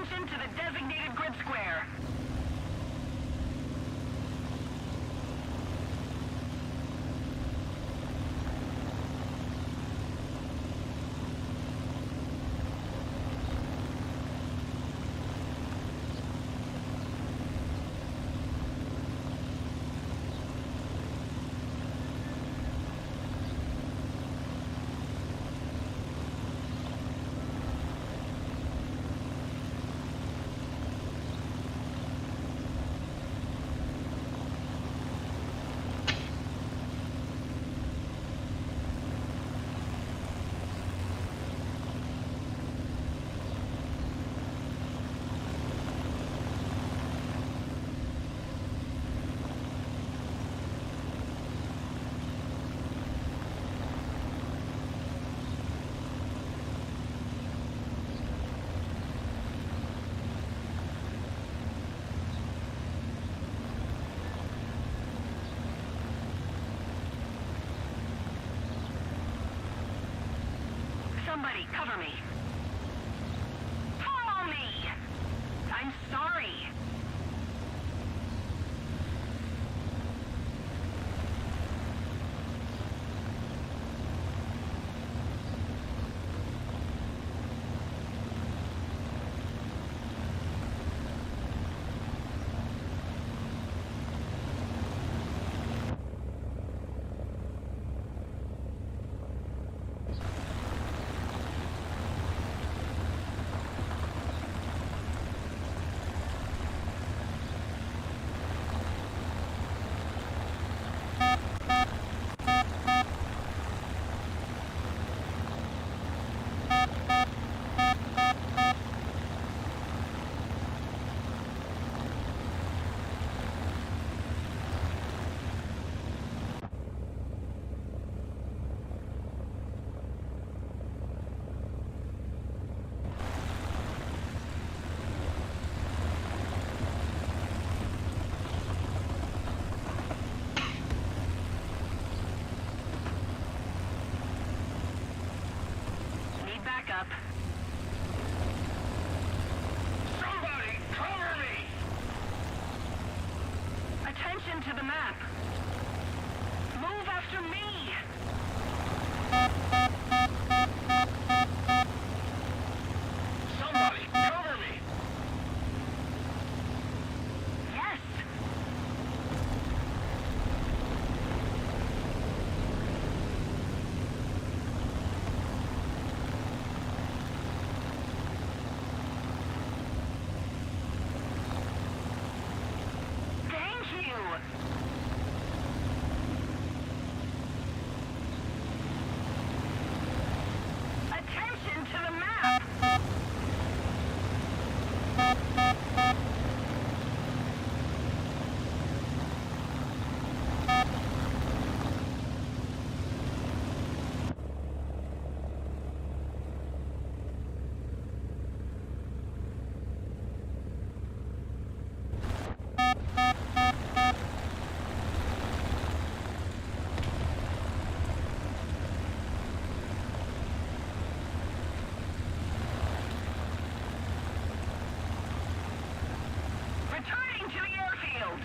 Attention to the designated grid square. Somebody, cover me. Follow me! I'm sorry. Up. Somebody, cover me! Attention to the map. Move after me. Somebody, cover me! Yes. Attention to the map! Returning to the airfield!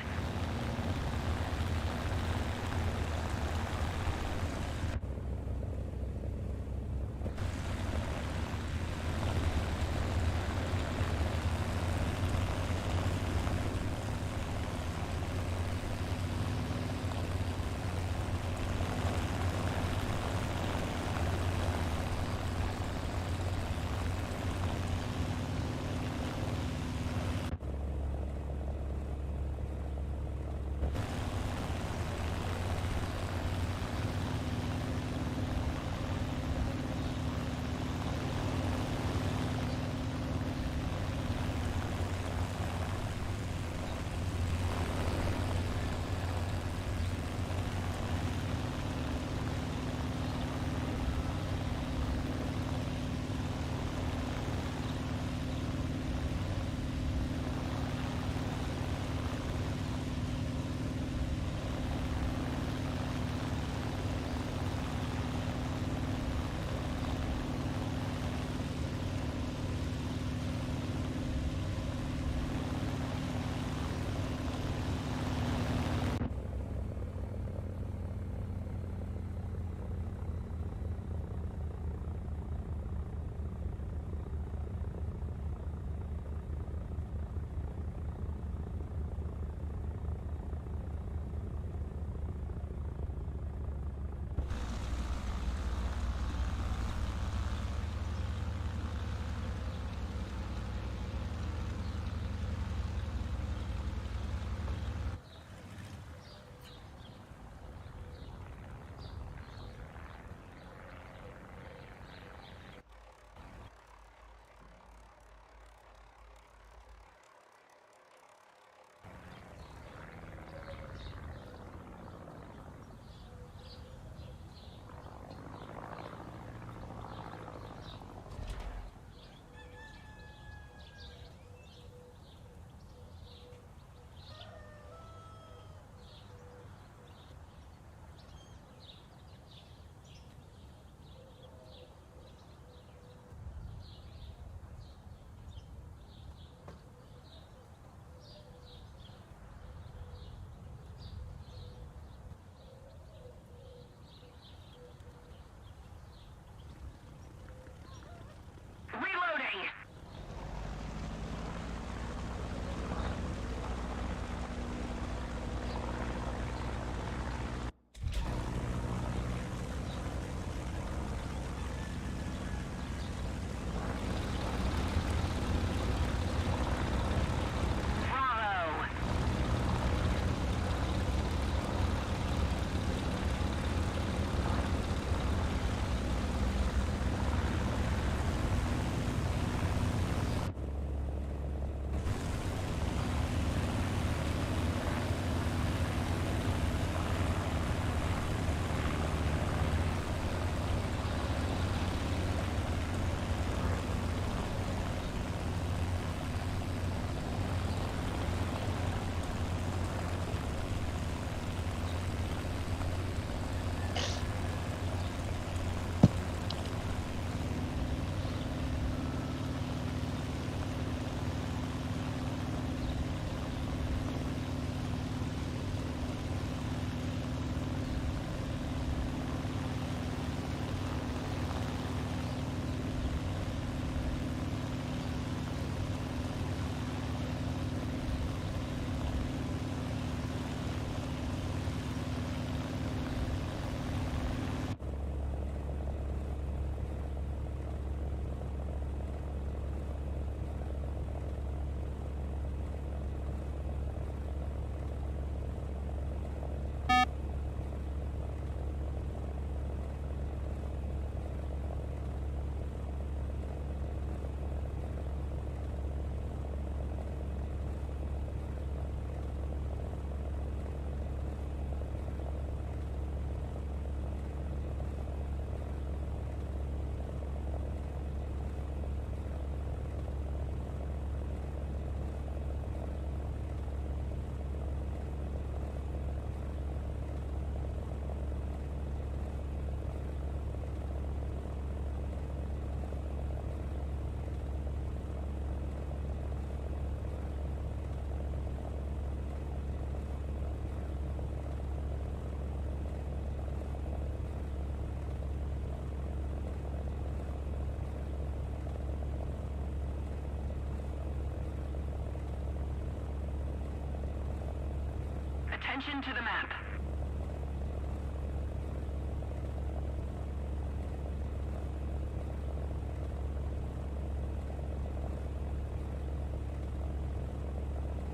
Attention to the map.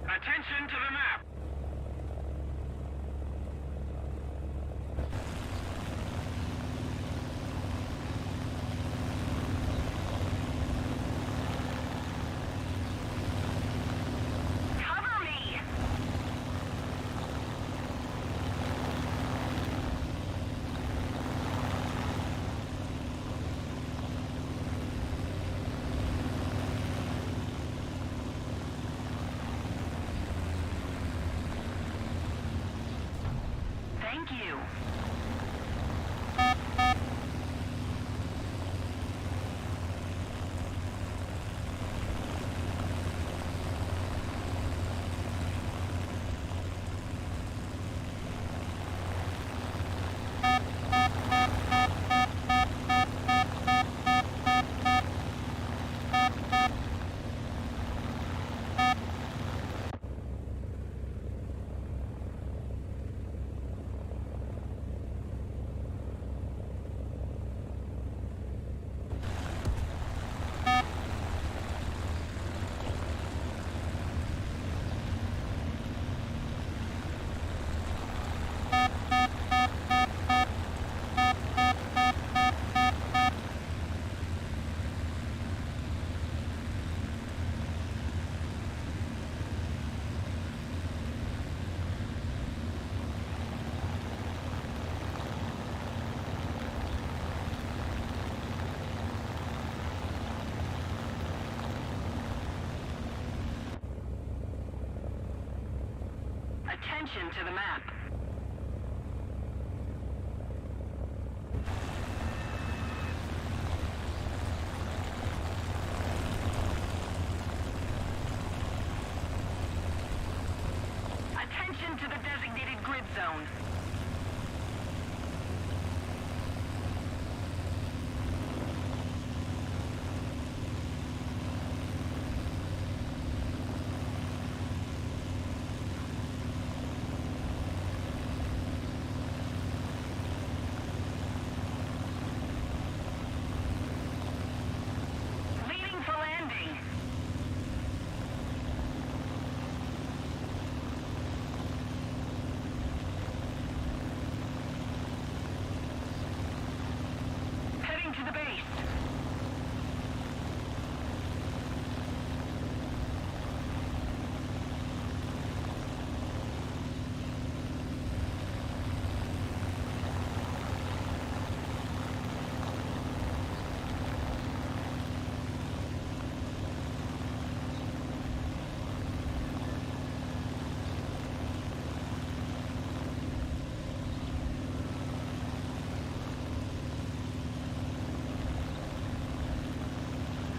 Attention to the map. Cover me! Thank you. Attention to the map. Attention to the designated grid zone. Leading for landing. Heading to the base.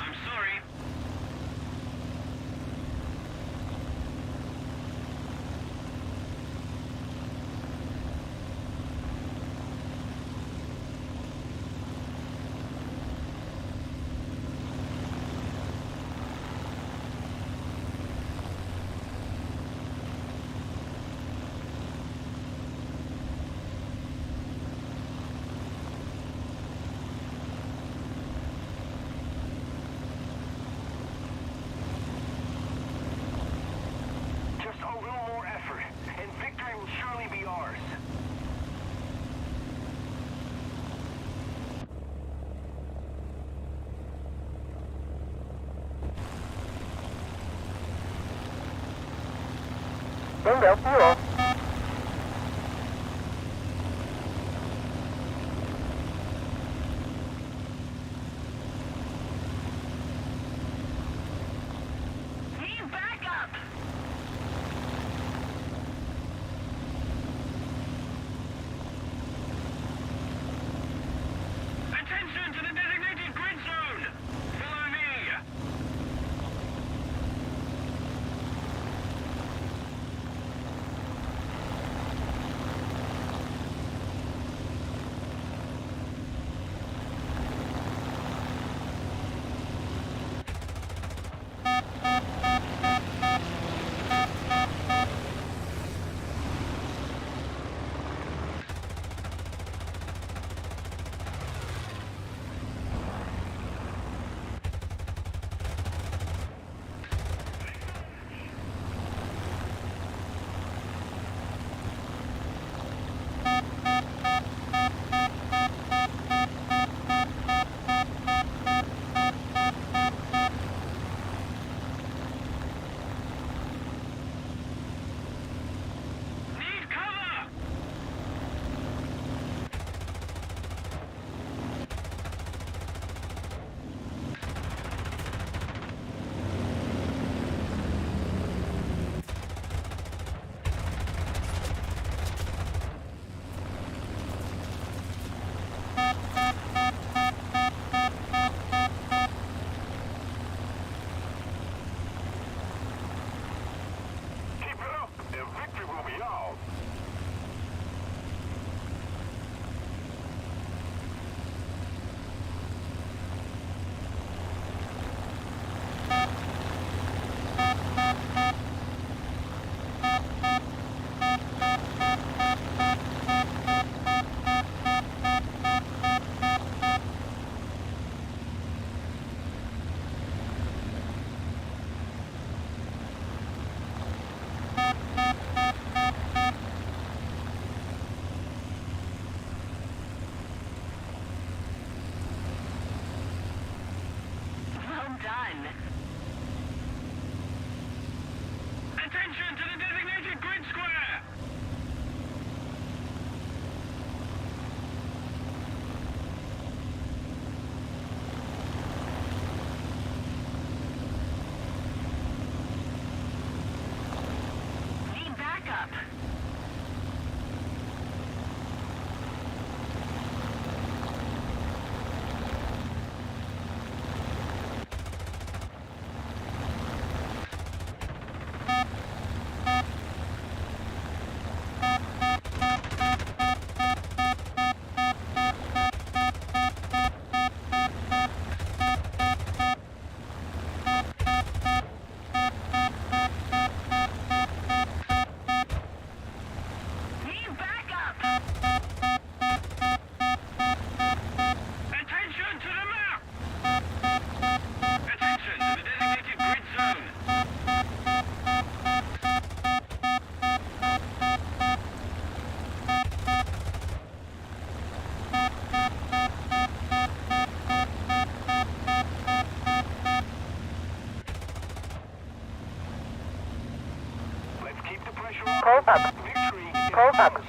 I'm sorry. Just a little more effort, and victory will surely be ours. Inbound fuel. Need backup. Attention to the designated grid zone. Follow me. Contact.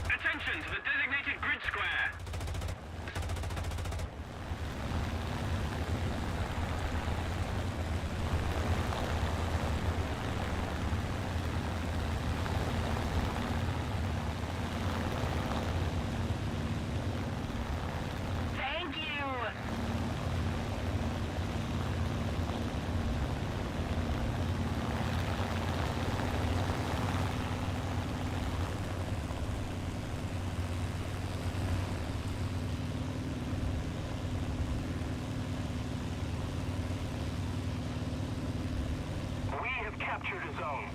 Attention to the designated grid square. Thank you. We have captured a zone.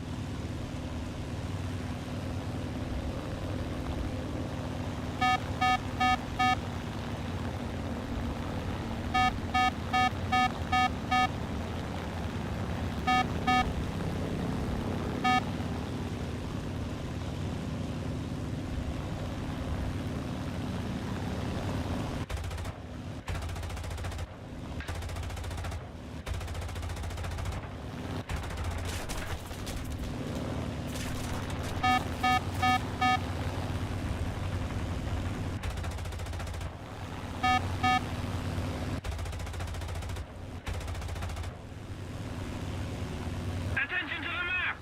Attention to the map!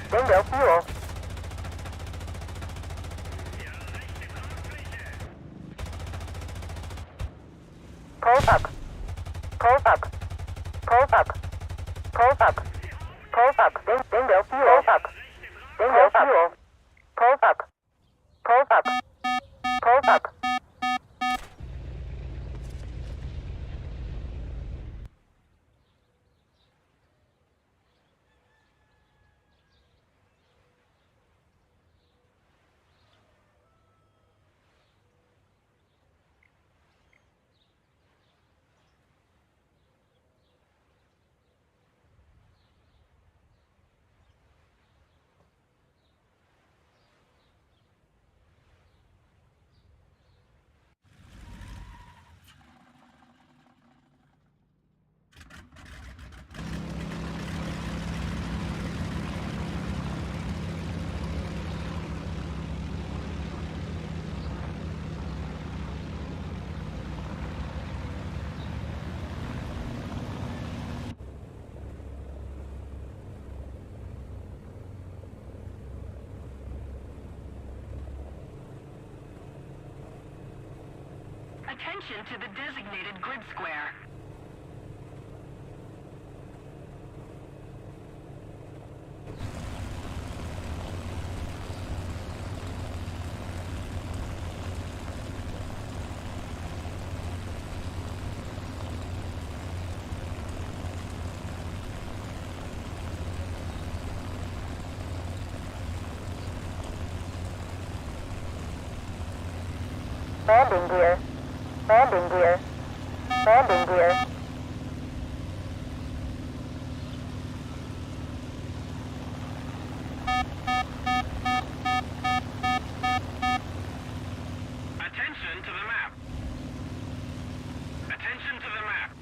Bingo fuel. Contact. Contact. Contact. Contact. Contact. Bingo fuel. Contact. Bingo fuel. Contact. Contact. Contact. Attention to the designated grid square. Landing gear. Landing gear. Landing gear. Attention to the map. Attention to the map.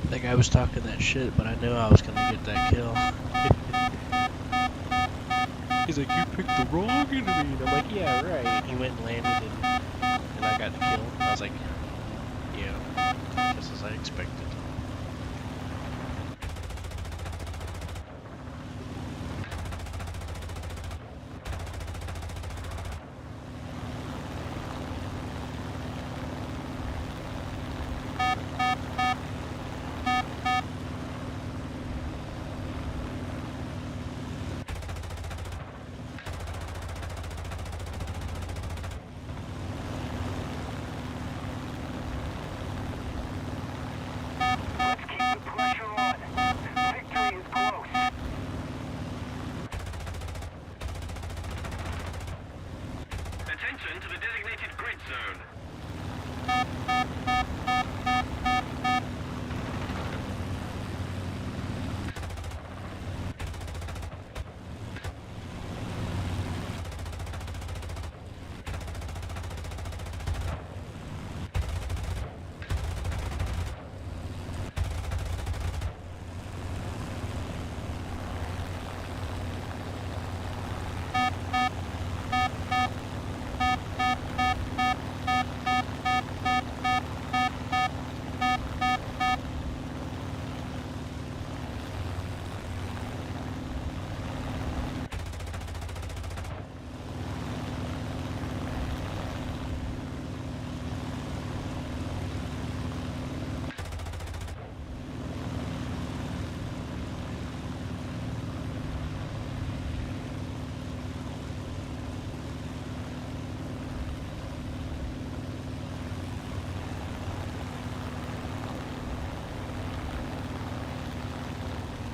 That guy was talking that shit, but I knew I was gonna get that kill. He's like, you picked the wrong enemy. And I'm like, yeah, right. He went and landed, and I got the kill. I was like, yeah, just as I expected.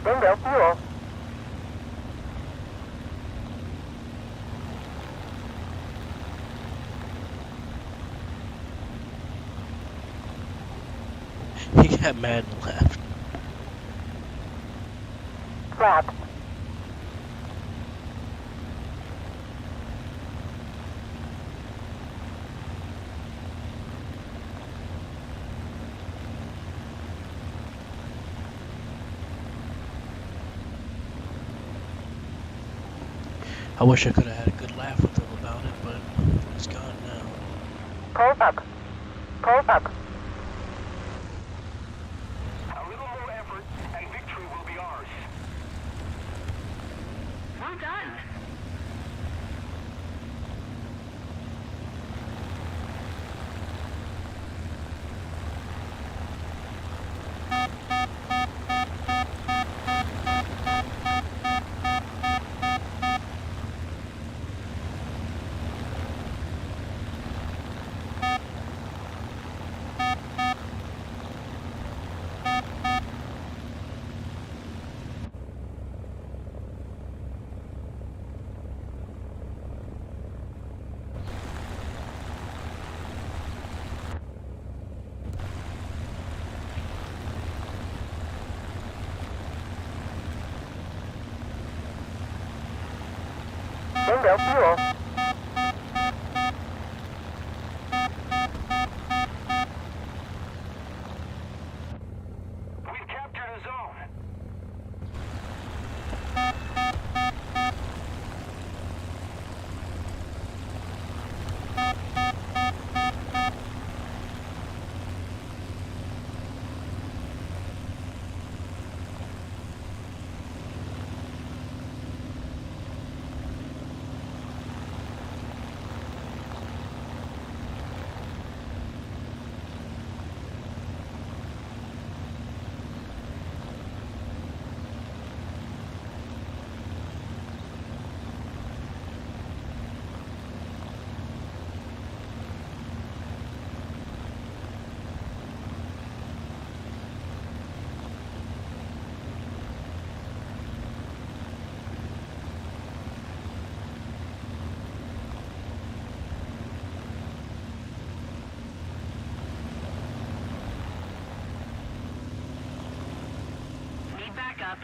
Bingo fuel. He got mad and left. Flat. I wish I could have had a good laugh with him about it, but he's gone now. Pull up. Pull up. A little more effort, and victory will be ours. Well done. Bingo fuel. We've captured a zone. Need backup.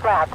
Flat.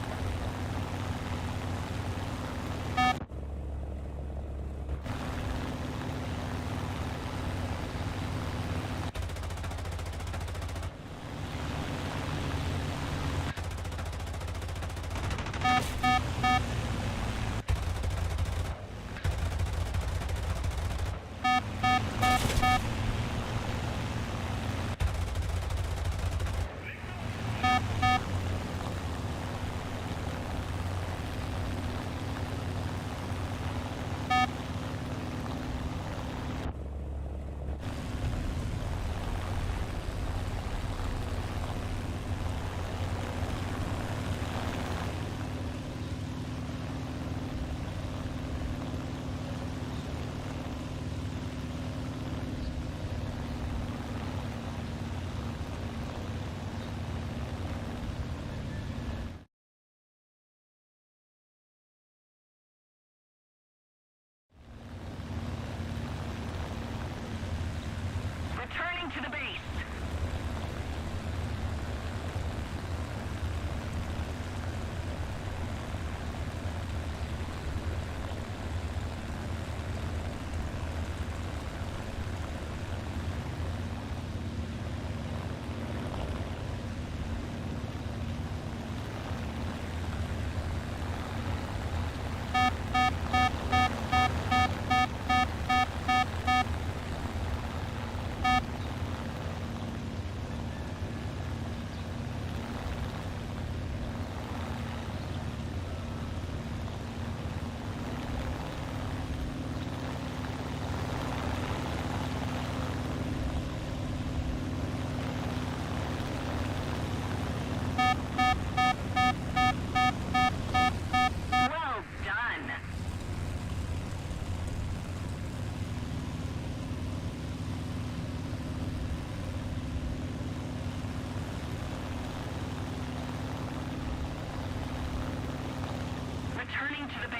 to the base.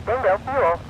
Bingo fuel.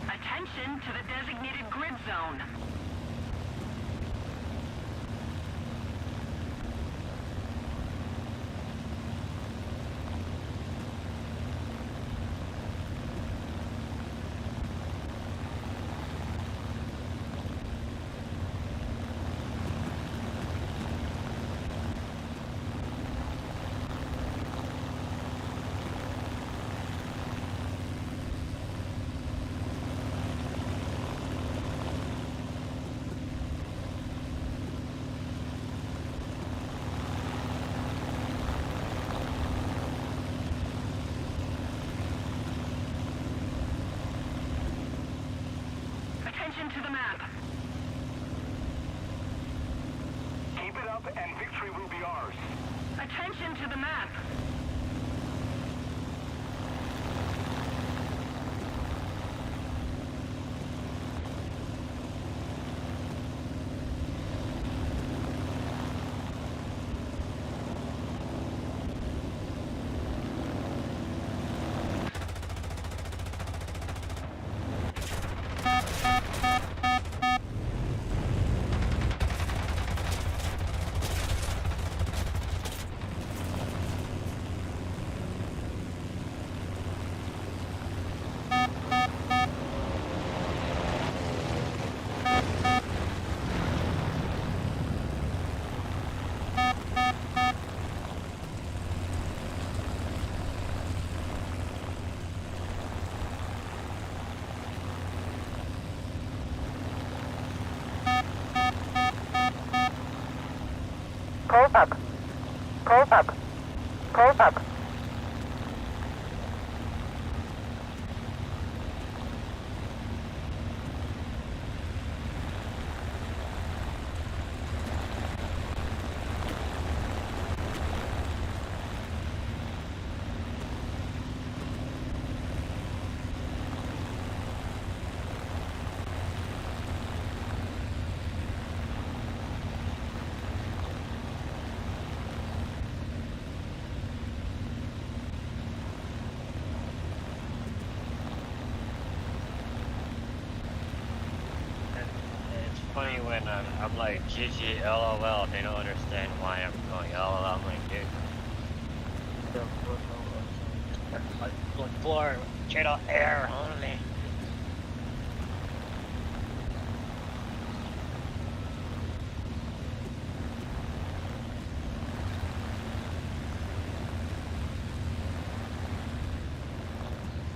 Attention to the designated grid zone. Attention to the map. Keep it up and victory will be ours. Attention to the map. Pull up. Pull up. Pull up. funny when I'm like GG LOL. They don't understand why I'm going LOL. I'm like, dude. Like floor, channel air only.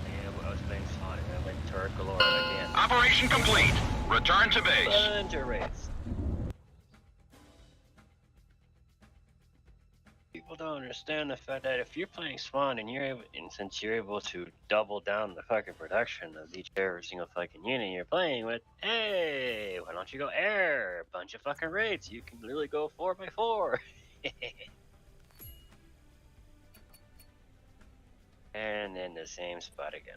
Yeah, but I was being spotted. I went turret galore again. Operation complete. Return to base. Bunch of rates. People don't understand the fact that if you're playing spawn and since you're able to double down the fucking production of every single fucking unit you're playing with, hey, why don't you go air? Bunch of fucking rates. You can literally go 4x4. And in the same spot again.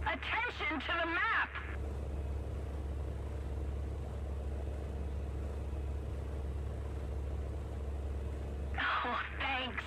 Attention to the map! Oh, thanks.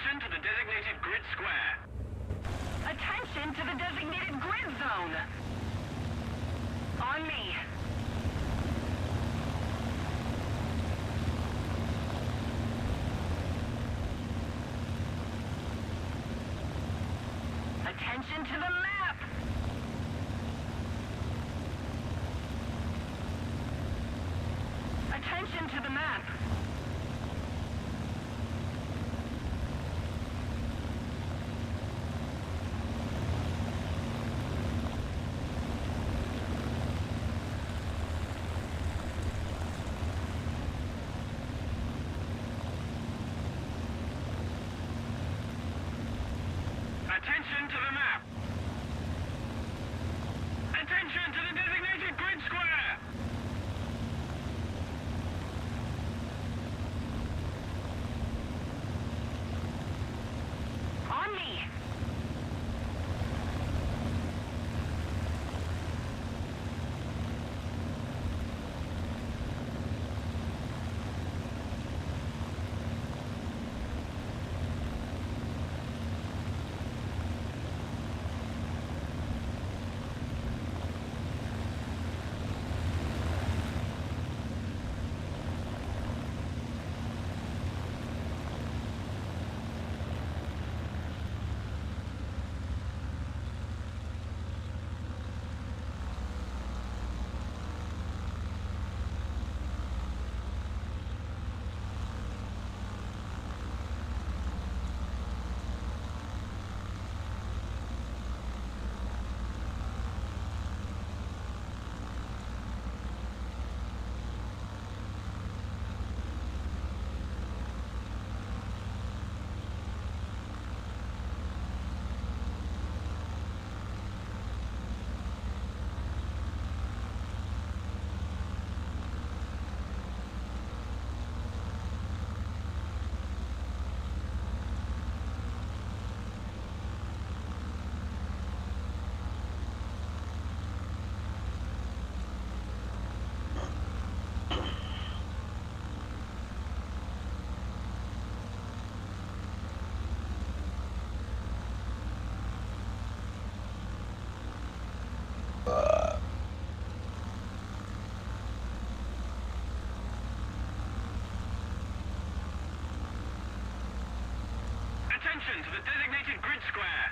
Attention to the designated grid square. Attention to the designated grid zone. On me. Attention to the map. Attention to the map. Attention to the map. Attention to the designated grid square. On me. Attention to the designated grid square.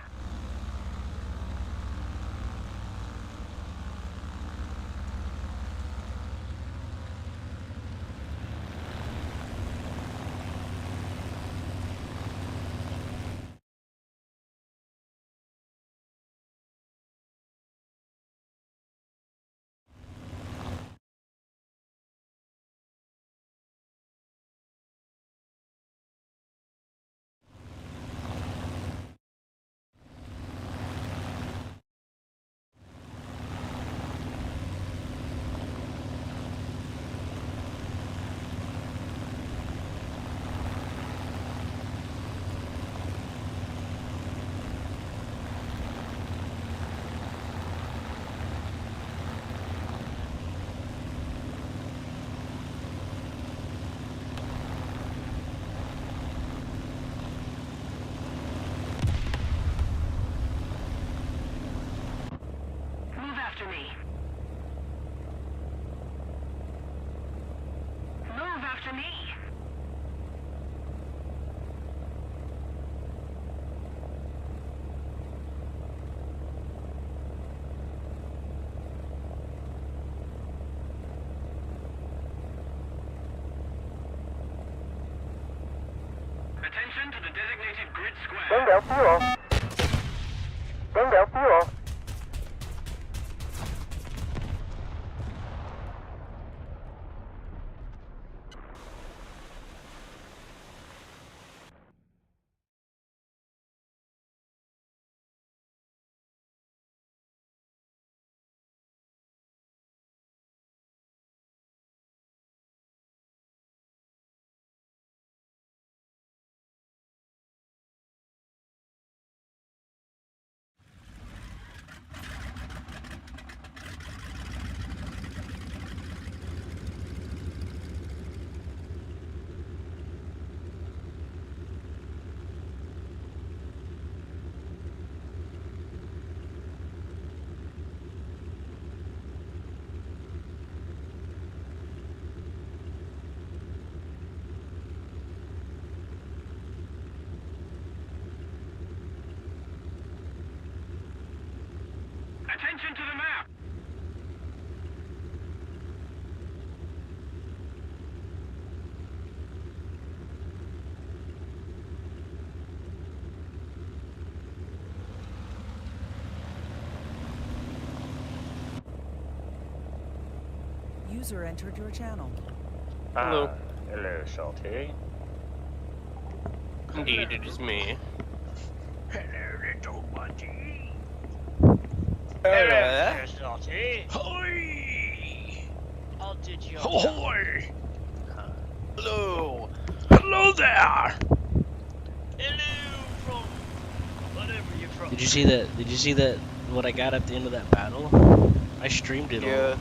Move after me. Move after me. Attention to the designated grid square. Bingo fuel. Bingo fuel. User entered your channel. Hello. Hello, Salty. Indeed, it is me. Hello, little buddy. Hello. Mr. Salty. Hi! How did you? Ahoy! Hello. Hello there! Hello from whatever you're from. Did you see that? Did you see that? What I got at the end of that battle? I streamed it Yeah. all.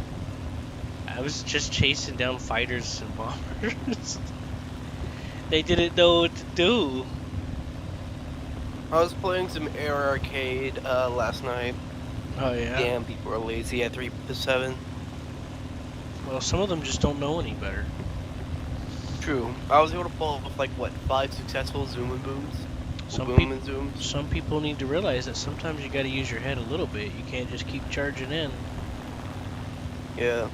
I was just chasing down fighters and bombers. They didn't know what to do. I was playing some Air Arcade last night. Oh yeah. Damn, people are lazy at 3 to 7. Well, some of them just don't know any better. True. I was able to pull off like what 5 successful zoom and booms. Some Boom and zooms. Some people need to realize that sometimes you got to use your head a little bit. You can't just keep charging in. Yeah.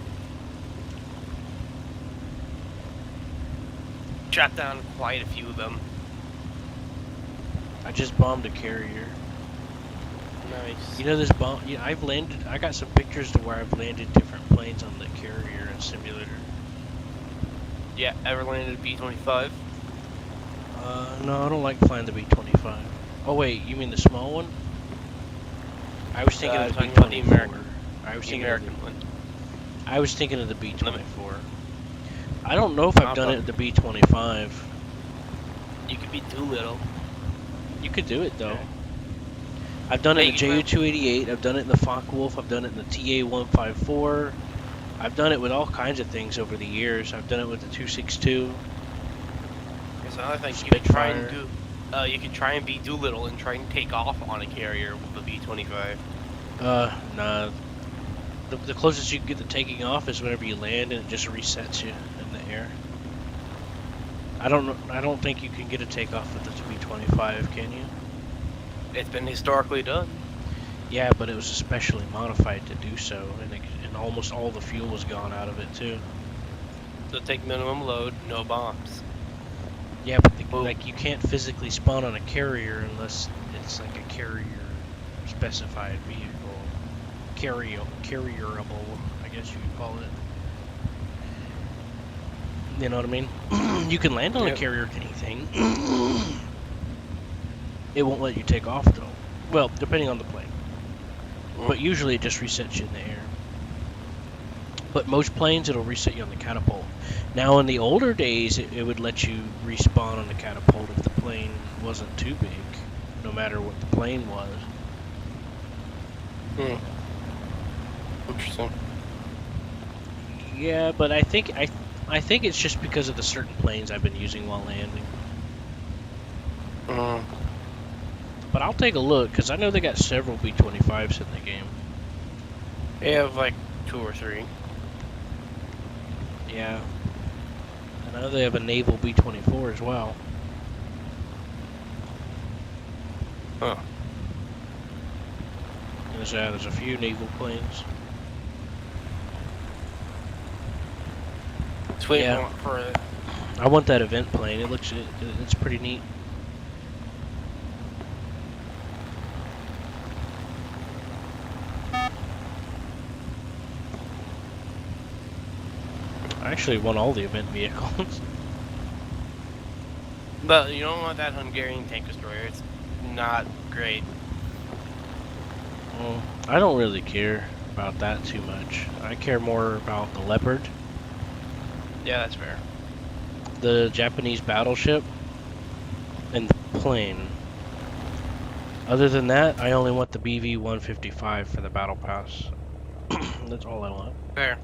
Shot down quite a few of them. I just bombed a carrier. Nice. You know this bomb? Yeah, I've landed. I got some pictures to where I've landed different planes on the carrier and simulator. Yeah, ever landed a B-25? No, I don't like flying the B-25. Oh wait, you mean the small one? I was thinking of the talking about the B-24. American- I was The thinking American of the, one. I was thinking of the B-24. I don't know if I've done it at the B-25. You could be Doolittle. You could do it though. I've done it in the Ju-288. I've done it in the Focke-Wulf. I've done it in the TA-154. I've done it with all kinds of things over the years. I've done it with the 262. There's another thing you could try and Spitfire. do. You could try and be Doolittle and try and take off on a carrier with the B-25. Nah. The closest you can get to taking off is whenever you land and it just resets you in the air. I don't think you can get a takeoff with the B-25, can you? It's been historically done. Yeah, but it was especially modified to do so, and almost all the fuel was gone out of it too. So take minimum load, no bombs. Yeah, but Well- like you can't physically spawn on a carrier unless it's like a carrier specified vehicle. Carrierable, I guess you could call it. You know what I mean? You can land on a Yep. carrier with anything. It won't let you take off though. Well, depending on the plane. But usually it just resets you in the air. But most planes it'll reset you on the catapult. Now in the older days it would let you respawn on the catapult if the plane wasn't too big, no matter what the plane was. Interesting. Yeah, but I think it's just because of the certain planes I've been using while landing. But I'll take a look because I know they got several B-25s in the game. They have like 2 or 3. Yeah. I know they have a naval B-24 as well. Huh. There's a few naval planes. Sweet. Yeah. For it. I want that event plane. It's pretty neat. I actually want all the event vehicles. But you don't want that Hungarian tank destroyer. It's not great. Well, I don't really care about that too much. I care more about the Leopard, Yeah, that's fair. the Japanese battleship, and the plane. Other than that, I only want the BV-155 for the battle pass. That's all I want. Fair.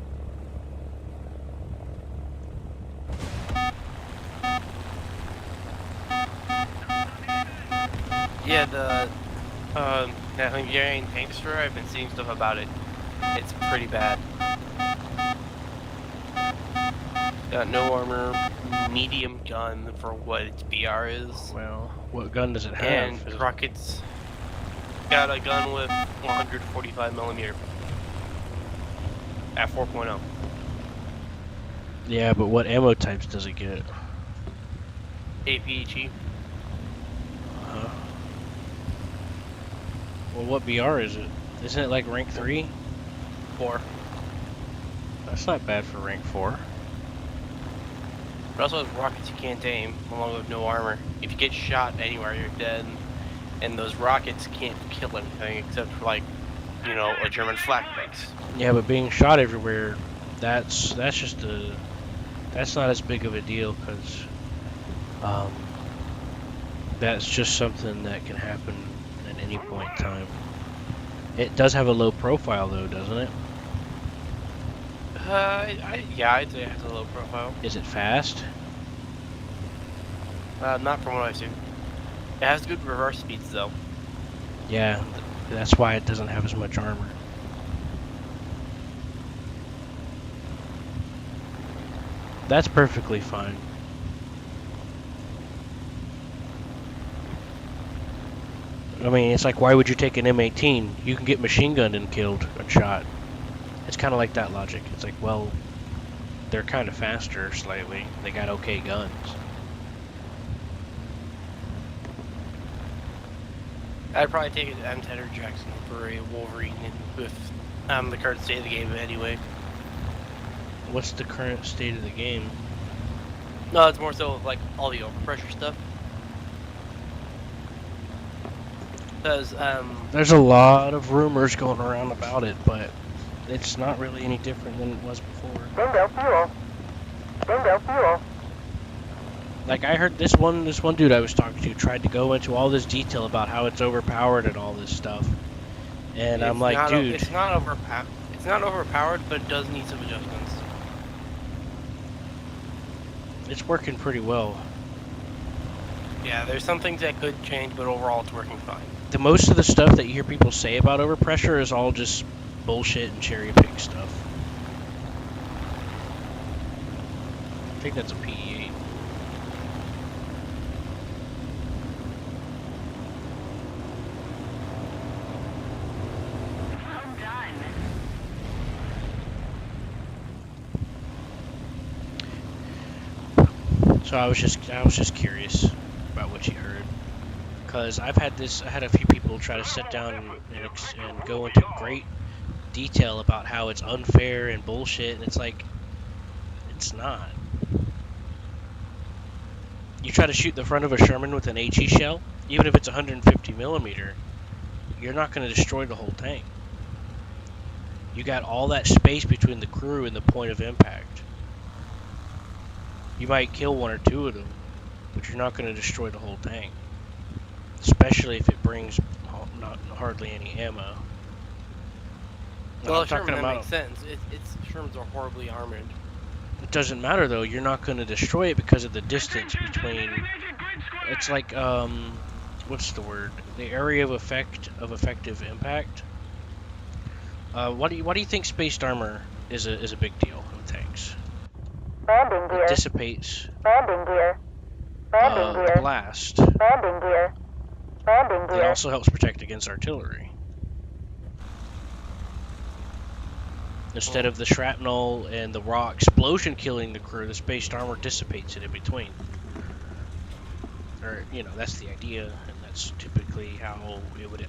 Yeah, that Hungarian tank destroyer, I've been seeing stuff about it. It's pretty bad. Got no armor, medium gun for what its BR is. Well, what gun does it have? And Is it- Crockett's got a gun with 145mm at 4.0. Yeah, but what ammo types does it get? APHE. Well, what BR is it? Isn't it like rank 3? 4. That's not bad for rank 4. But also has rockets you can't aim, along with no armor. If you get shot anywhere, you're dead. And those rockets can't kill anything except for, like, you know, a German flak base. Yeah, but being shot everywhere, that's just a... That's not as big of a deal, because... that's just something that can happen at any point in time. It does have a low profile, though, doesn't it? Yeah, I'd say it has a low profile. Is it fast? Not from what I've seen. It has good reverse speeds, though. Yeah, that's why it doesn't have as much armor. That's perfectly fine. I mean, it's like, why would you take an M18? You can get machine gunned and killed and shot. It's kind of like that logic. It's like, well, they're kind of faster slightly. They got okay guns. I'd probably take an M10 or Jackson for a Wolverine with the current state of the game anyway. What's the current state of the game? No, it's more so like all the overpressure stuff. Because, There's a lot of rumors going around about it, but it's not really any different than it was before. Bingo fuel. Bingo fuel. Like, I heard this one dude I was talking to tried to go into all this detail about how it's overpowered and all this stuff. And I'm like, dude, it's not overpowered. It's not overpowered, but it does need some adjustments. it's working pretty well. Yeah, there's some things that could change, but overall it's working fine. The most of the stuff that you hear people say about overpressure is all just bullshit and cherry pick stuff. I think that's a PE8. Well done. So I was just curious about what you heard, because I had a few people try to sit down and go into great detail about how it's unfair and bullshit, and it's like, it's not. You try to shoot the front of a Sherman with an HE shell, even if it's 150 millimeter, you're not going to destroy the whole tank. You got all that space between the crew and the point of impact. You might kill one or two of them, but you're not going to destroy the whole tank. Especially if it brings not hardly any ammo. Well, Sherman, that makes sense. Shermans are horribly armored. It doesn't matter though. You're not going to destroy it because of the distance between. It's like what's the word? The area of effective impact. Why do you think spaced armor is a big deal in tanks? Landing gear. It dissipates Landing gear. Landing the gear. blast. Landing gear. Landing It gear. also helps protect against artillery. Instead of the shrapnel and the raw explosion killing the crew, the spaced armor dissipates it in between. Or, that's the idea, and that's typically how it would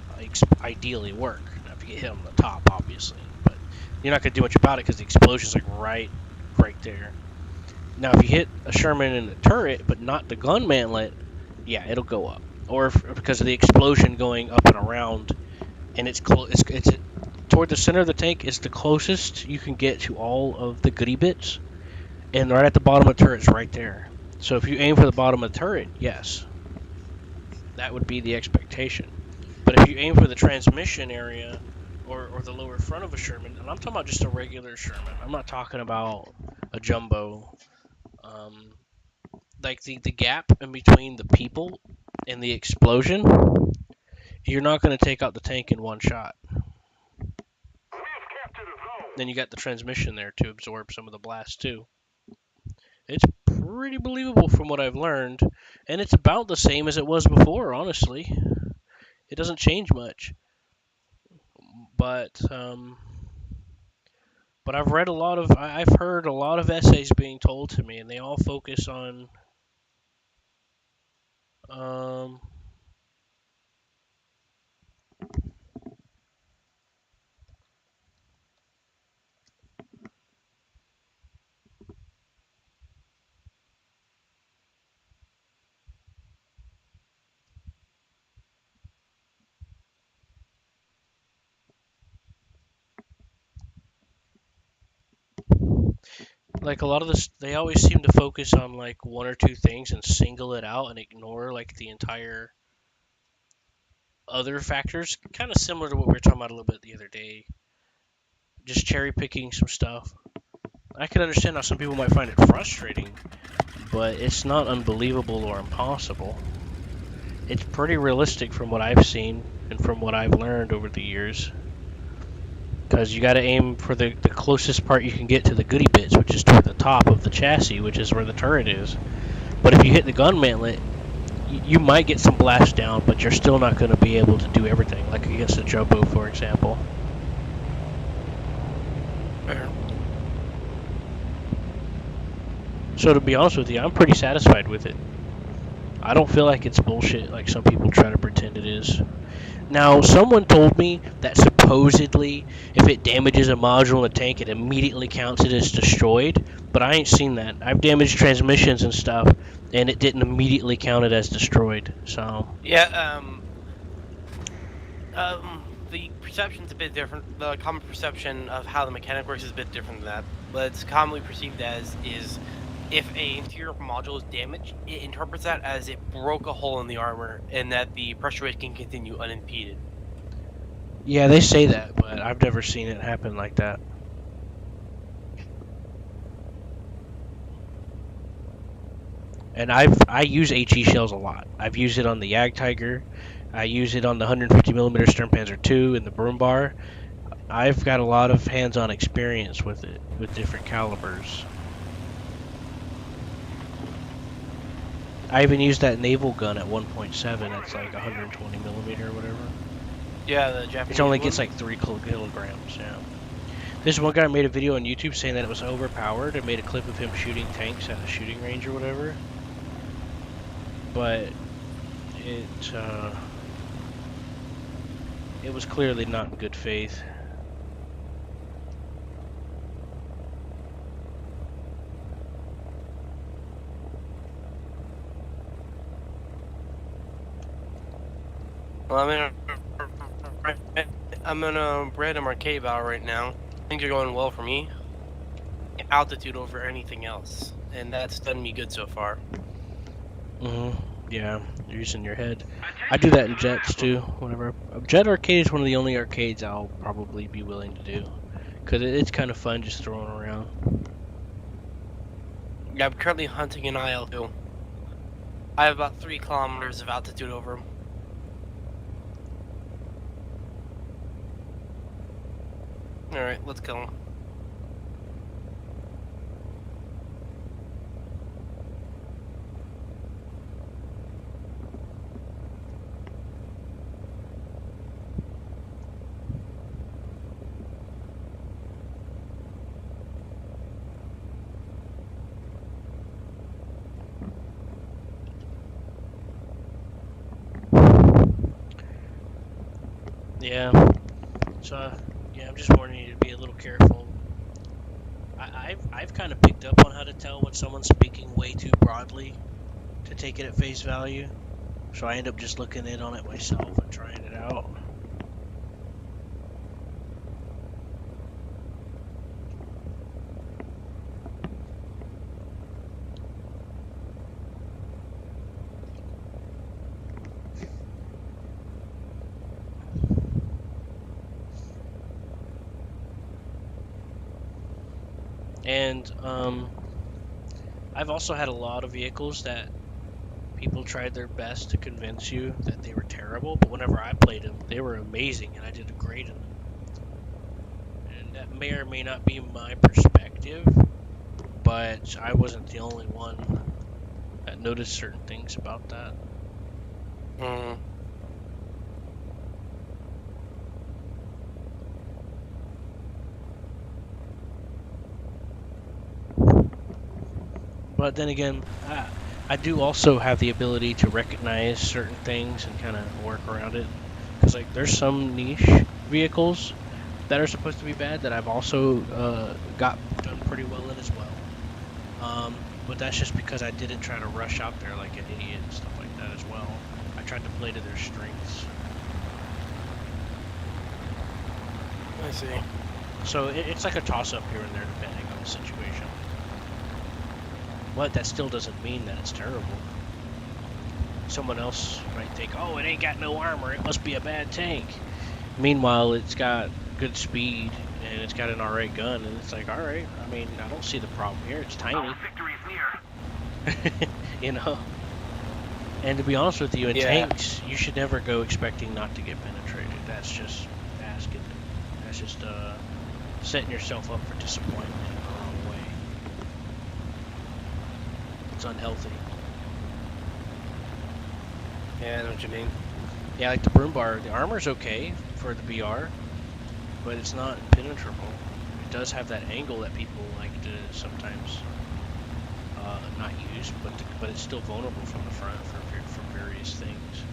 ideally work. Now, if you get hit on the top, obviously, but you're not going to do much about it because the explosion's like right there. Now, if you hit a Sherman in the turret, but not the gun mantlet, yeah, it'll go up. Or because of the explosion going up and around, and it's toward the center of the tank is the closest you can get to all of the goodie bits, and right at the bottom of the turret's right there. So if you aim for the bottom of the turret, yes, that would be the expectation. But if you aim for the transmission area or the lower front of a Sherman, and I'm talking about just a regular Sherman, I'm not talking about a jumbo, like the gap in between the people and the explosion, you're not going to take out the tank in one shot. Then you got the transmission there to absorb some of the blast too. It's pretty believable from what I've learned, and it's about the same as it was before, honestly. It doesn't change much. But I've heard a lot of essays being told to me, and they all focus on Like a lot of this, they always seem to focus on like one or two things and single it out and ignore like the entire other factors. Kind of similar to what we were talking about a little bit the other day. Just cherry picking some stuff. I can understand how some people might find it frustrating, but it's not unbelievable or impossible. It's pretty realistic from what I've seen and from what I've learned over the years. Because you got to aim for the closest part you can get to the goodie bits, which is toward the top of the chassis, which is where the turret is. But if you hit the gun mantlet, you might get some blast down, but you're still not going to be able to do everything, like against the Jumbo, for example. So to be honest with you, I'm pretty satisfied with it. I don't feel like it's bullshit like some people try to pretend it is. Now, someone told me that supposedly if it damages a module in the tank, it immediately counts it as destroyed, but I ain't seen that. I've damaged transmissions and stuff, and it didn't immediately count it as destroyed, so... Yeah, the perception's a bit different. The common perception of how the mechanic works is a bit different than that. What it's commonly perceived as is if a interior module is damaged, it interprets that as it broke a hole in the armor and that the pressure wave can continue unimpeded. Yeah, they say that, but I've never seen it happen like that. And I use HE shells a lot. I've used it on the Yag Tiger. I use it on the 150mm Stern Panzer II and the Broom Bar. I've got a lot of hands-on experience with it, with different calibers. I even used that naval gun at 1.7. It's like 120mm or whatever. Yeah, the Japanese It only one. gets like 3 kilograms, yeah. This one guy made a video on YouTube saying that it was overpowered and made a clip of him shooting tanks at a shooting range or whatever. But it was clearly not in good faith. Well, I'm in a random arcade battle right now. Things are going well for me. Altitude over anything else, and that's done me good so far. Yeah, you're using your head. I do that in jets too. Whenever Jet Arcade is one of the only arcades I'll probably be willing to do, because it's kind of fun just throwing around. Yeah, I'm currently hunting an IL-2. I have about 3 kilometers of altitude over him. Alright, let's kill him. Yeah. So yeah, I'm just warning you to be a little careful. I've kind of picked up on how to tell when someone's speaking way too broadly to take it at face value. So I end up just looking in on it myself and trying it out. And I've also had a lot of vehicles that people tried their best to convince you that they were terrible, but whenever I played them, they were amazing, and I did great in them. And that may or may not be my perspective, but I wasn't the only one that noticed certain things about that. But then again, I do also have the ability to recognize certain things and kind of work around it. Because like, there's some niche vehicles that are supposed to be bad that I've also got done pretty well in as well. But that's just because I didn't try to rush out there like an idiot and stuff like that as well. I tried to play to their strengths. I see. So it's like a toss-up here and there depending on the situation. But that still doesn't mean that it's terrible. Someone else might think, oh, it ain't got no armor, it must be a bad tank. Meanwhile, it's got good speed, and it's got an alright gun, and it's like, alright, I mean, I don't see the problem here, it's tiny. Our victory is near. You know? And to be honest with you, in Yeah. tanks, you should never go expecting not to get penetrated. That's just asking. That's just setting yourself up for disappointment in the wrong way. It's unhealthy. Yeah, I know what you mean. Yeah, like the broom bar, the armor's okay for the BR, but it's not impenetrable. It does have that angle that people like to sometimes not use, but it's still vulnerable from the front for various things.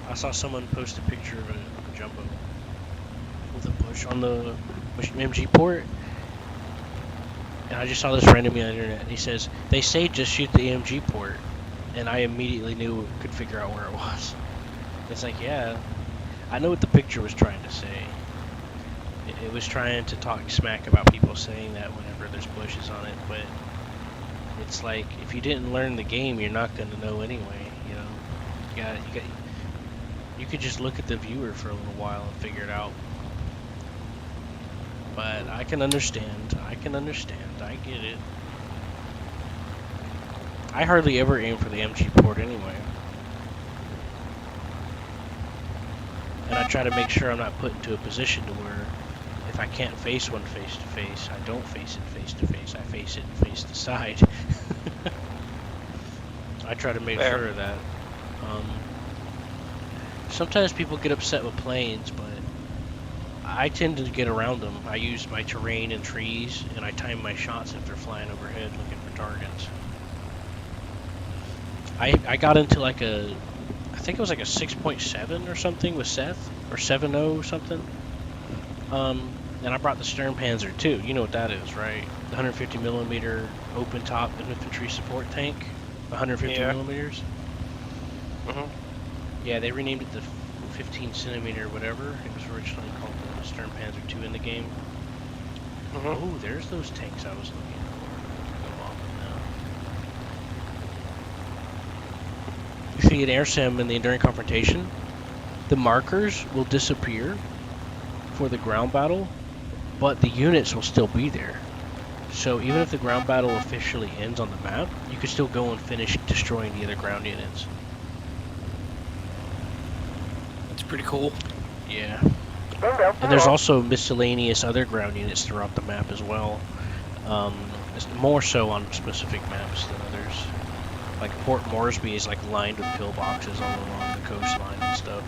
I saw someone post a picture of a jumbo with a bush on the MG port, and I just saw this randomly on the internet. And he says they say just shoot the MG port, and I immediately knew, could figure out where it was. It's like, yeah, I know what the picture was trying to say. It was trying to talk smack about people saying that whenever there's bushes on it, but it's like, if you didn't learn the game, you're not going to know anyway. You know, you could just look at the viewer for a little while and figure it out. But I can understand. I get it. I hardly ever aim for the MG port anyway. And I try to make sure I'm not put into a position to where if I can't face one face to face, I don't face it face to face. I face it face to side. I try to make Fair. sure of that. Sometimes people get upset with planes, but I tend to get around them. I use my terrain and trees, and I time my shots if they're flying overhead looking for targets. I got into like I think it was like a 6.7 or something with Seth, or 7.0 something. And I brought the Stern Panzer too. You know what that is, right? The 150 millimeter open top infantry support tank, 150 Yeah. millimeters. Mhm. Yeah, they renamed it the 15 centimeter whatever. It was originally called the Stern Panzer 2 in the game. Mhm. Oh, there's those tanks I was looking for. Go off now. You see an air sim in the Enduring Confrontation, the markers will disappear for the ground battle, but the units will still be there. So even if the ground battle officially ends on the map, you can still go and finish destroying the other ground units. It's pretty cool. Yeah. Bingo. And there's also miscellaneous other ground units throughout the map as well. It's more so on specific maps than others. Like Port Moresby is like lined with pillboxes all along the coastline and stuff.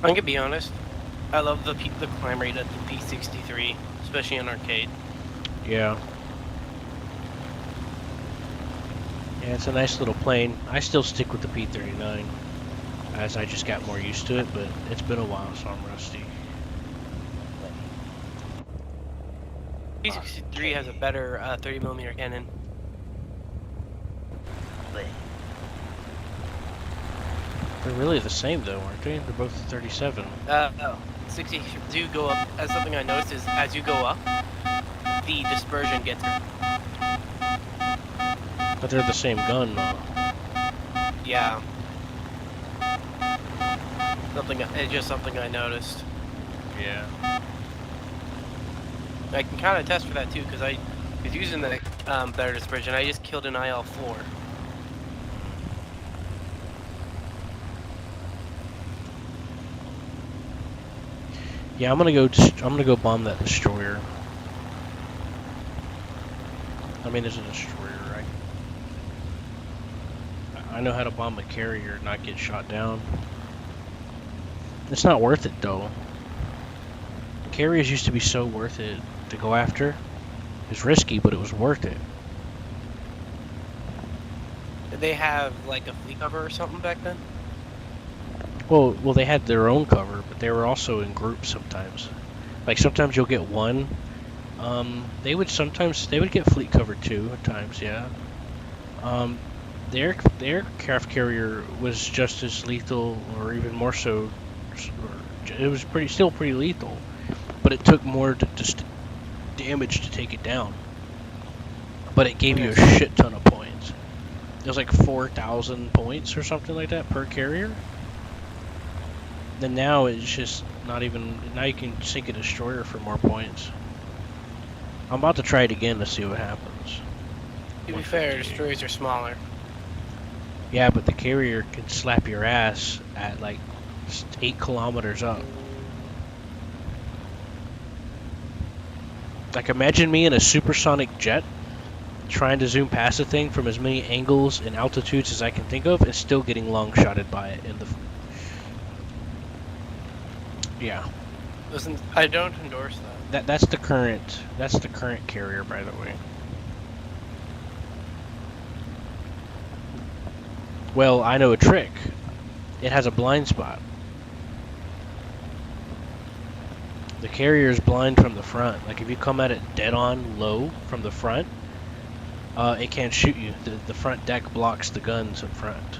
I'm gonna be honest. I love the climb rate at the P63, especially in arcade. Yeah. Yeah, it's a nice little plane. I still stick with the P39 as I just got more used to it, but it's been a while, so I'm rusty. P63 has a better 30mm cannon. They're really the same though, aren't they? They're both 37. No. 60 do go up. As something I noticed is as you go up, the dispersion gets. But they're the same gun though. Yeah. It's just something I noticed. Yeah. I can kind of test for that too, because I was using the better dispersion. I just killed an IL-4. Yeah, I'm gonna go bomb that destroyer. I mean, it's a destroyer, right? I know how to bomb a carrier and not get shot down. It's not worth it though. Carriers used to be so worth it to go after. It was risky, but it was worth it. Did they have like a fleet cover or something back then? Well, they had their own cover, but they were also in groups sometimes. Like sometimes you'll get one, They would get fleet cover too at times, yeah. The aircraft carrier was just as lethal, or even more so. It was still pretty lethal, but it took more damage to take it down. But it gave you a shit ton of points. It was like 4,000 points or something like that per carrier. Then now it's just not even. Now you can sink a destroyer for more points. I'm about to try it again to see what happens. To be fair, destroyers are smaller. Yeah, but the carrier can slap your ass at like 8 kilometers up. Like, imagine me in a supersonic jet trying to zoom past the thing from as many angles and altitudes as I can think of, and still getting long-shotted by it in the. Yeah. Listen, I don't endorse that. That's the current carrier, by the way. Well, I know a trick. It has a blind spot. The carrier is blind from the front. Like, if you come at it dead on low from the front, it can't shoot you. The front deck blocks the guns up front.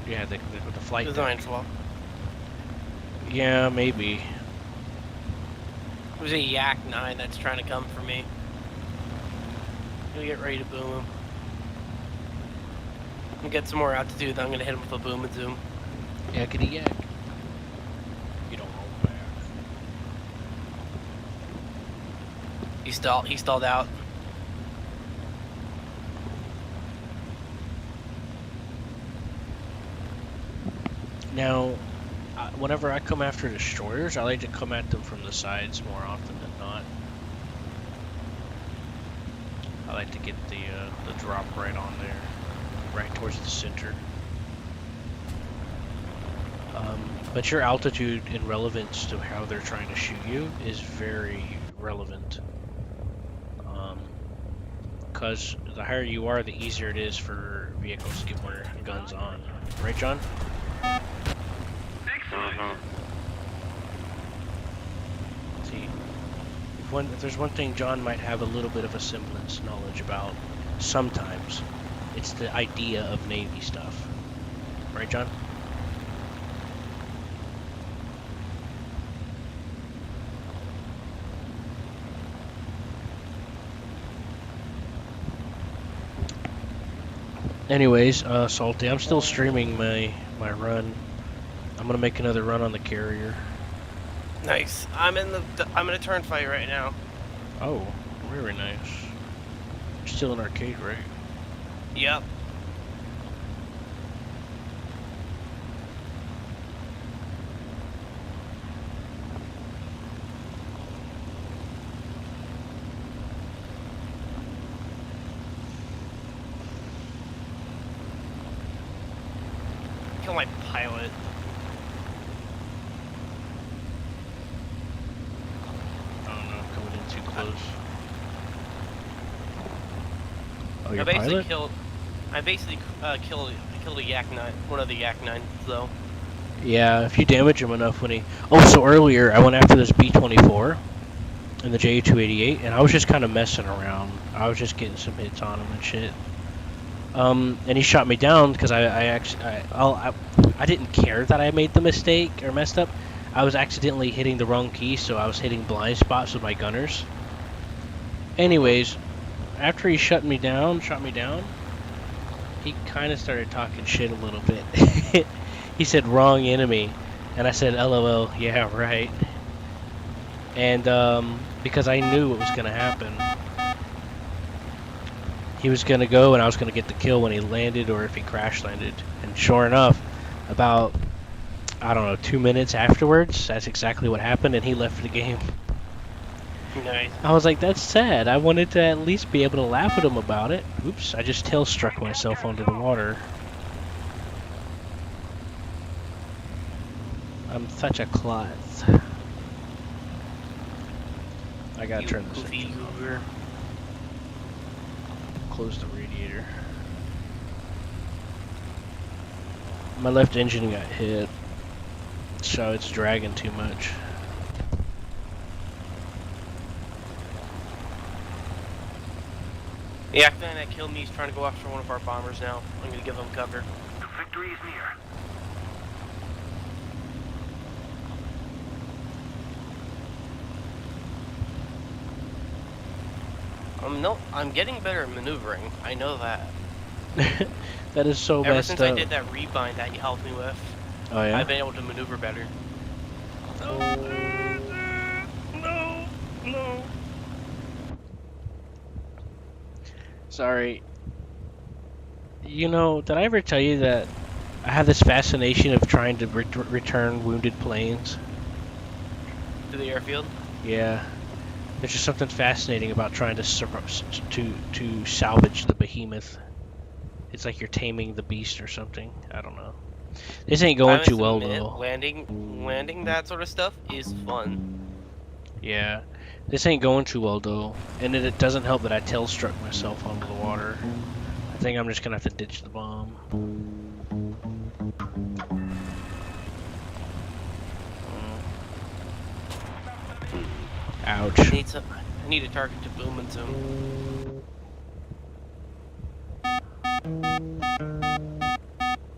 Yeah, with the flight Design deck. flaw. Yeah, maybe. There's a Yak 9 that's trying to come for me. Gonna get ready to boom him. And get some more altitude, then I'm gonna hit him with a boom and zoom. Yakety yak. You don't hold back. He stalled out. Now, whenever I come after destroyers, I like to come at them from the sides more often than not. I like to get the drop right on there, right towards the center. But your altitude in relevance to how they're trying to shoot you is very relevant. Because the higher you are, the easier it is for vehicles to get more guns on. Right, John? See, if there's one thing John might have a little bit of a semblance knowledge about, sometimes, it's the idea of Navy stuff. Right, John? Anyways, Salty, I'm still streaming my run. I'm gonna make another run on the carrier. Nice. I'm in a turn fight right now. Oh, very nice. You're still in arcade, right? Yep. Kill my pilot. Oh no, coming in too close. Oh, I your basically pilot? killed a Yak 9, one of the Yak 9s though. Yeah, if you damage him enough when he... Oh, so earlier I went after this B-24 and the J-288, and I was just kind of messing around. I was just getting some hits on him and shit. And he shot me down because I didn't care that I made the mistake or messed up. I was accidentally hitting the wrong key, so I was hitting blind spots with my gunners. Anyways, after he shot me down, he kind of started talking shit a little bit. He said wrong enemy, and I said LOL, yeah, right. And because I knew what was gonna happen. He was going to go and I was going to get the kill when he landed or if he crash landed. And sure enough, about, I don't know, 2 minutes afterwards, that's exactly what happened and he left the game. Nice. I was like, that's sad. I wanted to at least be able to laugh at him about it. Oops, I just tail struck myself onto the water. I'm such a klutz. I gotta turn this goofy engine off. goober. Close the radiator. My left engine got hit, so it's dragging too much. The Afghan that killed me is trying to go after one of our bombers now. I'm gonna give him cover. Victory is near. No, I'm getting better at maneuvering. I know that. That is so Ever messed since up. I did that rebind that you helped me with, Oh yeah. I've been able to maneuver better. No. Sorry. You know, did I ever tell you that I have this fascination of trying to return wounded planes? To the airfield. Yeah. There's just something fascinating about trying to salvage the behemoth. It's like you're taming the beast or something. I don't know. This ain't going I too must well admit, though. landing that sort of stuff is fun. Yeah. This ain't going too well though. And it doesn't help that I tail struck myself onto the water. I think I'm just gonna have to ditch the bomb. Ouch. I need a target to boom into him.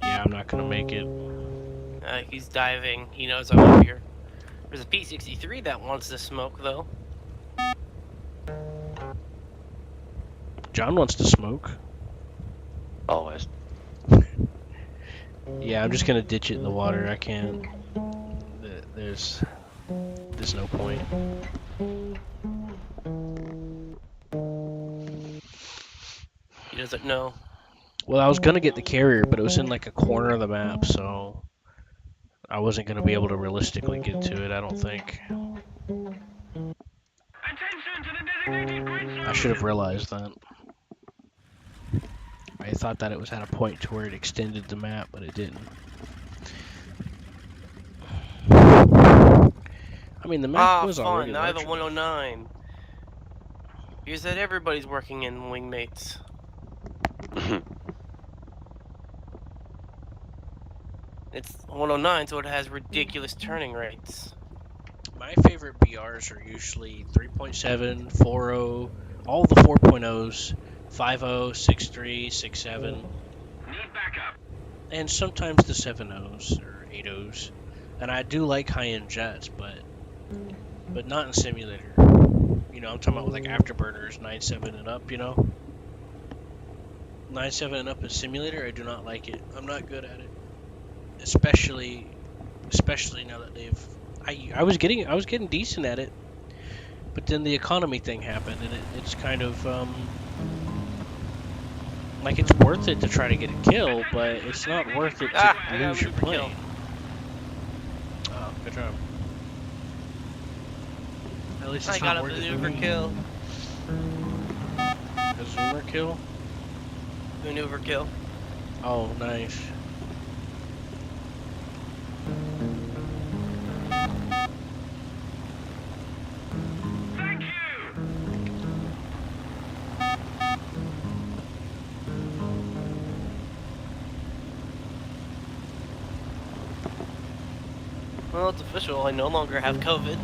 Yeah, I'm not gonna make it. He's diving. He knows I'm up here. There's a P-63 that wants to smoke though. John wants to smoke. Always. Yeah, I'm just gonna ditch it in the water. I can't. There's no point. He doesn't know. Well, I was gonna get the carrier, but it was in like a corner of the map, so I wasn't gonna be able to realistically get to it. I don't think. Attention to the designated grid I should have realized that. I thought that it was at a point to where it extended the map, but it didn't. I mean, the map was already fun. Now I have a large. 109. Here's that everybody's working in wingmates. It's 109, so it has ridiculous turning rates. My favorite BRs are usually 3.7, 4.0, all the 4.0s, 5.0, 6.3, 6.7, Need backup. and sometimes the 7.0s or 8.0s. And I do like high-end jets, but not in simulator. You know, I'm talking about like afterburners, 9.7 and up, you know? 9.7 and up in simulator, I do not like it. I'm not good at it. Especially now that they've I was getting decent at it, but then the economy thing happened, and it's kind of like it's worth it to try to get a kill, but it's not worth it to I got lose your maneuver kill. plane. Oh, good job. At least it's I got not a worth it. maneuver kill. A zoomer kill? Maneuver kill. Oh, nice. Thank you. Well, it's official. I no longer have COVID.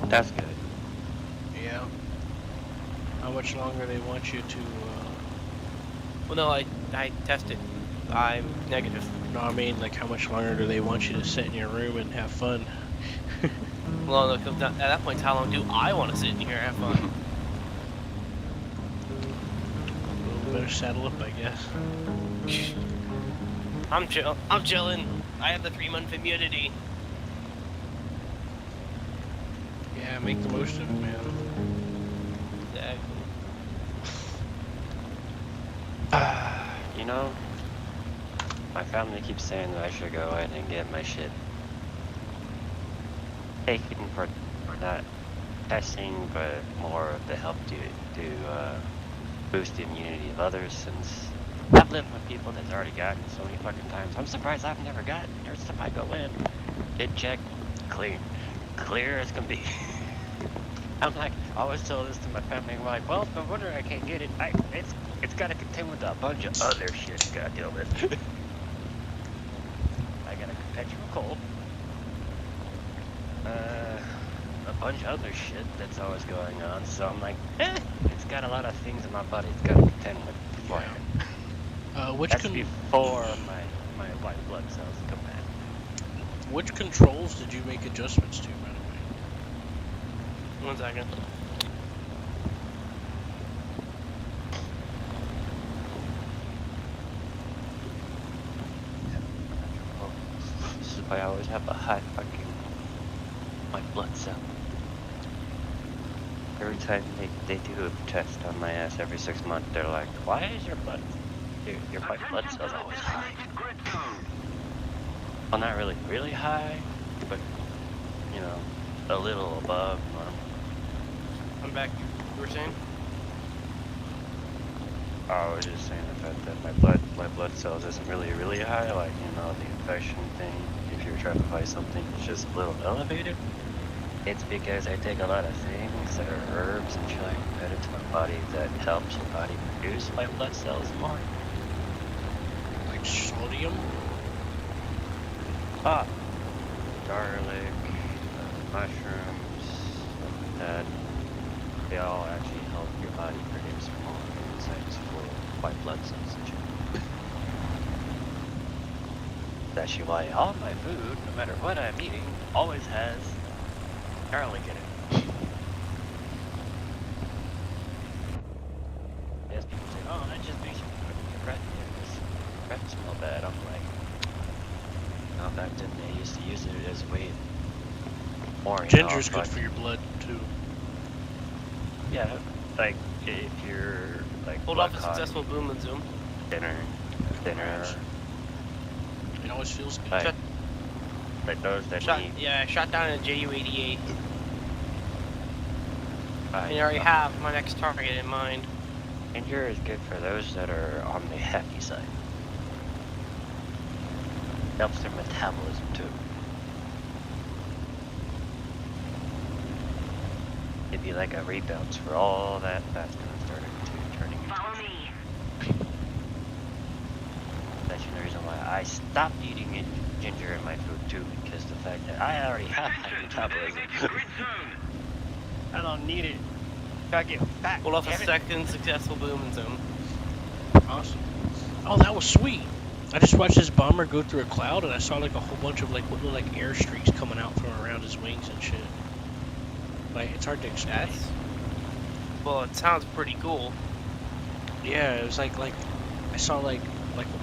That's good. Yeah. How much longer they want you to? Well, no, I tested. I'm negative. No, I mean, like, how much longer do they want you to sit in your room and have fun? Well, look, at that point, how long do I want to sit in here and have fun? Better saddle up, I guess. I'm chilling. I have the 3-month immunity. Yeah, make the most of it, man. Exactly. You know, my family keeps saying that I should go ahead and get my shit taken for not testing, but more to help to boost the immunity of others, since I've lived with people that's already gotten it so many fucking times. I'm surprised I've never gotten it. Every time I go in, get checked, clear as can be. I'm like, I always tell this to my family, I'm like, well, no wonder I can't get it. It's got to contend with a bunch of other shit you gotta deal with. I got a perpetual cold, a bunch of other shit that's always going on. So I'm like, it's got a lot of things in my body it's got to contend with beforehand. That's before my white blood cells come back. Which controls did you make adjustments to, by the way? 1 second. This is why I always have a high fucking white blood cell. Every time they do a test on my ass every 6 months, they're like, why is your white blood cells always high? Well, not really high, but, you know, a little above normal. I'm back. You were saying? I was just saying the fact that my blood cells isn't really high, like, you know, the infection thing, if you're trying to fight something, it's just a little elevated. It's because I take a lot of things that are herbs and shit like that into my body that helps your body produce white blood cells more. Like sodium? Garlic, mushrooms, stuff like that. They all actually help your body produce more enzymes for white blood cells and shit. That's actually why all my food, no matter what I'm eating, always has garlic in it. Yes, people say, oh, that just makes your breath smell bad. I'm like, no, back then they used to use it as a way of pouring Ginger's off, good like, for your blood, too. yeah, like if you're like Hold off a successful boom and zoom. dinner. It always feels good. Like, like those that Shot, need. yeah, shot down a Ju-88. uh, I already have my next target in mind. Ginger is good for those that are on the heavy side. Helps their metabolism too. It'd be like a rebalance for all that fast and started turning into. Follow me. That's the reason why I stopped eating ginger in my food too, because the fact that I already have high metabolism. I don't need it. Gotta get fat. Hold off a damn it. second successful boom and zoom. Awesome. Oh, that was sweet. I just watched this bomber go through a cloud, and I saw like a whole bunch of like what looked like air streaks coming out from around his wings and shit. Like, it's hard to explain. Well, it sounds pretty cool. Yeah, it was like I saw like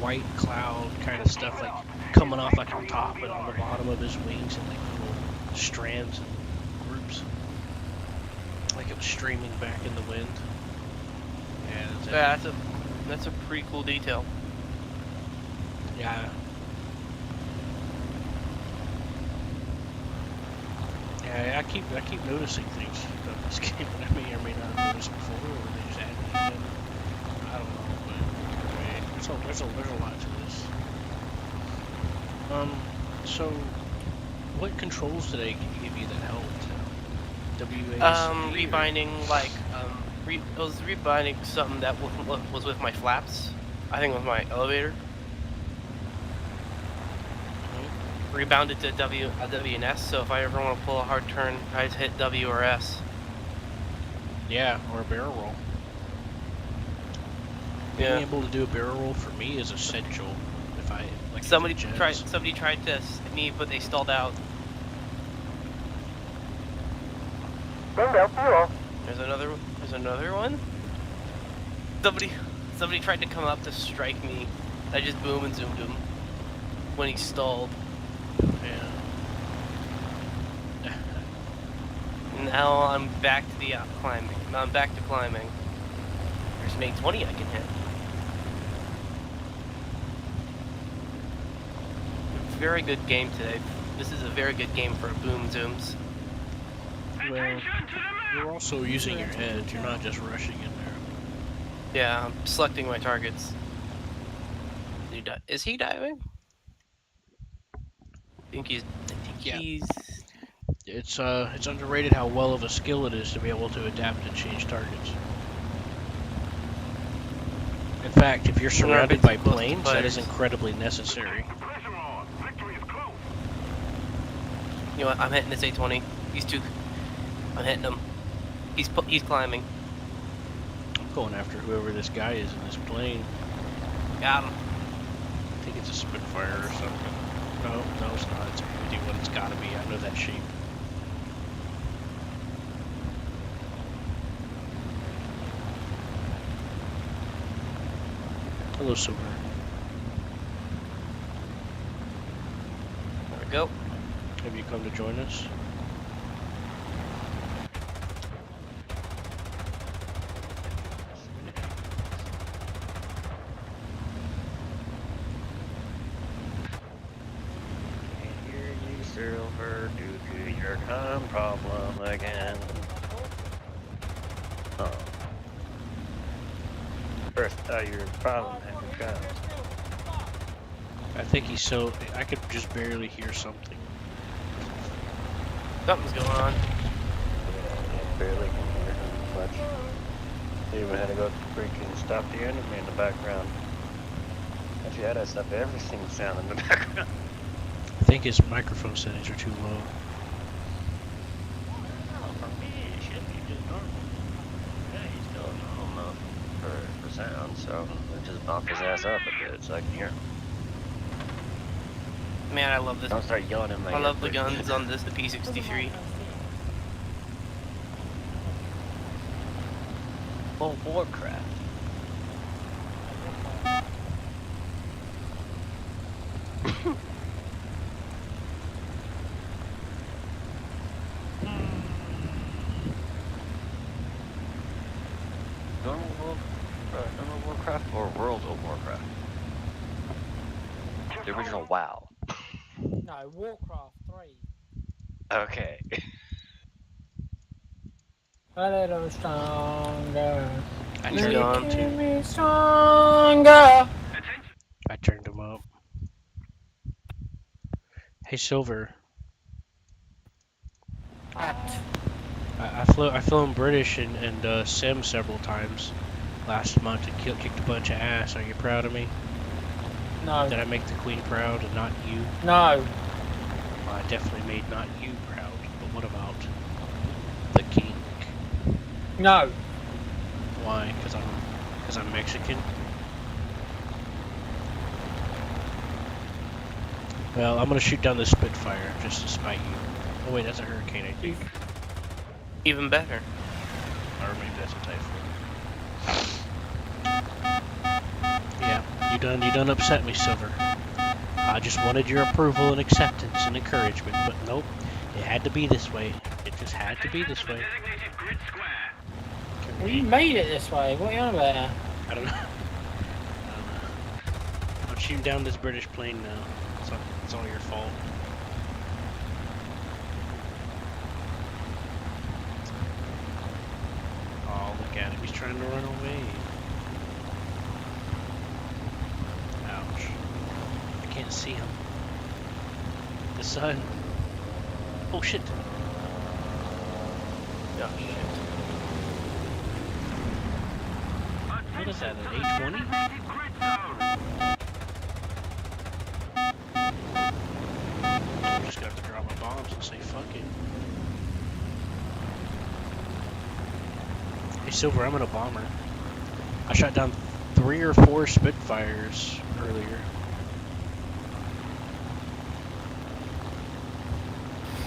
white cloud kind of stuff like coming off like on top and on the bottom of his wings and like little strands and groups. Like it was streaming back in the wind. Yeah, that's a pretty cool detail. Yeah. Yeah, I keep noticing things about this game that I may or may not have noticed before, or they just add me in. I don't know, but anyway, there's a lot to this. So what controls did I give you that helped? Rebinding it was rebinding something that was with my flaps. I think with my elevator. Rebounded to W and S, so if I ever want to pull a hard turn, I just hit W or S. Yeah, or a barrel roll. Yeah. Being able to do a barrel roll for me is essential. If I like Somebody hit the tried jets. to hit me, but they stalled out. Bingo fuel. There's another one. Somebody tried to come up to strike me. I just boom and zoomed him when he stalled. Yeah. Now I'm back to the climbing. Now I'm back to climbing. There's an 820 I can hit. Very good game today. This is a very good game for boom zooms. Well, Attention to the map. you're also using your head. You're not just rushing in there. Yeah, I'm selecting my targets. Is he diving? I think he's. It's underrated how well of a skill it is to be able to adapt and change targets. In fact, if you're surrounded by planes, that is incredibly necessary. Pressure on. Victory is close. You know what? I'm hitting this 820. I'm hitting him. He's climbing. I'm going after whoever this guy is in this plane. Got him. I think it's a Spitfire or something. No, it's not. It's a pretty one. It's gotta be. I know that shape. Hello, Silver. There we go. Have you come to join us? Silver, due to your time problem again. Oh. First, your problem had come. I think he's so. I could just barely hear something. Something's going on. Yeah, barely can hear him much. They even had to go freaking stop the enemy in the background. If you had to stop every single sound in the background. I think his microphone settings are too low. Oh, for me, it should be just normal. Yeah, he's still normal for sound, so just bump his ass up a bit so I can hear him. Man, I love this. Don't start yelling in my ear. I love the please. guns on the P63. Oh, Warcraft. Normal Warcraft or World of Warcraft? The original WoW. No, Warcraft 3. Okay. A little stronger. I He's turned him gone. up too. Me stronger. I turned him up. Hey, Silver. I flew in British and Sim several times last month and kicked a bunch of ass. Are you proud of me? No. Did I make the Queen proud and not you? No. Well, I definitely made not you proud. But what about the King? No. Why? Because I'm Mexican. Well, I'm gonna shoot down this Spitfire just to spite you. Oh wait, that's a Hurricane, I think. Even better. Or maybe that's a Typhoon. Yeah, you done upset me, Silver. I just wanted your approval and acceptance and encouragement, but nope. It had to be this way. It just had to be this way. Well, you made it this way. What are you on about? I don't know. I'm shooting down this British plane now. It's all your fault. Oh, look at him. He's trying to run away. Ouch. I can't see him. The sun. Oh, shit. Oh, shit. What is that, an A20? I'm just gonna have to drop my bombs and say fuck it. Hey Silver, I'm in a bomber. I shot down 3 or 4 Spitfires earlier.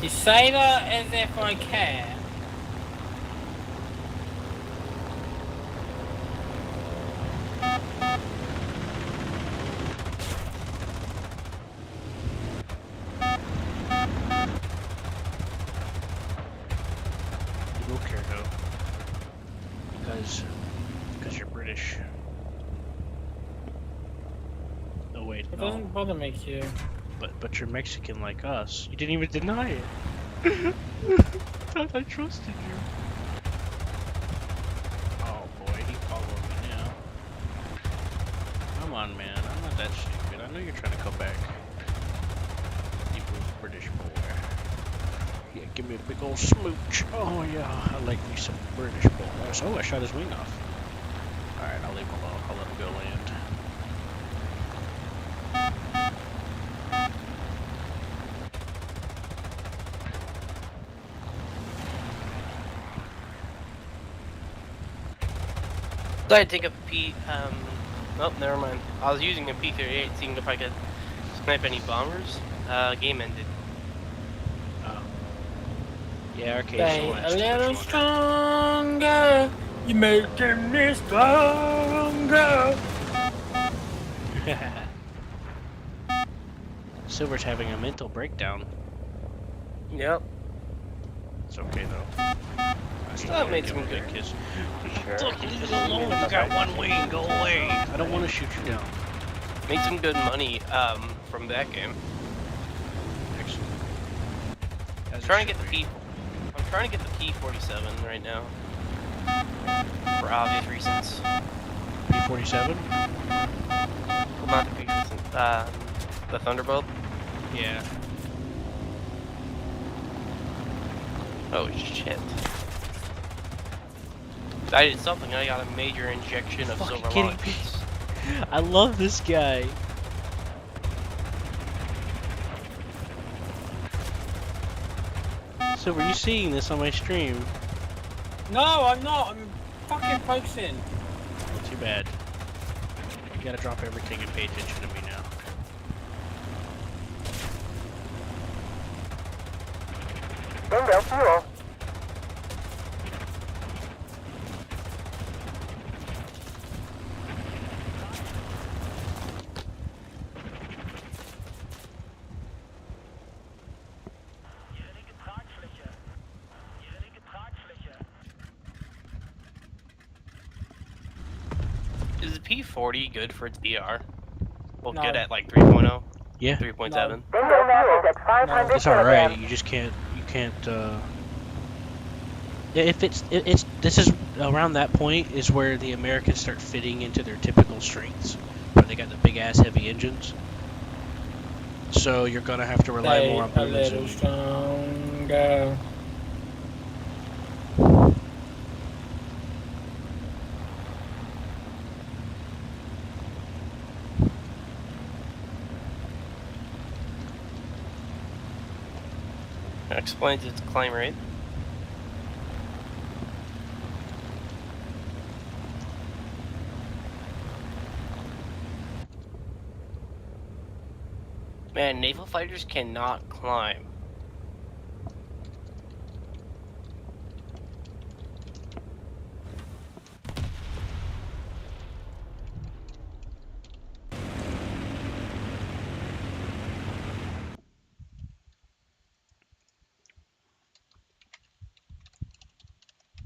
You say that as if I care. You will care though. Because you're British. Oh wait, It no. doesn't bother me, Q. But you're Mexican like us. You didn't even deny it. Thought I trusted you. Oh boy, he followed me now. Come on, man. I'm not that stupid. I know you're trying to come back. You British boy. Yeah, give me a big old smooch. Oh yeah, I like me some British boys. Oh, I shot his wing off. Alright, I'll leave him alone. I'll let him go land. So I take up a P. Oh, never mind. I was using a P-38, seeing if I could snipe any bombers. Game ended. Oh. Yeah, arcades Stay don't a last too little much longer. stronger. You making me stronger. Silver's having a mental breakdown. Yep. It's okay though. I still That want to made give some her a good. big kiss. Sure. Look, leave it alone. You got one wing. Go away. I don't want to shoot you down. Made some good money from that game. Excellent. I'm trying to get the P. I'm trying to get the P-47 right now. For obvious reasons. P-47? Well, not the P-47. The Thunderbolt. Yeah. Oh shit. I did something. I got a major injection of Fucking silver kidding launch. me. I love this guy. So, were you seeing this on my stream? No, I'm not. I'm fucking focusing. Well, too bad. You gotta drop everything and pay attention to me now. Bingo fuel. Is the P-40 good for its DR? Well, No. good at like 3.0, Yeah, 3.7. Bingo fuel. At 500 it's alright. kilograms. You just can't. You can't. Yeah, if it's this is around that point is where the Americans start fitting into their typical strengths, where they got the big ass heavy engines. So you're gonna have to rely Stay more on a movements. little stronger. That explains its climb rate. Man, naval fighters cannot climb.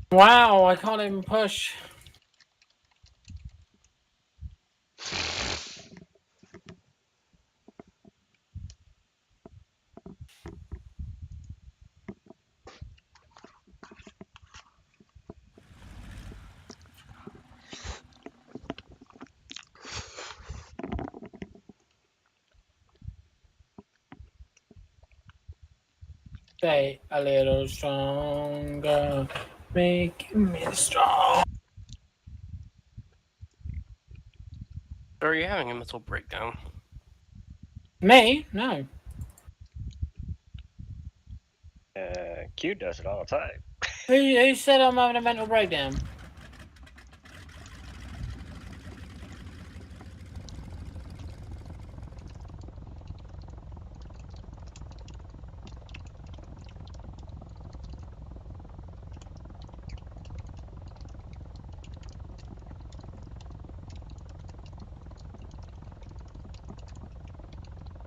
Wow, I can't even push. Stay a little stronger. Making me strong. Or are you having a mental breakdown? Me? No. Q does it all the time. Who said I'm having a mental breakdown?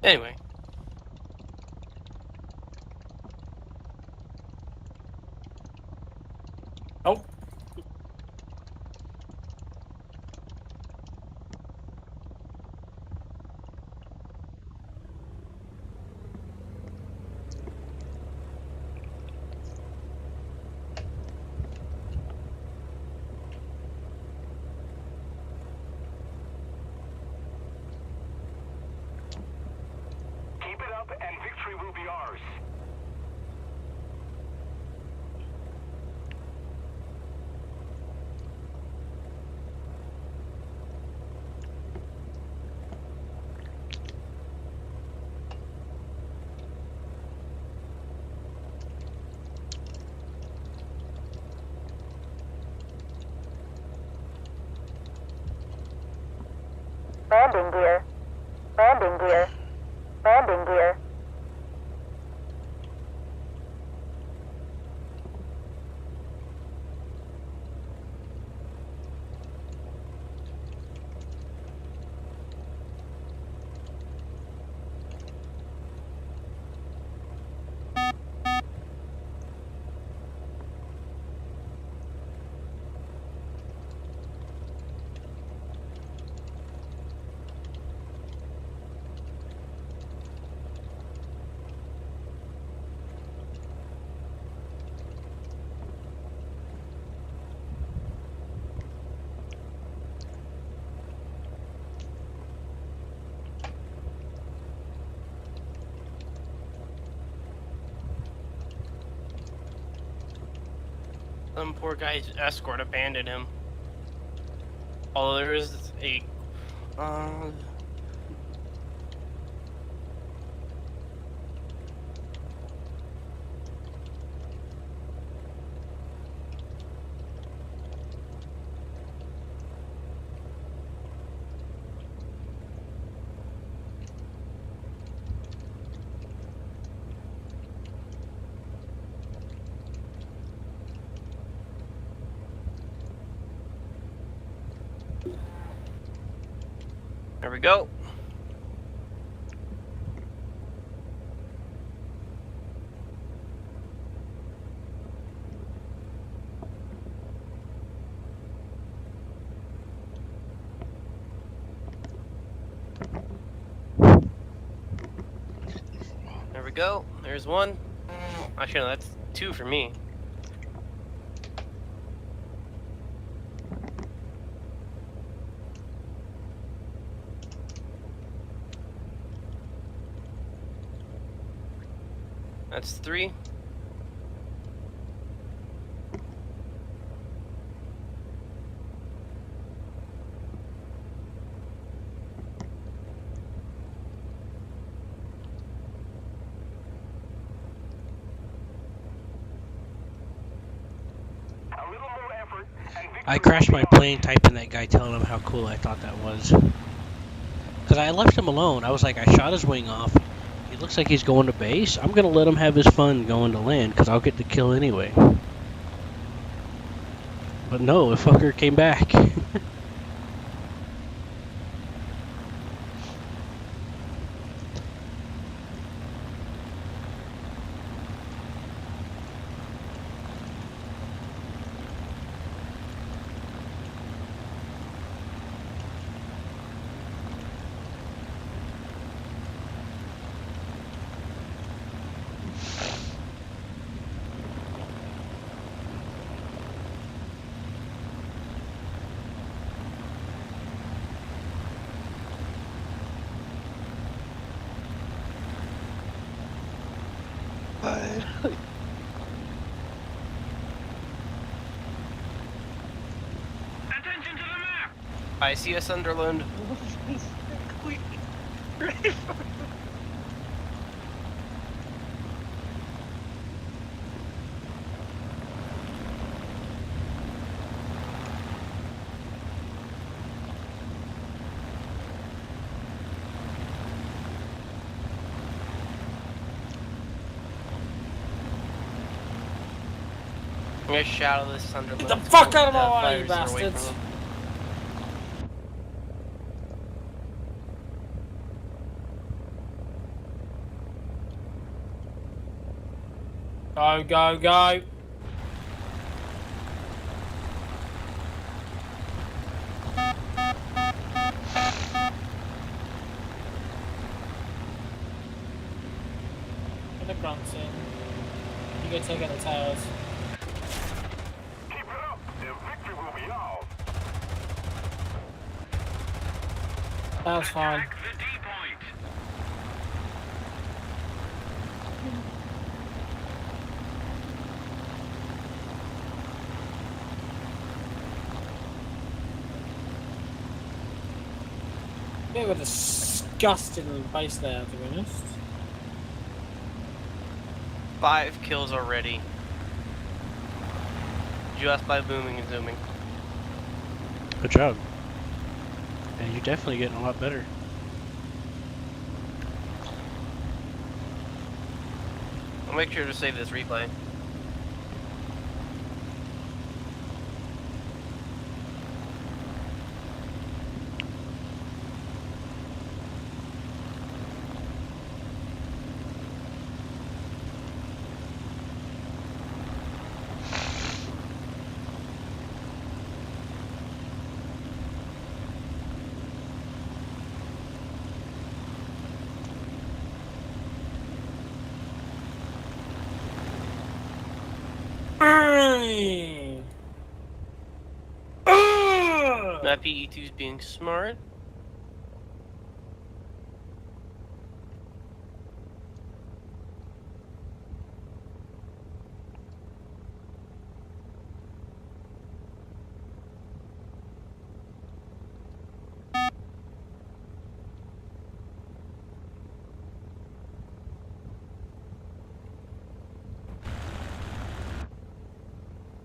Anyway. Oh. Keep it up and victory will be ours. Landing gear. Landing gear. Landing gear. Some poor guy's escort abandoned him. Although there is a... There we go. There we go. There's one. Actually, no, that's two for me. That's three. I crashed my plane typing that guy telling him how cool I thought that was. Because I left him alone. I was like, I shot his wing off. He looks like he's going to base. I'm going to let him have his fun going to land because I'll get the kill anyway. But no, the fucker came back. Attention to the map! I see a Sunderland. I'm gonna shadow this Sunderland. Get the fuck out of my way, fighters you that are away from bastards! him. Go, go, go! Get the grunts in. You go take out the towers. Keep it up! The victory will be ours! That's fine. Attack the D-point! Bit of a disgusting base there, to be honest. 5 kills already. Just by booming and zooming. Good job. And you're definitely getting a lot better. I'll make sure to save this replay. That PE2's being smart.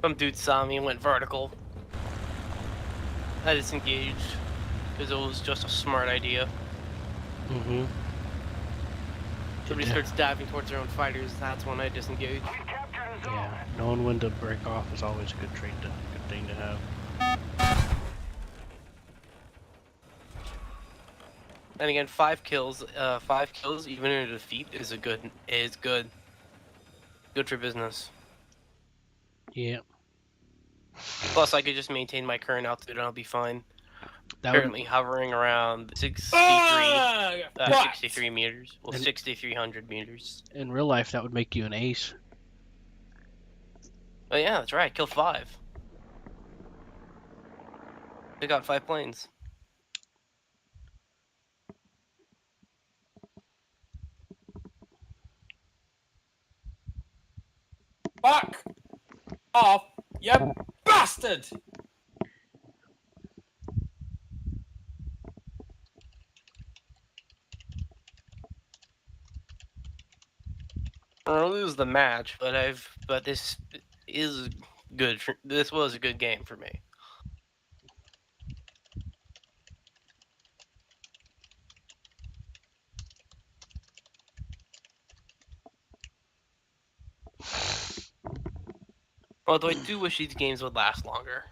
Some dude saw me and went vertical. I disengaged because it was just a smart idea. Mm-hmm. Somebody starts diving towards their own fighters, that's when I disengage. Yeah, knowing when to break off is always a good thing to have. And again, 5 kills even in a defeat is good. Good for business. Yeah. Plus, I could just maintain my current altitude and I'll be fine. That would, Currently hovering around 63 meters. Well, And- 6,300 meters. in real life, that would make you an ace. Oh yeah, that's right. Killed 5. Took out 5 planes. Fuck off, you bastard! I'll lose the match, but this is good. This was a good game for me. Although I do wish these games would last longer.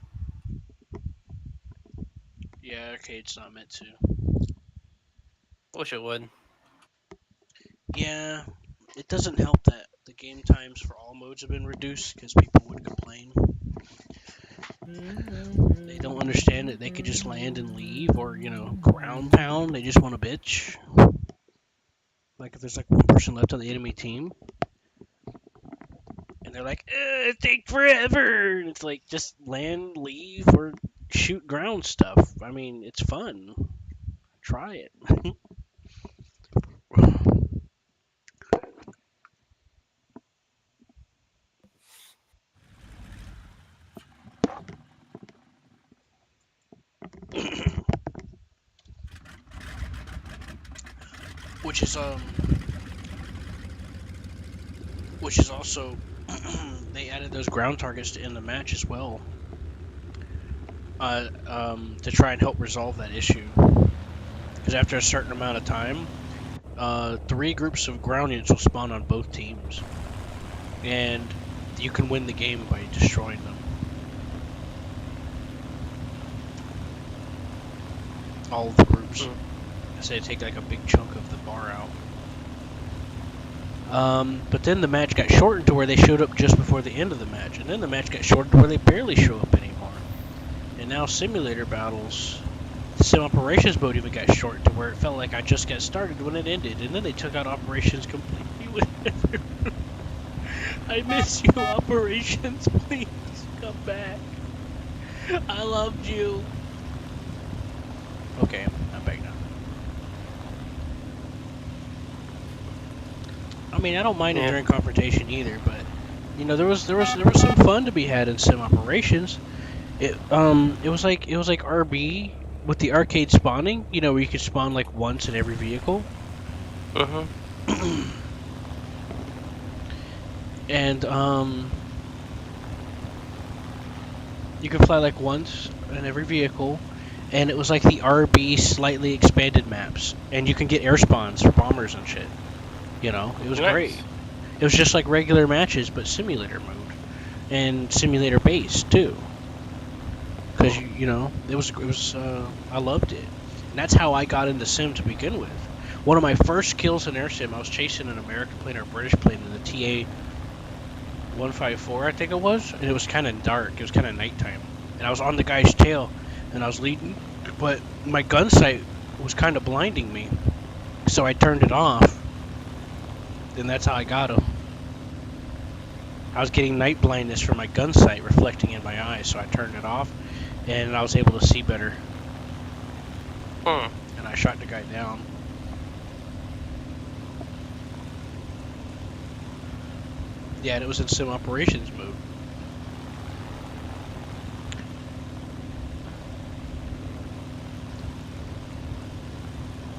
Yeah, arcade's not meant to. Wish it would. Yeah, it doesn't help that the game times for all modes have been reduced because people would complain. They don't understand that they could just land and leave, or ground pound. They just want to bitch. Like if there's like one person left on the enemy team, and they're like, "It takes forever," and it's like just land, leave, or shoot ground stuff. I mean, it's fun. Try it. Which is also they added those ground targets to end the match as well, to try and help resolve that issue. Because after a certain amount of time, 3 groups of ground units will spawn on both teams, and you can win the game by destroying them. All of the groups. So they take like a big chunk of the bar out. But then the match got shortened to where they showed up just before the end of the match, and then the match got shortened to where they barely show up anymore. And now simulator battles, the sim operations mode even got shortened to where it felt like I just got started when it ended, and then they took out operations completely with everyone. I miss you, operations. Please come back. I loved you. Okay, I'm back now. I mean, I don't mind it during confrontation either, but there was some fun to be had in sim operations. It was like RB with the arcade spawning, where you could spawn like once in every vehicle. And you could fly like once in every vehicle, and it was like the RB slightly expanded maps, and you can get air spawns for bombers and shit. You know, it was Nice. great. It was just like regular matches, but simulator mode and simulator based too. Because you know, it was I loved it, and that's how I got into sim to begin with. One of my first kills in air sim, I was chasing an American plane or a British plane in the TA 154, I think it was, and it was kind of dark. It was kind of nighttime, and I was on the guy's tail, and I was leading, but my gun sight was kind of blinding me, so I turned it off, and that's how I got him. I was getting night blindness from my gun sight reflecting in my eyes, so I turned it off, and I was able to see better, Hmm. and I shot the guy down. Yeah, and it was in sim operations mode.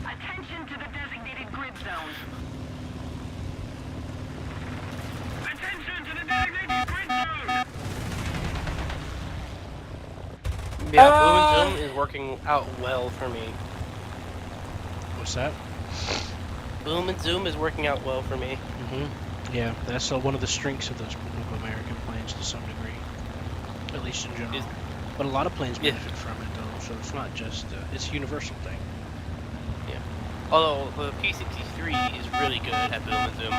Attention to the designated grid zone. Attention to the designated grid zone. Yeah, Blue and Zoom is working out well for me. What's that? Boom and Zoom is working out well for me. Yeah, that's one of the strengths of those of American planes to some degree, at least in general. But a lot of planes Yeah. benefit from it though, so it's not just it's a universal thing. Although the P63 is really good at Boom and Zoom.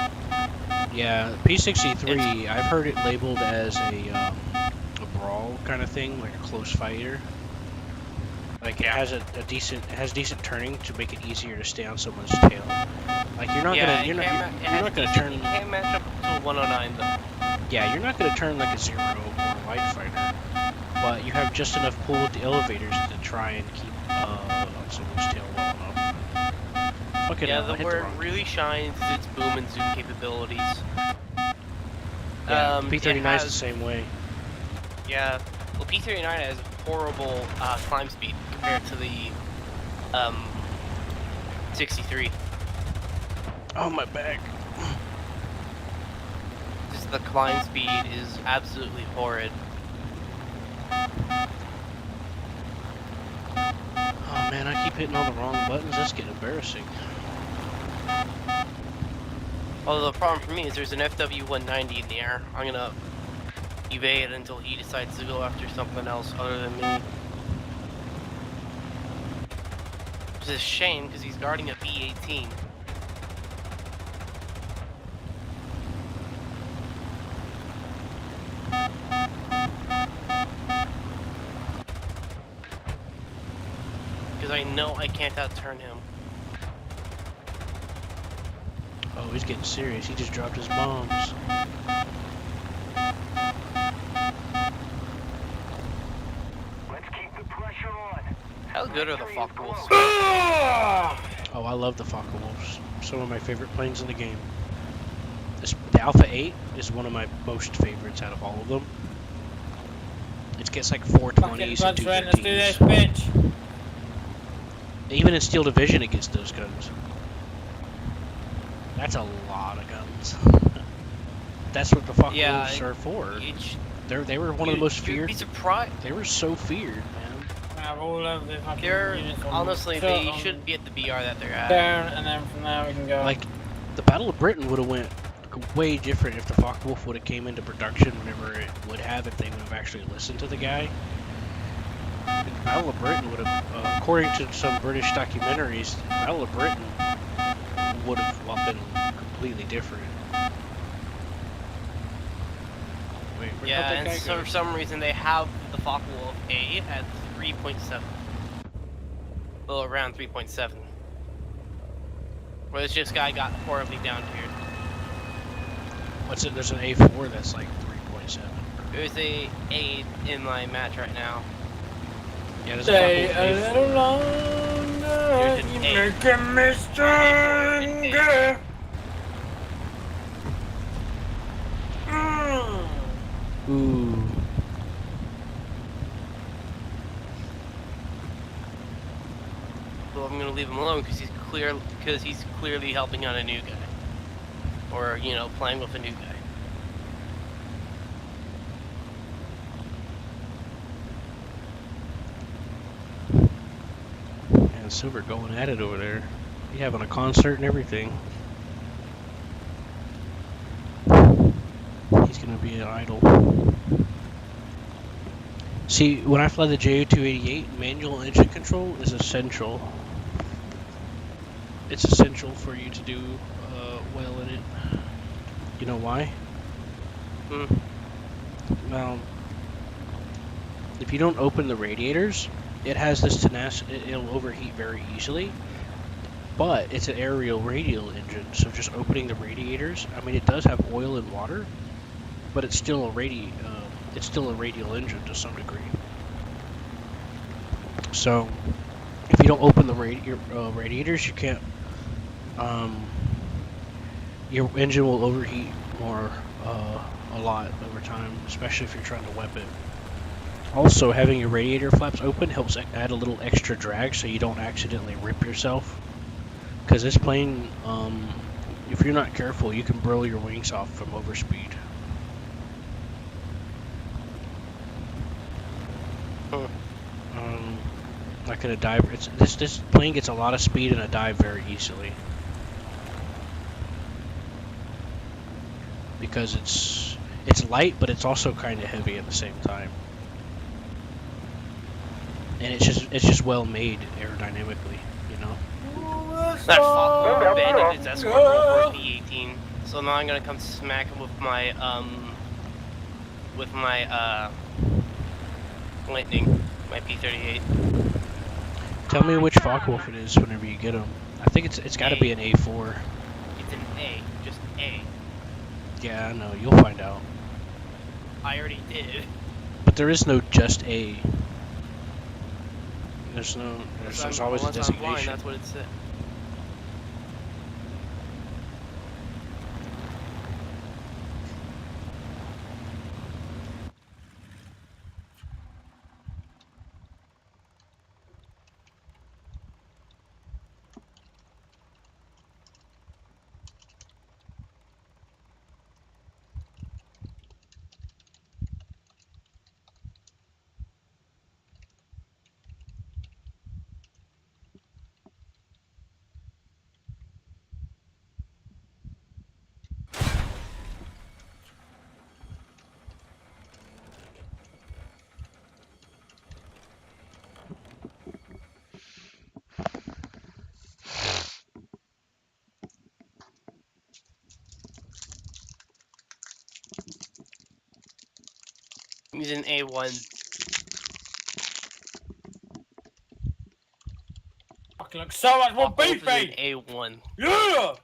Yeah, P63, I've heard it labeled as a brawl kind of thing, like a close fighter. Like it has decent turning to make it easier to stay on someone's tail. Like you're not Yeah, you're it not gonna turn. You can't match up to a 109 though. Yeah, you're not gonna turn like a Zero or a Light Fighter, but you have just enough pull with the elevators to try and keep on someone's tail well enough. Okay, Yeah, no, I hit where the it wrong really shines is its boom and zoom capabilities. Yeah, it P39 is the has- same way. Yeah, well, P39 has horrible climb speed compared to the 63. Oh, my back. Just the climb speed is absolutely horrid. Oh man, I keep hitting all the wrong buttons. That's getting embarrassing. Although the problem for me is there's an FW-190 in the air. I'm gonna evade until he decides to go after something else other than me. Which is a shame because he's guarding a B-18. Because I know I can't outturn him. Oh, he's getting serious. He just dropped his bombs. Let's keep the pressure on. How good are the Focke-Wulfs? Oh, I love the Focke-Wulfs. Some of my favorite planes in the game. The Alpha 8 is one of my most favorites out of all of them. It gets like 420s and Let's do this, 213s. bitch. Even in Steel Division, it gets those guns. That's a lot of guns. That's what the Focke-Wulfs Yeah, are for. Each, They were one of the most you'd feared. be surprised. They were so feared, man. Have all of the fucking They're units on honestly, tilt they on shouldn't be at the BR that they're at. down, and then from there we can go. Like, the Battle of Britain would have went way different if the Focke-Wulf would have came into production whenever it would have, if they would have actually listened to the guy. The Battle of Britain would have, according to some British documentaries, the Battle of Britain would have been completely different. Wait, where'd Yeah, that and guy so go? for some reason they have the Focke-Wulf A at 3.7. Well, around 3.7. Where this guy got horribly down-tiered. What's it? There's an A4 that's like 3.7. There's a A in my match right now. Yeah, there's Stay a a Focke-Wulf A4. little longer, Here's an you A. making me stronger. Ooh. Well, I'm gonna leave him alone because he's clearly helping out a new guy, or you know, playing with a new guy. man, Silver going at it over there. You having a concert and everything. He's gonna be an idol. See, when I fly the JU-288, manual engine control is essential. It's essential for you to do well in it. You know why? Well, if you don't open the radiators, it has this tenacity. It'll overheat very easily. But it's an aerial radial engine, so just opening the radiators. I mean, it does have oil and water, but it's still a radial engine to some degree. So, if you don't open the radiators, you can't. Your engine will overheat more a lot over time, especially if you're trying to wep it. Also, having your radiator flaps open helps add a little extra drag, so you don't accidentally rip yourself. Because this plane, if you're not careful, you can blow your wings off from overspeed. Like in a dive, this plane gets a lot of speed in a dive very easily. Because it's light, but it's also kind of heavy at the same time. And it's just well made aerodynamically, you know. That fucker abandoned his escort roll for P-18, so now I'm gonna come smack him with my lightning, my P-38. Tell me which Focke-Wulf it is whenever you get him. I think it's got to be an A4. It's an A, just A. Yeah, I know. You'll find out. I already did. But there is no just A. There's always a Unless I'm blind, designation. that's what it said. He's an A1. Fucking looks so much more Focke-Wulf is an beefy! A1. Yeah!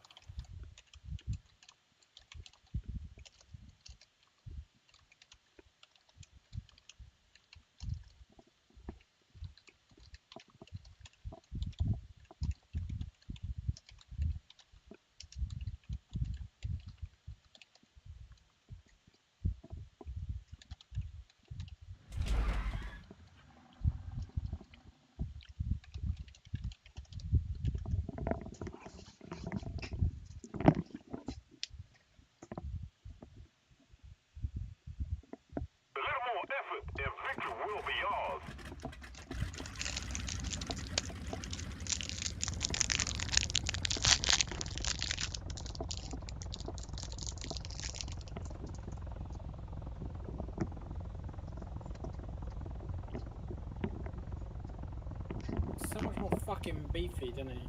So much more fucking beefy, doesn't he?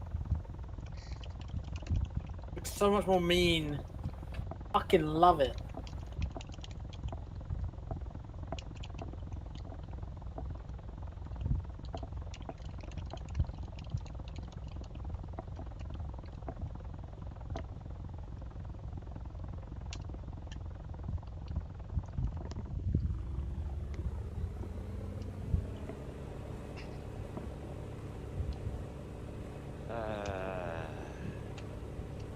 Looks so much more mean. Fucking love it.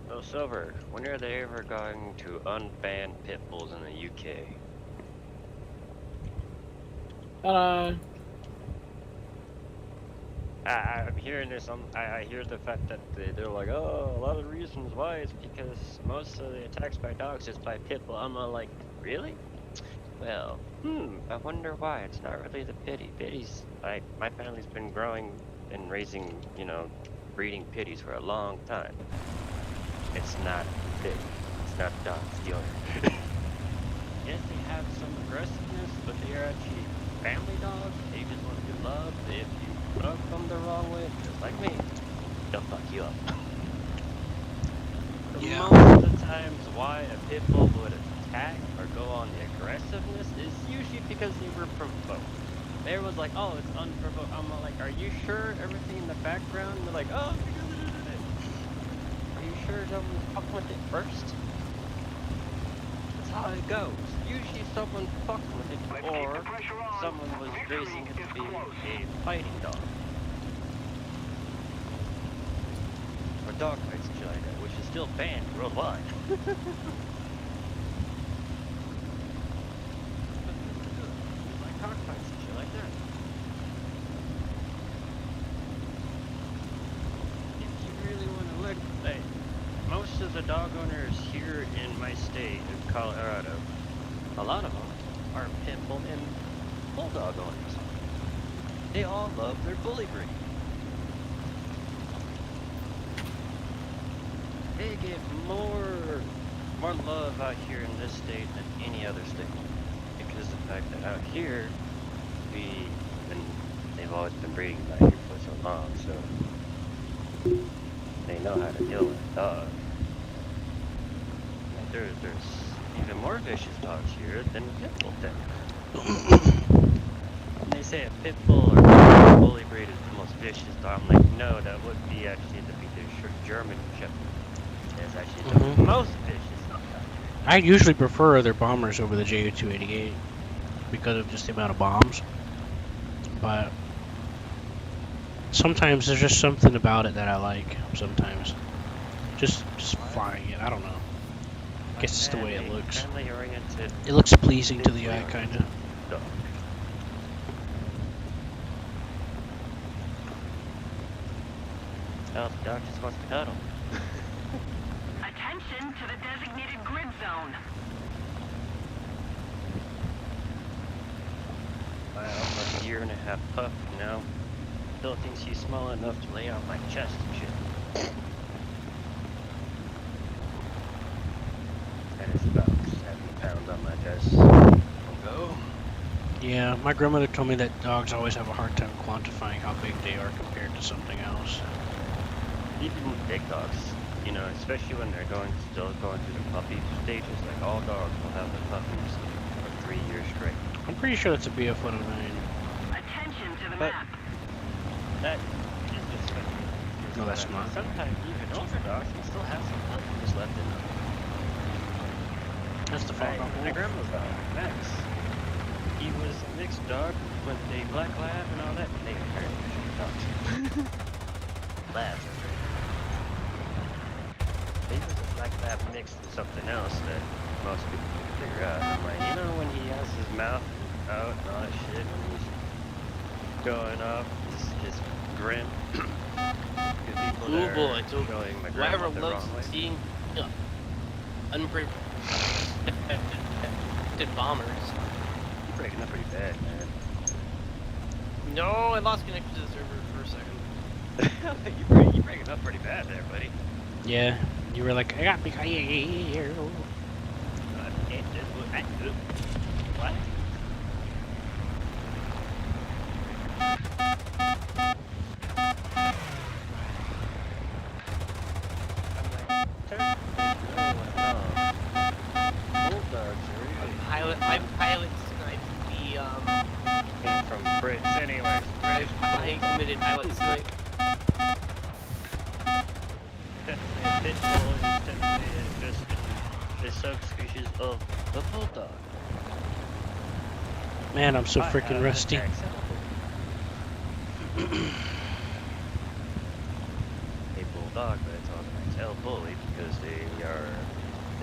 Oh, Silver, when are they ever going to unban pit bulls in the UK? Hello. I'm hearing this. I hear the fact that they're like, oh, a lot of reasons why is because most of the attacks by dogs is by pit bull. I'm all like, really? Well, I wonder why. It's not really the pity. Pity's like my family's been growing been raising, you know, breeding pitties for a long time. It's not big. It's not dogs, the owner. Yes, they have some aggressiveness, but they are actually family dogs. They just want to be loved. If you rub them the wrong way, just like me, they'll fuck you up. Yeah. Most of the times why a pit bull would attack or go on the aggressiveness is usually because they were provoked. Everyone's like, oh, it's unprovoked. I'm like, are you sure everything in the background? They're like, oh, are you sure someone's fucking with it first? That's how it goes. Usually someone fucked with it or someone was raising it to be a fighting dog. Or dog fights in China, which is still banned worldwide. Like dog fights and shit like that. If you really want to look, like, most of the dog owners here in my state of Colorado, a lot of them are pit bull and bulldog owners. They all love their bully breed. They get more love out here in this state than any other state, because the fact that out here they've always been breeding out here for so long, so they know how to deal with a dog. Like there's even more vicious dogs here than pit bull do. They say a pit bull or a bully breed is the most vicious dog. I'm like, no, that would be actually the German Shepherd. It's actually the most vicious dog out here. I usually prefer other bombers over the Ju-288 because of just the amount of bombs. But sometimes there's just something about it that I like. Sometimes, just flying it. I don't know. I guess it's the way it looks. Family-oriented It looks pleasing to the eye, kind of. dog. Oh, the dog just wants to cuddle. Attention to the designated grid zone. My almost year and a half pup now still thinks he's small enough to lay on my chest and shit. And it's about 70 pounds on my chest. Go. Yeah, my grandmother told me that dogs always have a hard time quantifying how big they are compared to something else. Even big dogs, you know, especially when they're still going through the puppy stages, like all dogs will have the puppies for 3 years straight. I'm pretty sure that's a BF 109. Attention to the But- map. That is just funny. No, that's not. Sometimes even older dogs can still have some puppies left in them. That's the My fault. grandma's dog, Max. He was a mixed dog with a black lab and all that. They are very vicious dogs. Labs are very. He was a black lab mixed with something else that most people can figure out. I'm like, you know, when he has his mouth out and all that shit, when he's going up, his grin. People Oh that boy, are so showing my whoever grandma the loves wrong way. seeing bombers. You're breaking up pretty bad, man. No, I lost connection to the server for a second. You're breaking up pretty bad there, buddy. Yeah, you were like, I got big. What? My pilot sniped the Came from Brits anyways. I committed pilot snipe. Definitely a pit bull is definitely just a subspecies of the bulldog. Man, I'm so freaking rusty. A bulldog, but it's also an XL bully because they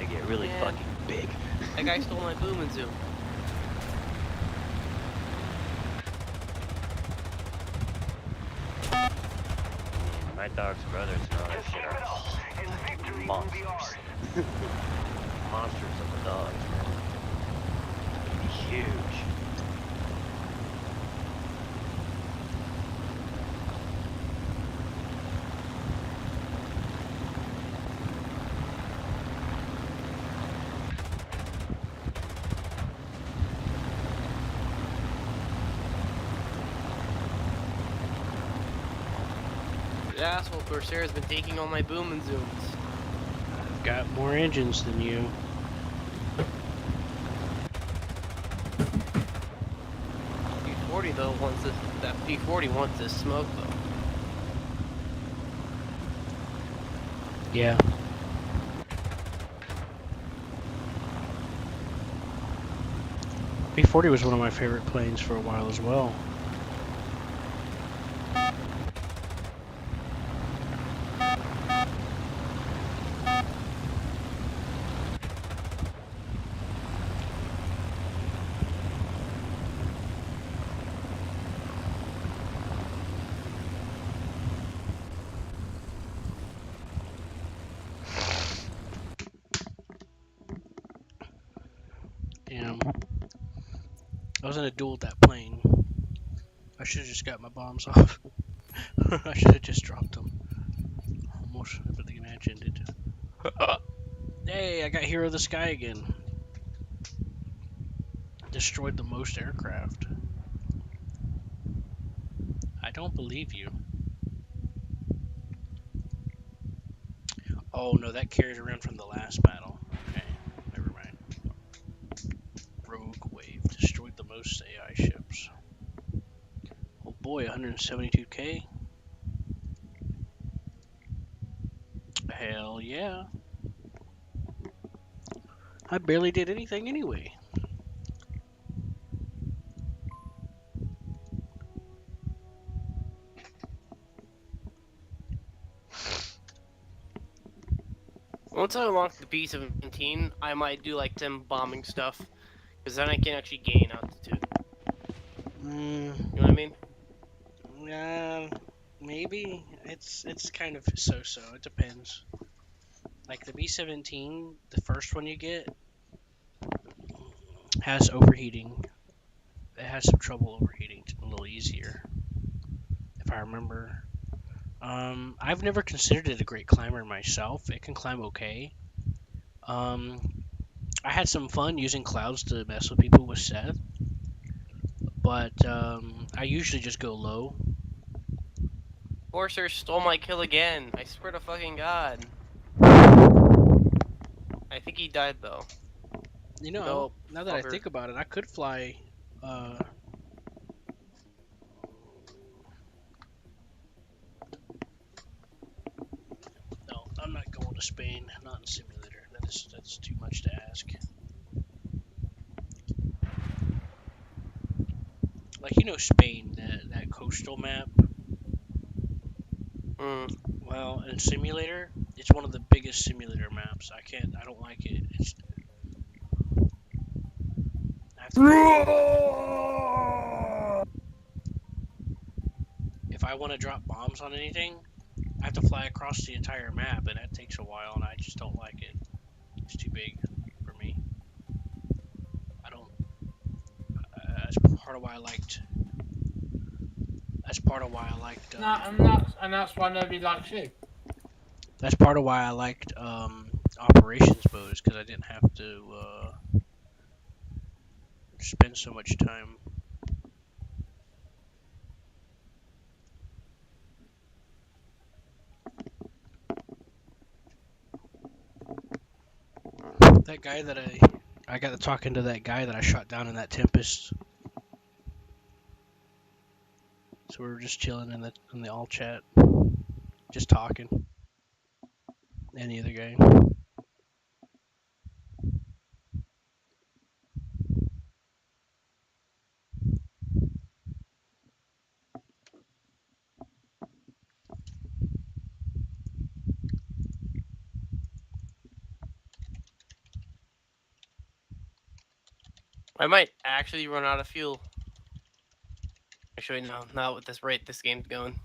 get really Yeah. fucking big. That guy stole my boom and zoom. My dog's brothers and all that shit are fucking monsters. Monsters of a dog. Huge. The asshole Corsair has been taking all my boom and zooms. I've got more engines than you. P40 though wants this. That P40 wants this smoke though. Yeah. P40 was one of my favorite planes for a while as well. Damn. I was in a duel with that plane. I should have just got my bombs off. I should have just dropped them. Almost everything imagined it. Hey, I got Hero of the Sky again. Destroyed the most aircraft. I don't believe you. Oh no, that carried around from the last battle. Okay, never mind. Rogue Wave destroyed the most AI ships. Oh boy, 172k. Hell yeah. I barely did anything anyway. Once I unlock the B-17, I might do like some bombing stuff, because then I can actually gain altitude. You know what I mean? Yeah, maybe. It's kind of so-so. It depends. Like the B-17, the first one you get, has overheating. It has some trouble overheating. It's a little easier, if I remember. I've never considered it a great climber myself. It can climb okay. I had some fun using clouds to mess with people with Seth, but I usually just go low. Corsair stole my kill again. I swear to fucking God. I think he died though. You know, Nope, now that I fucker. think about it, I could fly. No, I'm not going to Spain. Not in simulator. That's too much to ask. Like Spain, that coastal map. Well, in simulator, it's one of the biggest simulator maps. I don't like it. If I want to drop bombs on anything, I have to fly across the entire map, and that takes a while, and I just don't like it. It's too big for me. I don't. That's part of why I liked. That's part of why I liked. And that's why nobody likes you. That's part of why I liked operations modes, because I didn't have to spend so much time. That guy that I got to talking to that guy that I shot down in that Tempest. So we were just chilling in the all chat, just talking. Any other guy. I might actually run out of fuel. Actually, no, not with this rate this game's going.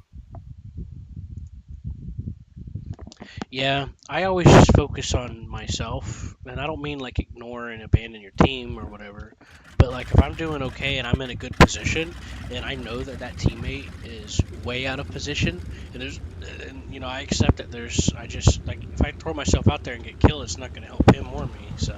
Yeah, I always just focus on myself, and I don't mean like ignore and abandon your team or whatever, but like if I'm doing okay and I'm in a good position, and I know that that teammate is way out of position, and I accept that I just like if I throw myself out there and get killed, it's not going to help him or me, so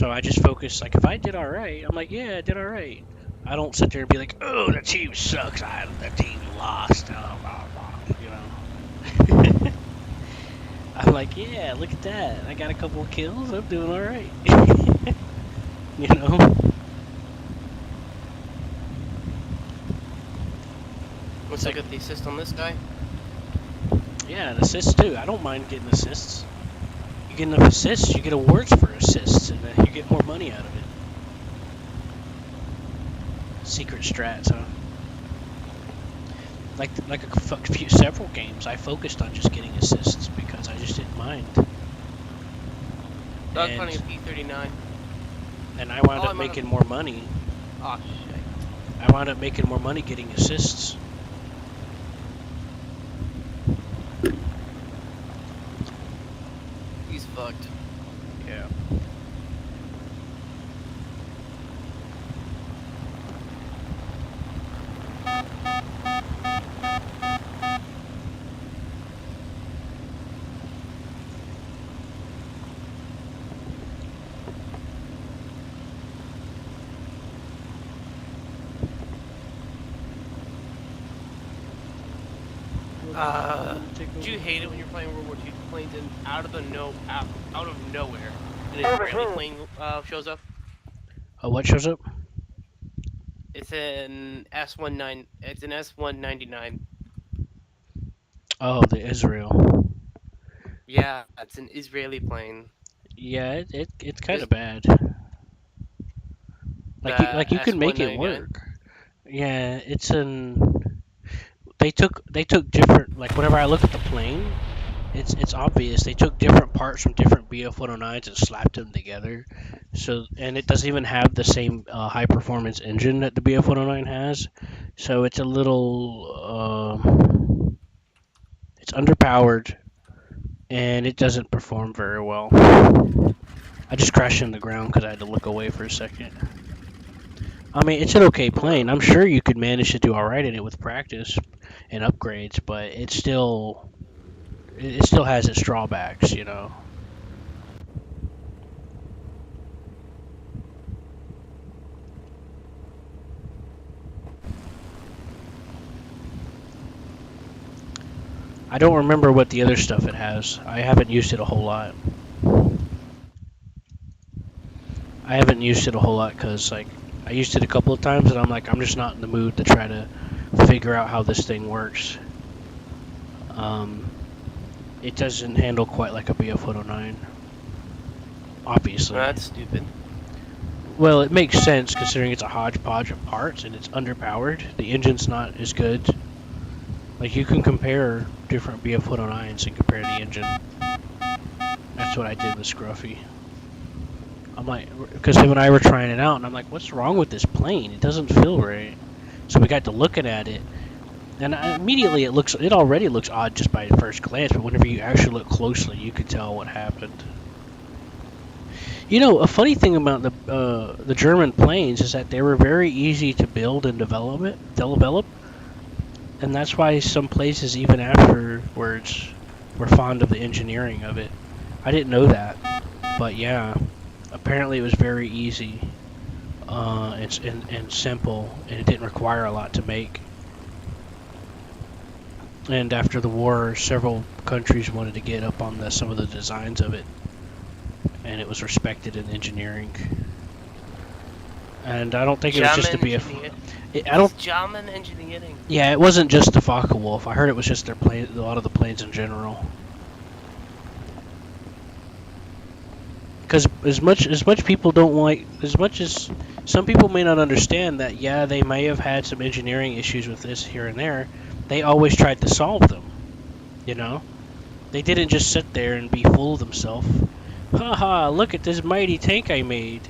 I just focus. Like if I did all right, I'm like, yeah, I did all right. I don't sit there and be like, oh, the team sucks. That team lost. You know. I'm like, yeah, look at that. I got a couple of kills. I'm doing all right. You know. Looks like I got the assist on this guy. Yeah, and assists too. I don't mind getting assists. You get enough assists, you get awards for assists, and then you get more money out of it. Secret strats, huh? Like several games, I focused on just getting assists because I just didn't mind. Dog hunting a P39. And I wound Oh, up making more money. Oh shit. I wound up making more money getting assists. He's fucked. Yeah. Do you hate it when you're playing World War II planes and out of nowhere, an Over Israeli here. plane shows up? What shows up? It's an S-19. It's an S-199. Oh, the Israel. Yeah, it's an Israeli plane. Yeah, it's kind This- of bad. The You can make it S-199. work. Yeah, it's an. They took different, like whenever I look at the plane, it's obvious they took different parts from different BF-109s and slapped them together. So, and it doesn't even have the same high performance engine that the BF-109 has. So it's a little it's underpowered and it doesn't perform very well. I just crashed into the ground because I had to look away for a second. I mean, it's an okay plane. I'm sure you could manage to do all right in it with practice and upgrades, but it still has its drawbacks, you know. I don't remember what the other stuff it has. I haven't used it a whole lot. Because like I used it a couple of times and I'm like, I'm just not in the mood to try to figure out how this thing works. It doesn't handle quite like a BF-109, obviously. That's stupid. Well, it makes sense considering it's a hodgepodge of parts and it's underpowered. The engine's not as good. Like, you can compare different BF-109s and compare the engine. That's what I did with Scruffy. I'm like, because him and I were trying it out, and I'm like, what's wrong with this plane? It doesn't feel right. So we got to looking at it, and immediately it already looks odd just by first glance, but whenever you actually look closely, you could tell what happened. You know, a funny thing about the German planes is that they were very easy to build and develop, and that's why some places even afterwards were fond of the engineering of it. I didn't know that, but yeah, apparently it was very easy and simple, and it didn't require a lot to make. And after the war, several countries wanted to get up on some of the designs of it, and it was respected in engineering. And I don't think it was just to be German engineering. Yeah, it wasn't just the Focke-Wulf. I heard it was just a lot of the planes in general. Because as much people don't like, as much as some people may not understand that, yeah, they may have had some engineering issues with this here and there, they always tried to solve them, you know? They didn't just sit there and be full of themselves. Haha, look at this mighty tank I made.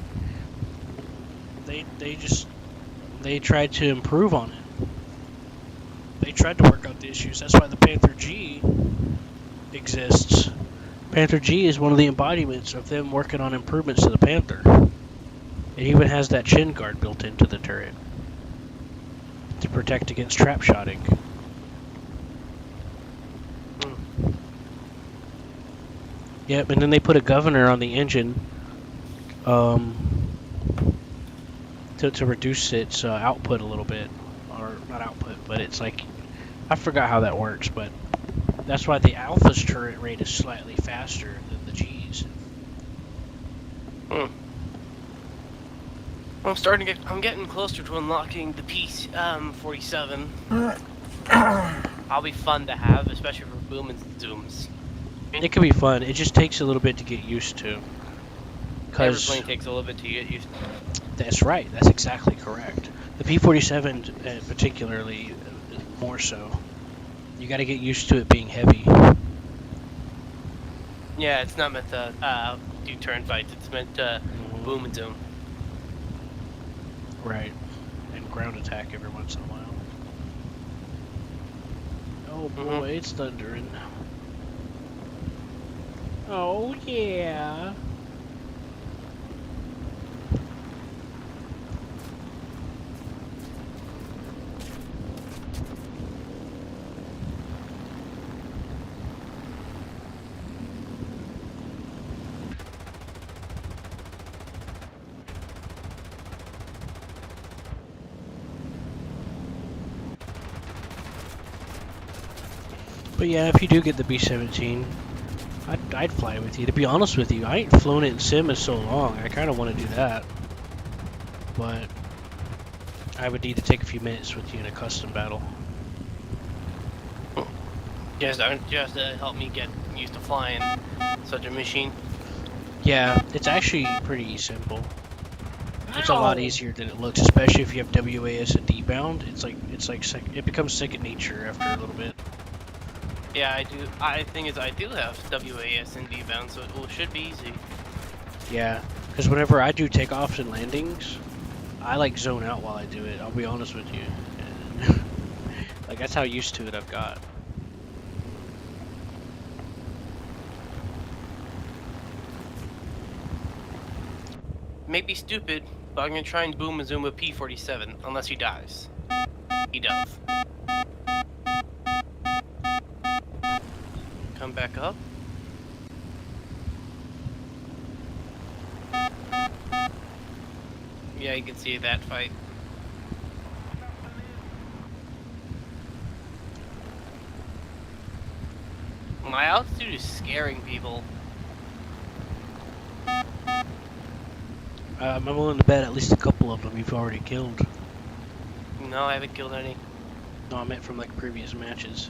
They tried to improve on it. They tried to work out the issues. That's why the Panther G exists. Panther G is one of the embodiments of them working on improvements to the Panther. It even has that chin guard built into the turret to protect against trap shotting. Yep, and then they put a governor on the engine to reduce its output a little bit. Or not output, but it's like I forgot how that works, but that's why the Alpha's turret rate is slightly faster than the G's. I'm getting closer to unlocking the P-47. I'll be fun to have, especially for boom and zooms. It can be fun. It just takes a little bit to get used to. Every 'Cause plane takes a little bit to get used to. that's right. That's exactly correct. The P-47 particularly more so. You got to get used to it being heavy. Yeah, it's not meant to do turn fights. It's meant to boom and zoom. Right. And ground attack every once in a while. Oh boy, it's thundering. Oh yeah. But yeah, if you do get the B-17, I'd fly with you. To be honest with you, I ain't flown it in sim in so long. I kind of want to do that. But I would need to take a few minutes with you in a custom battle. Just to help me get used to flying such a machine. Yeah, it's actually pretty simple. It's a lot Ow! easier than it looks, especially if you have WAS and D bound. It becomes second nature after a little bit. Yeah, I do. I think I do have WAS and D bound, so it should be easy. Yeah, because whenever I do takeoffs and landings, I like zone out while I do it. I'll be honest with you. Like that's how used to it I've got. Maybe stupid, but I'm gonna try and boom and zoom with P-47 unless he dies. He does. Come back up. Yeah, you can see that fight. My altitude is scaring people. I'm willing to bet at least a couple of them you've already killed. No, I haven't killed any. No, I meant from like previous matches.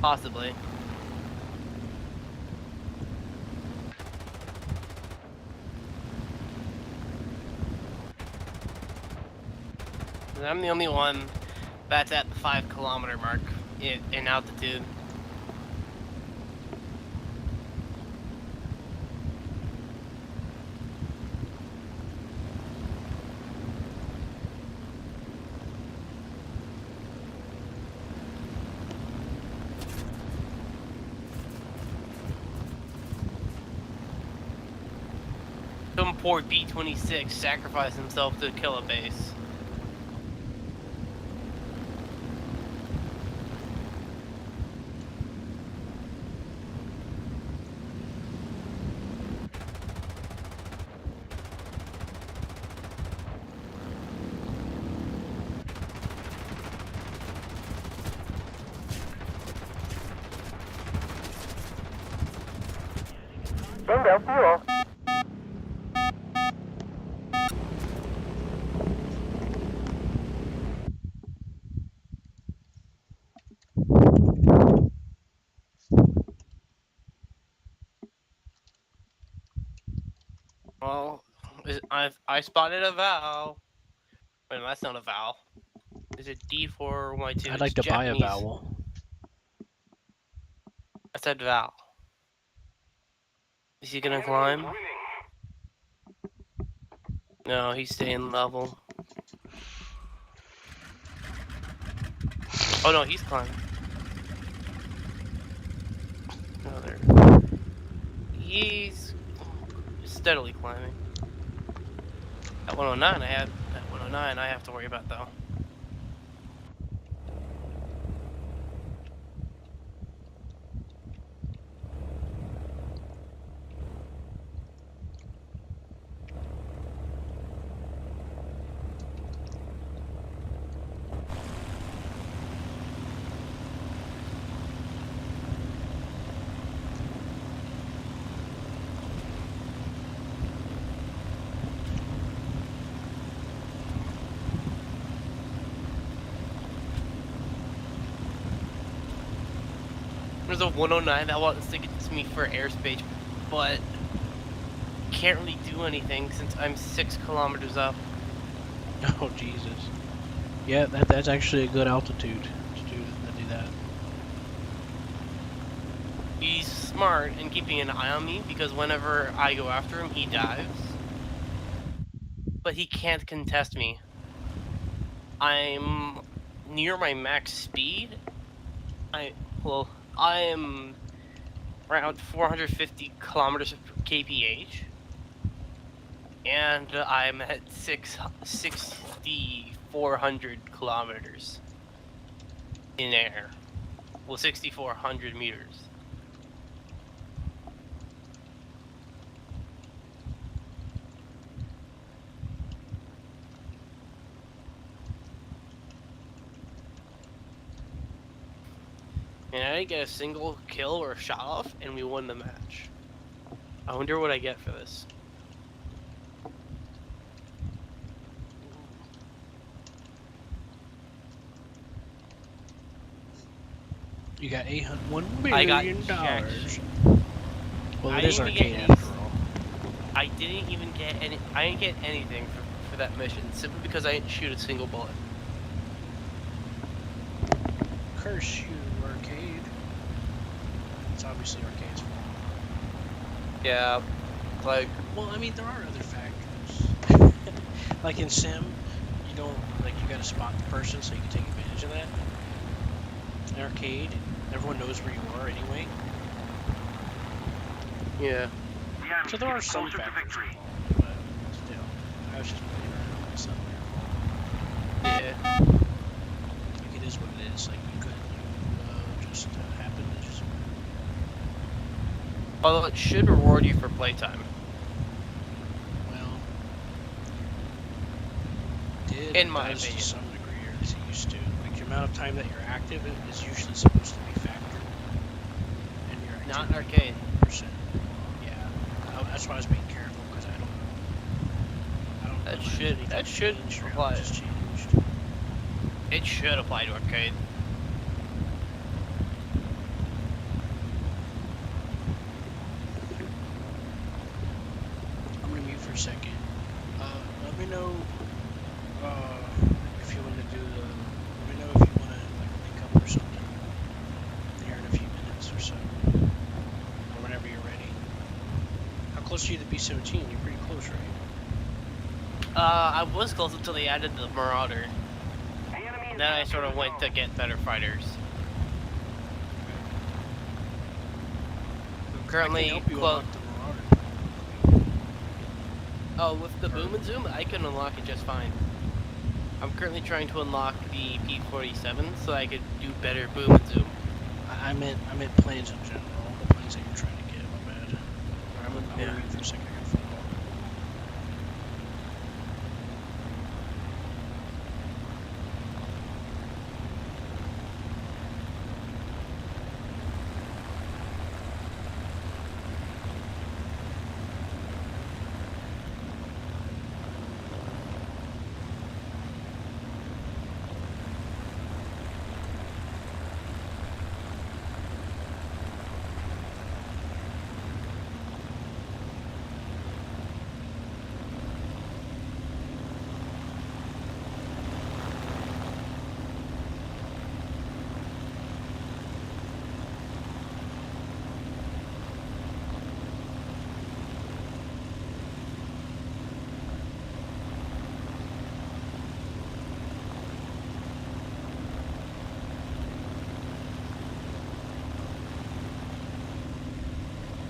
Possibly. And I'm the only one that's at the 5-kilometer mark in altitude. Some poor B-26 sacrificed himself to kill a base. Bingo fuel. Well, I spotted a vowel. Wait, that's not a vowel. Is it D4 or Y2? I'd like to buy a vowel. I said vowel. Is he gonna climb? No, he's staying level. Oh no, he's climbing. No, there. He's steadily climbing. At 109, I have to worry about though. There's a 109 that wants to get to me for airspace, but can't really do anything since I'm 6 kilometers up. Oh Jesus. Yeah, that's actually a good altitude to do that. He's smart and keeping an eye on me because whenever I go after him, he dives. But he can't contest me. I'm near my max speed. I am around 450 kilometers per kph, and I'm at 6,400 kilometers in air. Well, 6,400 meters. And I didn't get a single kill or shot off, and we won the match. I wonder what I get for this. You got $1 I got million. jacked. Well, I it is didn't even arcade get after all. I didn't even get any. I didn't get anything for that mission simply because I didn't shoot a single bullet. Curse you, arcade. It's obviously arcade's fault. Yeah, like Well, I mean, there are other factors. Like in Sim, you don't you gotta spot the person so you can take advantage of that. In arcade, everyone knows where you are anyway. yeah. So there are some factors involved, but still, I was just playing around with something. Yeah. Like it is what it is. Like you could just happen to just. Although it should reward you for playtime. Well, did In or my does opinion. to some degree, or is it used to? Like the amount of time that you're active is usually supposed to be factored, and your Not activity arcade. percent. Yeah, that's why I was being careful because I don't. That know if should- anything that should changed or how apply. much has changed. It should apply to arcade. I'm gonna mute for a second. Let me know if you want to do the. Let me know if you want to link up or something here in a few minutes or so, or whenever you're ready. How close are you to B-17? You're pretty close, right? I was close until they added the Marauder. Then I sort of went to get better fighters. I'm I can currently help you close. unlock the Marauder. Oh, with the boom and zoom, I can unlock it just fine. I'm currently trying to unlock the P-47 so I could do better boom and zoom. I meant planes in general. The planes that you're trying to get. My bad. I'm gonna Yeah. mute for a second. I gotta follow.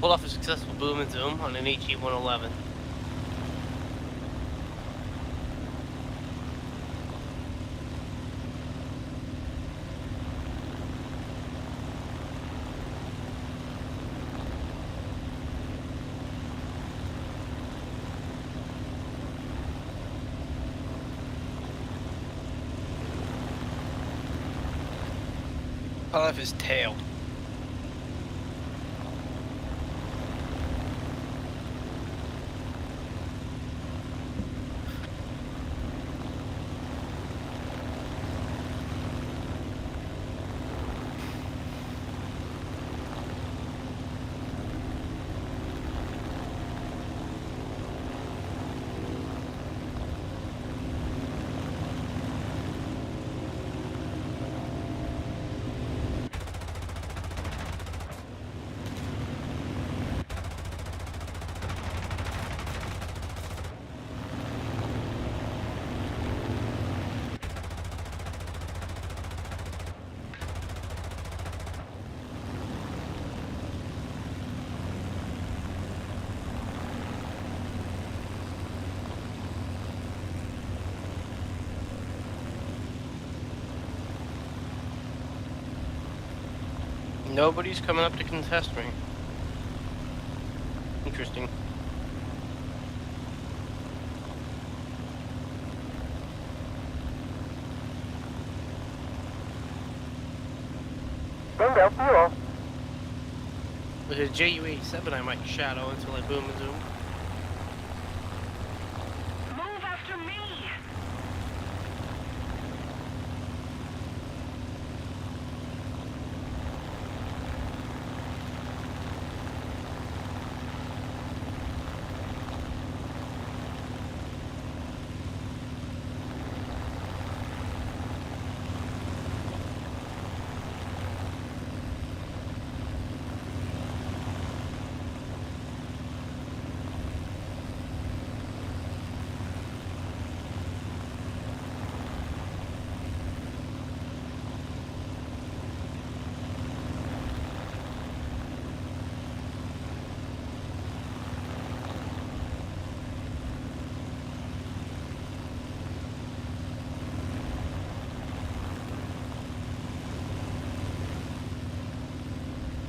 Pulled off a successful boom and zoom on an HE-111. Pulled off his tail. Nobody's coming up to contest me. Interesting. Bingo fuel. With a JU-87, I might shadow until I boom and zoom. Move after me!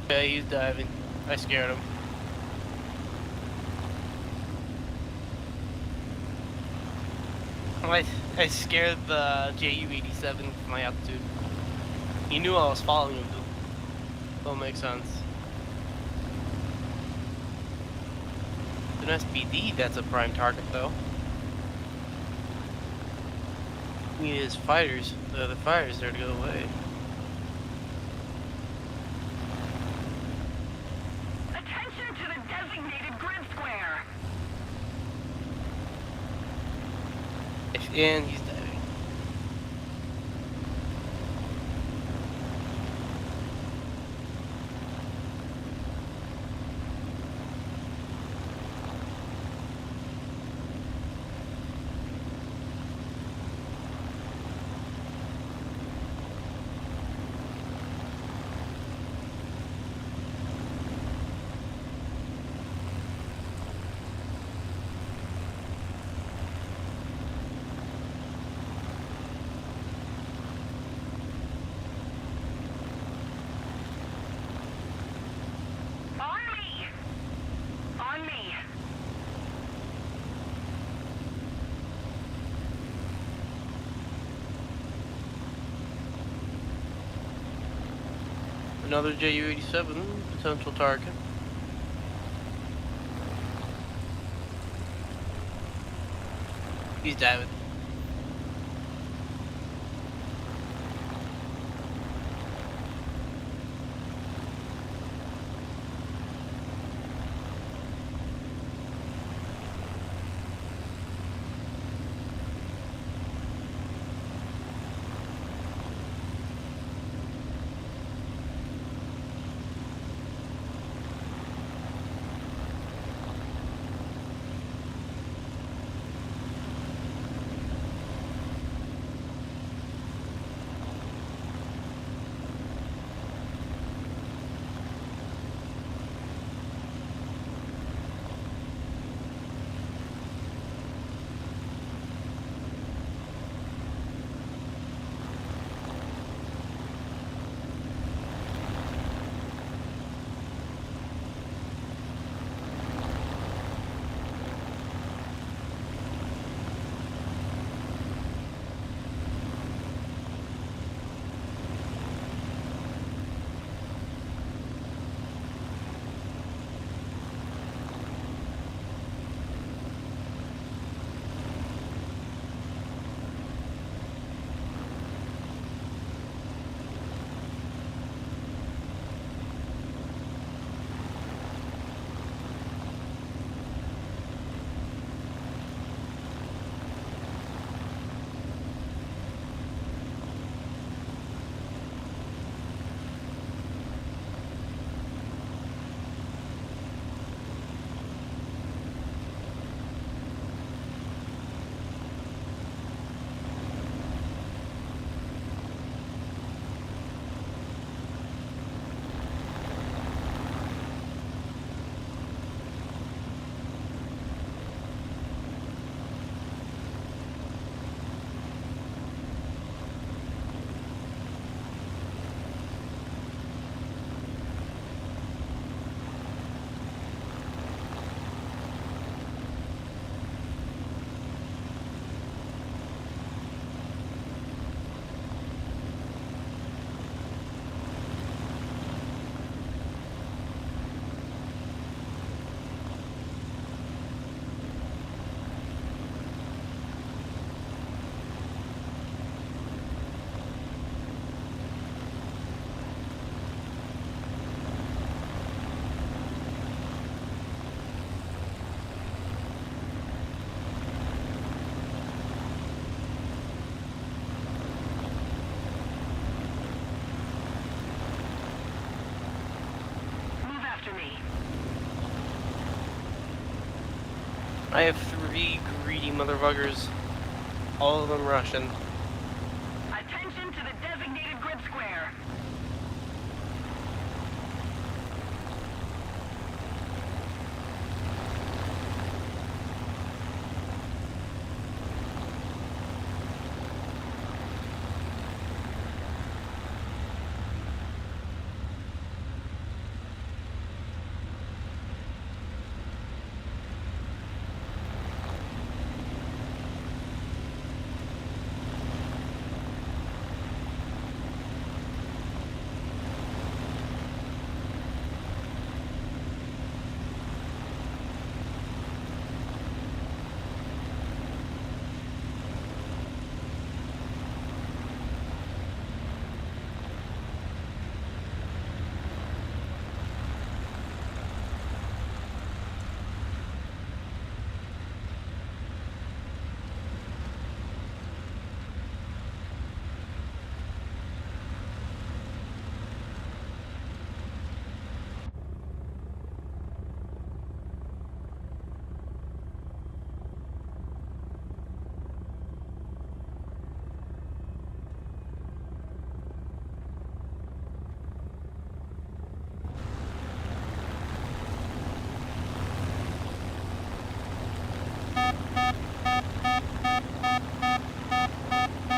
Yeah, he's diving. I scared him. I scared the JU-87 from my altitude. He knew I was following him. Don't make sense. An SPD, that's a prime target though. We need his fighters. The fighters there to go away. Attention to the designated grid square! And he's diving. On me! On me! Another JU-87 potential target. He's diving. I have 3 greedy motherfuckers. All of them Russian. Attention to the designated grid square.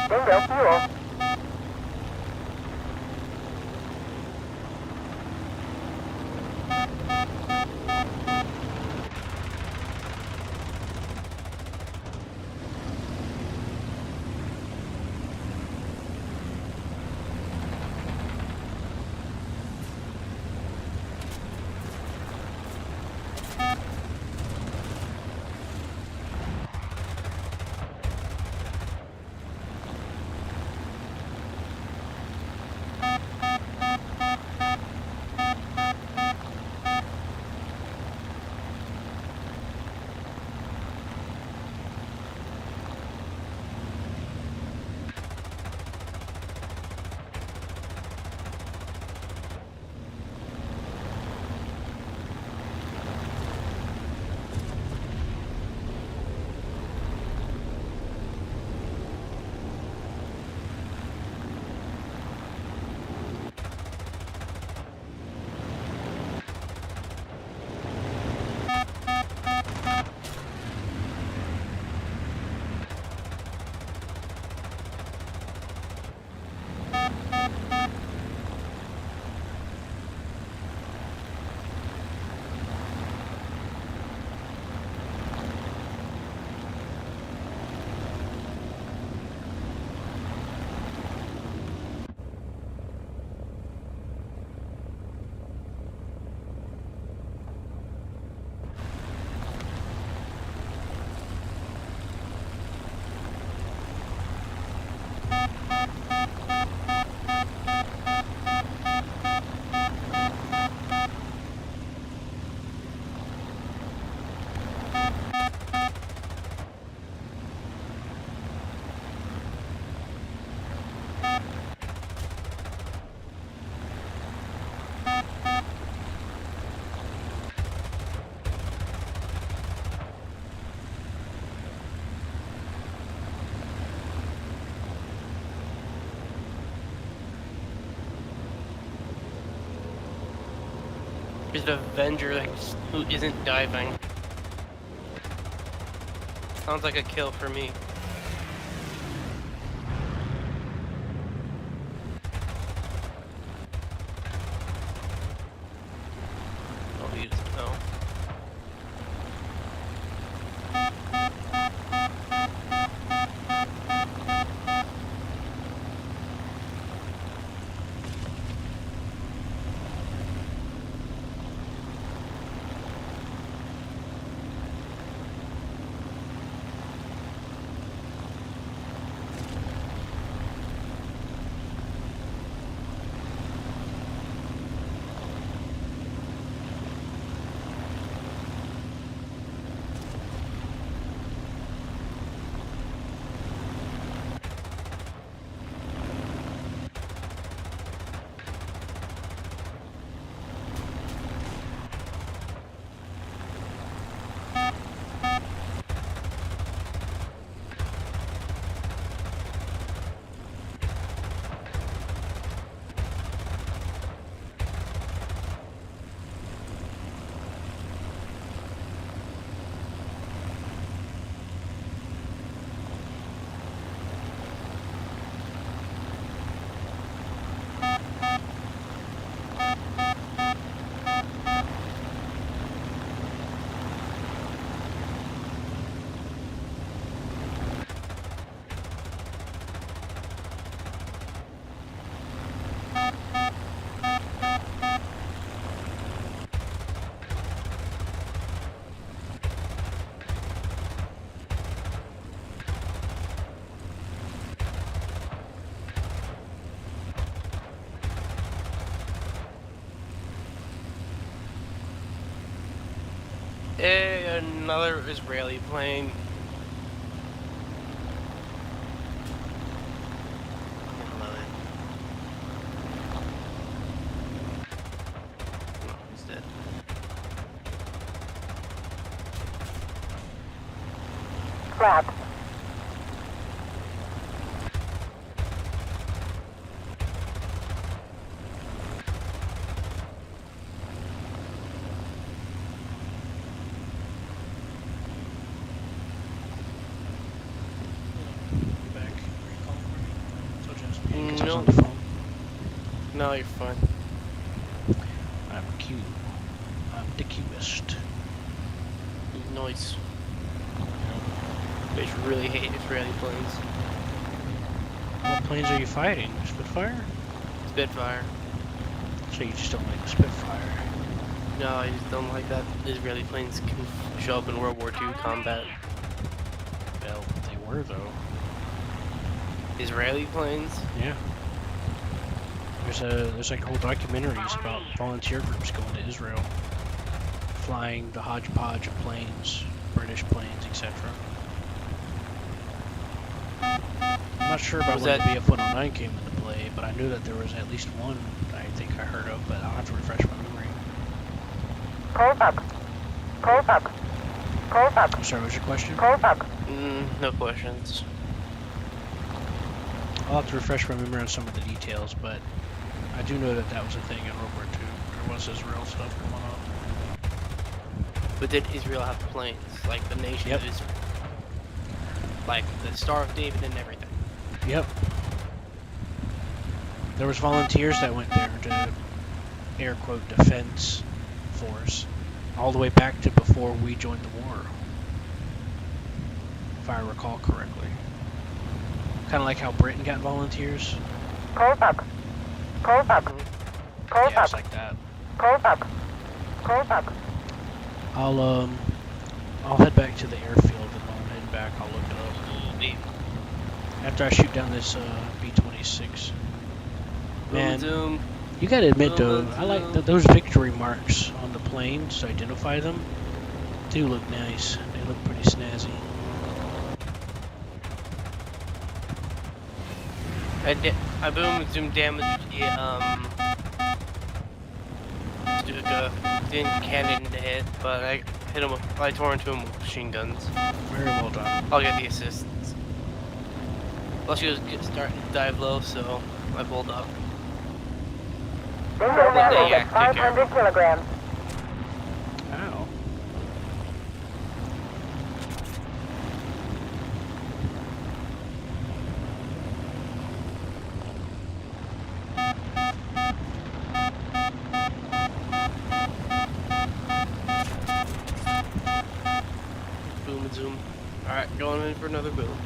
Bingo fuel. There's an Avenger who isn't diving. Sounds like a kill for me. Oh, he doesn't know. Another Israeli plane. No, he's dead. Flat. Back. So just me, 'cause I was No. on the phone. No, you're fine. I'm Q. I'm the Qist. Noise. Bitch really hate Israeli planes. What planes are you fighting? Spitfire? Spitfire. So you just don't like the Spitfire? No, I just don't like that Israeli planes can show up in World War II combat. Well, they were though. Israeli planes? Yeah. There's like whole documentaries about volunteer groups going to Israel, flying the hodgepodge of planes, British planes, etc. I'm not sure about Was when that- the BF-109 came into play, but I knew that there was at least one I think I heard of, but I'll have to refresh my memory. Close up. Close up. Close up. I'm sorry, what was your question? Close up. No questions. I'll have to refresh my memory on some of the details, but I do know that that was a thing in World War II. There was Israel stuff going on. But did Israel have planes? Like the nation Yep. of Israel? Like the Star of David and everything? Yep. There was volunteers that went there to air quote defense force all the way back to before we joined the war, if I recall correctly. Kind of like how Britain got volunteers. Close up. Close up. Close Yeah, it's up. like that. Close up. Close up. I'll head back to the airfield, and while I'm heading back, I'll look it up. After I shoot down this B-26. Man, Zoom. you gotta admit though, Zoom, I like zoom. those victory marks on the planes to identify them. Do look nice. They look pretty snazzy. I boom and zoom damaged the Stuka. Didn't cannon to hit, but I hit him. I tore into him with machine guns. Very well done. I'll get the assists. Plus, she was starting to dive low, so I pulled up. Bingo Yeah, damage yeah, at take care. 500 kilograms. Ow. Boom and zoom. Alright, going in for another boom.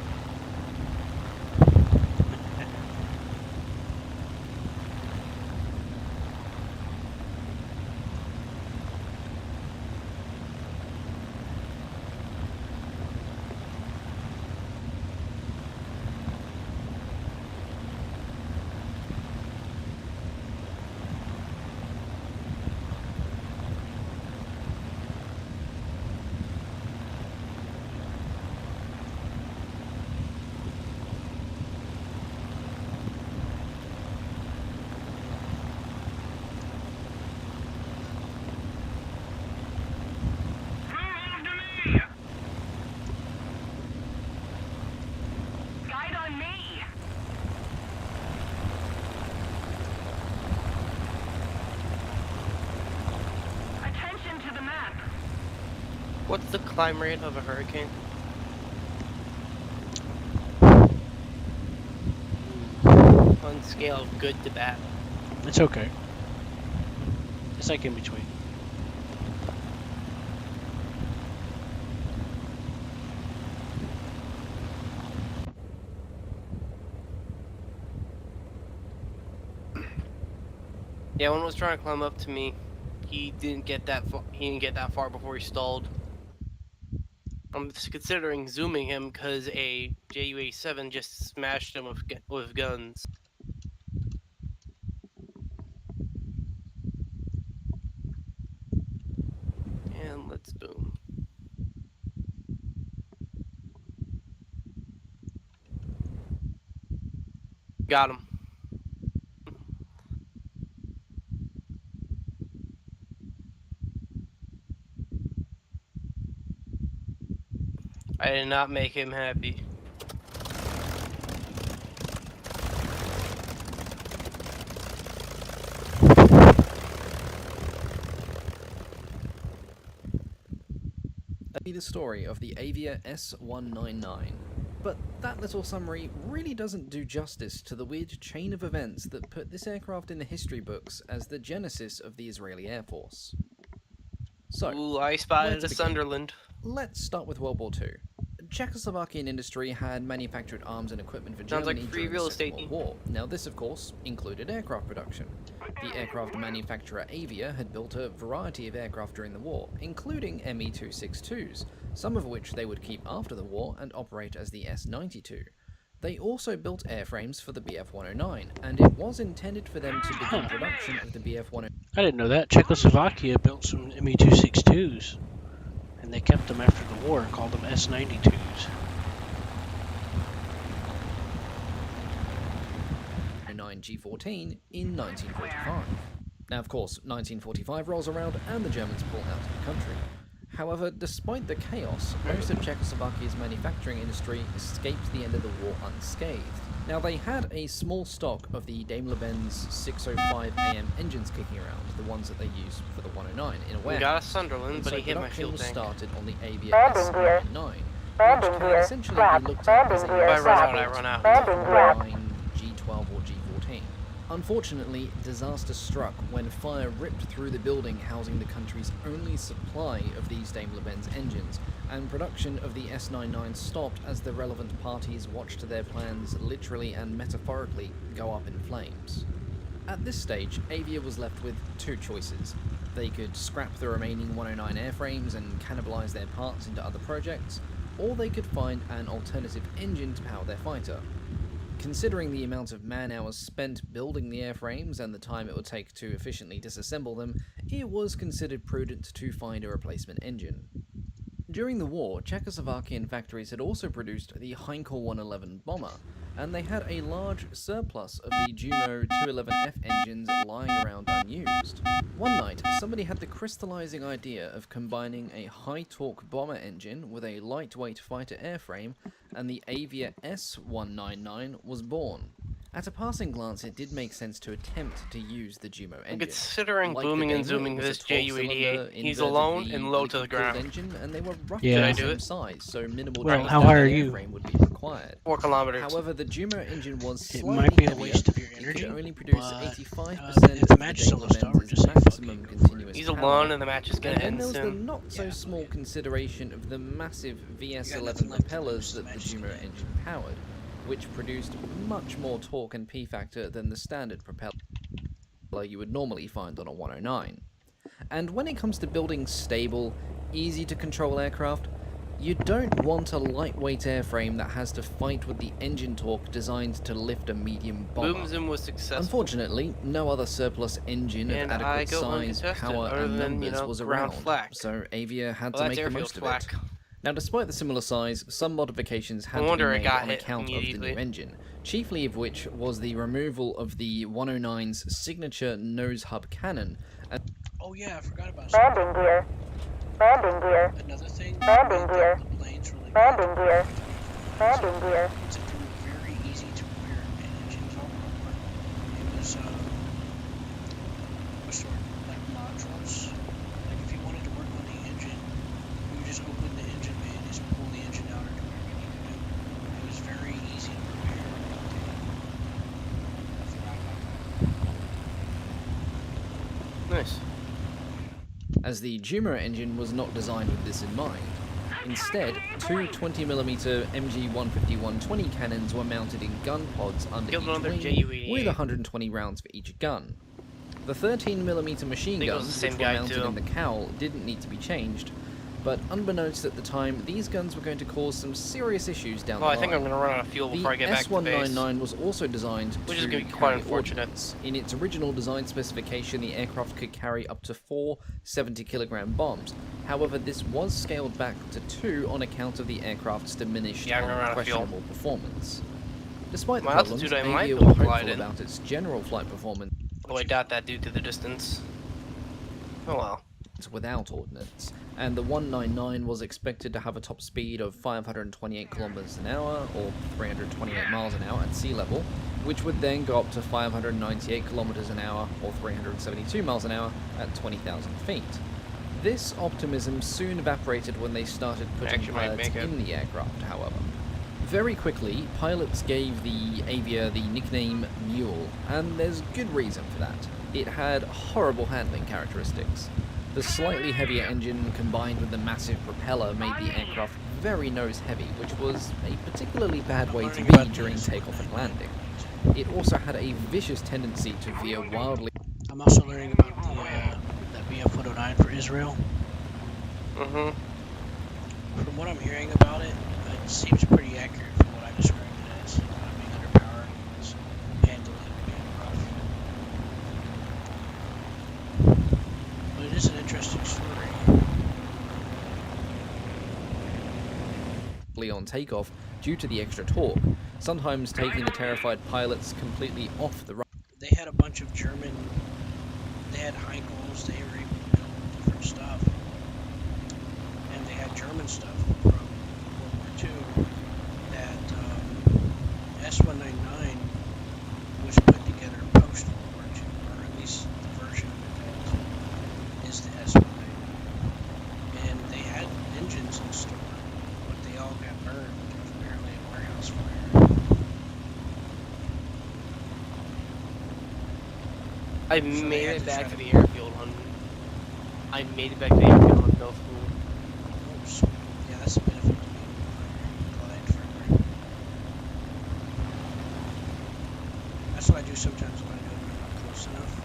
Guide on me. Attention to the map. What's the climb rate of a hurricane? On scale of good to bad. It's okay. It's like in between. Yeah, one was trying to climb up to me. He didn't get that far. He didn't get that far before he stalled. I'm just considering zooming him because a JU-87 just smashed him with guns. And let's boom. got him. I did not make him happy. Be the story of the Avia S199. But that little summary really doesn't do justice to the weird chain of events that put this aircraft in the history books as the genesis of the Israeli Air Force. So, Ooh, I spotted let's a begin. Sunderland. Let's start with World War II. Czechoslovakian industry had manufactured arms and equipment for Sounds like Germany free during real the Second estate. World War. Now this, of course, included aircraft production. The aircraft manufacturer Avia had built a variety of aircraft during the war, including Me-262s, some of which they would keep after the war and operate as the S-92. They also built airframes for the Bf-109, and it was intended for them to begin production of the Bf-109. I didn't know that. Czechoslovakia built some Me-262s, and they kept them after the war and called them S-92s. G14 in 1945. Now, of course, 1945 rolls around and the Germans pull out of the country. However, despite the chaos, most of Czechoslovakia's manufacturing industry escaped the end of the war unscathed. Now, they had a small stock of the Daimler-Benz 605AM engines kicking around, the ones that they used for the 109 in a We warehouse. got a Sunderland, but So he hit my production fuel was tank. started on the Avia Landing gear. S199, which Landing can gear. essentially Flap. be looked at as a Landing gear. If I run out, I Flap. run out. Landing gear. line G12 or G14. Unfortunately, disaster struck when fire ripped through the building housing the country's only supply of these Daimler-Benz engines, and production of the S99 stopped as the relevant parties watched their plans literally and metaphorically go up in flames. At this stage, Avia was left with two choices. They could scrap the remaining 109 airframes and cannibalize their parts into other projects, or they could find an alternative engine to power their fighter. Considering the amount of man-hours spent building the airframes and the time it would take to efficiently disassemble them, it was considered prudent to find a replacement engine. During the war, Czechoslovakian factories had also produced the Heinkel 111 bomber, and they had a large surplus of the Jumo 211F engines lying around unused. One night, somebody had the crystallizing idea of combining a high-torque bomber engine with a lightweight fighter airframe, and the Avia S199 was born. At a passing glance, it did make sense to attempt to use the Jumo engine. Considering Like the booming and Daimler, zooming it was a this 12-cylinder Ju-88, he's inverted alone V and low to the liquid-cooled ground. engine, and they were roughly Yeah. the Did I do same it? size, so minimal Well, changes how to high the are you? airframe would be required. 4 kilometers. However, the Jumo engine was It slightly might be a heavier. waste of your It energy, could only produce but, 85% if the of match the is almost over, Daimler-Benz's just say maximum fuck it, go for it. continuous He's power. alone and the match is gonna And then end there was the soon. not-so-small consideration of the massive You got VS11 nothing left to propellers lose, that the the match is Jumo gonna end. engine powered, which produced much more torque and P-factor than the standard propeller you would normally find on a 109. And when it comes to building stable, easy-to-control aircraft, you don't want a lightweight airframe that has to fight with the engine torque designed to lift a medium bomber. Boom Zoom was successful. Unfortunately, no other surplus engine of And I adequate go size, uncontested, power, other and than, numbers was ground around, flak. so Avia had Well, to that's make the airfield most of flak. it. Now, despite the similar size, some modifications had No to be wonder it made got on hit account of the immediately. new engine, chiefly of which was the removal of the 109's signature nose hub cannon. Oh yeah, I forgot about Landing gear. Landing gear. another thing. Landing made gear. The planes really Landing gear. Landing gear. It's very easy to repair an engine from. It was a sort of like modules. Like if you wanted to work on the engine, you would just open the engine bay and just pull the engine out or do whatever you need to do. It was very easy to repair. I forgot about that. Nice. As the Jumo engine was not designed with this in mind. Instead, two 20mm MG150-120 cannons were mounted in gun pods under Killed each another wing, Ju-88. with 120 rounds for each gun. The 13mm machine think it was guns, the same which were guy, mounted too. in the cowl, didn't need to be changed, but unbeknownst at the time, these guns were going to cause some serious issues down Well, the I think line. I'm gonna run out of fuel The before I get back to base. S199 was also designed Which to is gonna be quite carry unfortunate. ordnance. In its original design specification, the aircraft could carry up to 4 70-kilogram bombs. However, this was scaled back to 2 on account of the aircraft's diminished Yeah, I'm and gonna run out of fuel. questionable performance. Despite the My problems, altitude, I might Avia be were able to glide hopeful in. about its general flight performance Although I doubt that due to the distance. Oh well. without ordnance, and the 199 was expected to have a top speed of 528 kilometers an hour, or 328 miles an hour at sea level, which would then go up to 598 kilometers an hour, or 372 miles an hour at 20,000 feet. This optimism soon evaporated when they started putting Actually might pilots make it. in the aircraft, however. Very quickly, pilots gave the Avia the nickname Mule, and there's good reason for that. It had horrible handling characteristics. The slightly heavier engine combined with the massive propeller made the aircraft very nose-heavy, which was a particularly bad way to be during takeoff and landing. It also had a vicious tendency to veer wildly. I'm also learning about that BF-109 for Israel. Mm-hmm. From what I'm hearing about it, it seems pretty accurate from what I described it as. Being underpowered, it's handling being rough. But it is an interesting story. On takeoff due to the extra torque, sometimes taking the terrified pilots completely off the runway. They had a bunch of German, they had Heinkels, they were able to build different stuff. And they had German stuff from World War II that S-199 was put together post-World War II, or at least the version of it is the S-199. And they had engines in store, but they all got burned. There was apparently a warehouse fire. I So they made had it to back try to to- the airfield on. I made it back to the airfield on no fool. Oops. Yeah, that's the benefit of being glide further. That's what I do sometimes when I know I'm not close enough.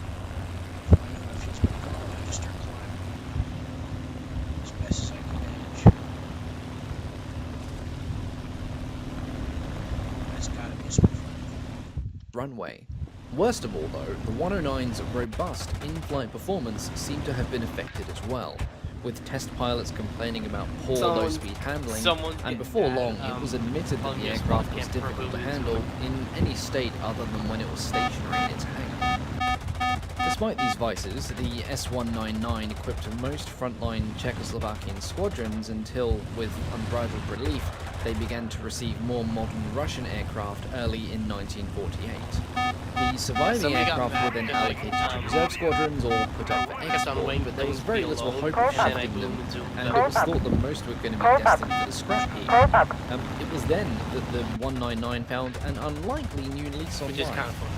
If I know it feels pretty cold, I just start climbing as best as I can manage. That's gotta be a smooth runway. Worst of all though, the 109's robust in-flight performance seemed to have been affected as well, with test pilots complaining about poor low-speed handling, and before long it was admitted that the aircraft was difficult to handle in any state other than when it was stationary in its hangar. Despite these vices, the S-199 equipped most frontline Czechoslovakian squadrons until, with unbridled relief, they began to receive more modern Russian aircraft early in 1948. The surviving Somebody got aircraft mad were then because, allocated to reserve squadrons or put up for kept on waiting export, but there was for very things to little be hope alone, of and I shifting them, boomed and zoomed and out. it was thought that most were going to be destined for the scrap heap. It was then that the 199 found an unlikely new lease on Which is life. kind of fun.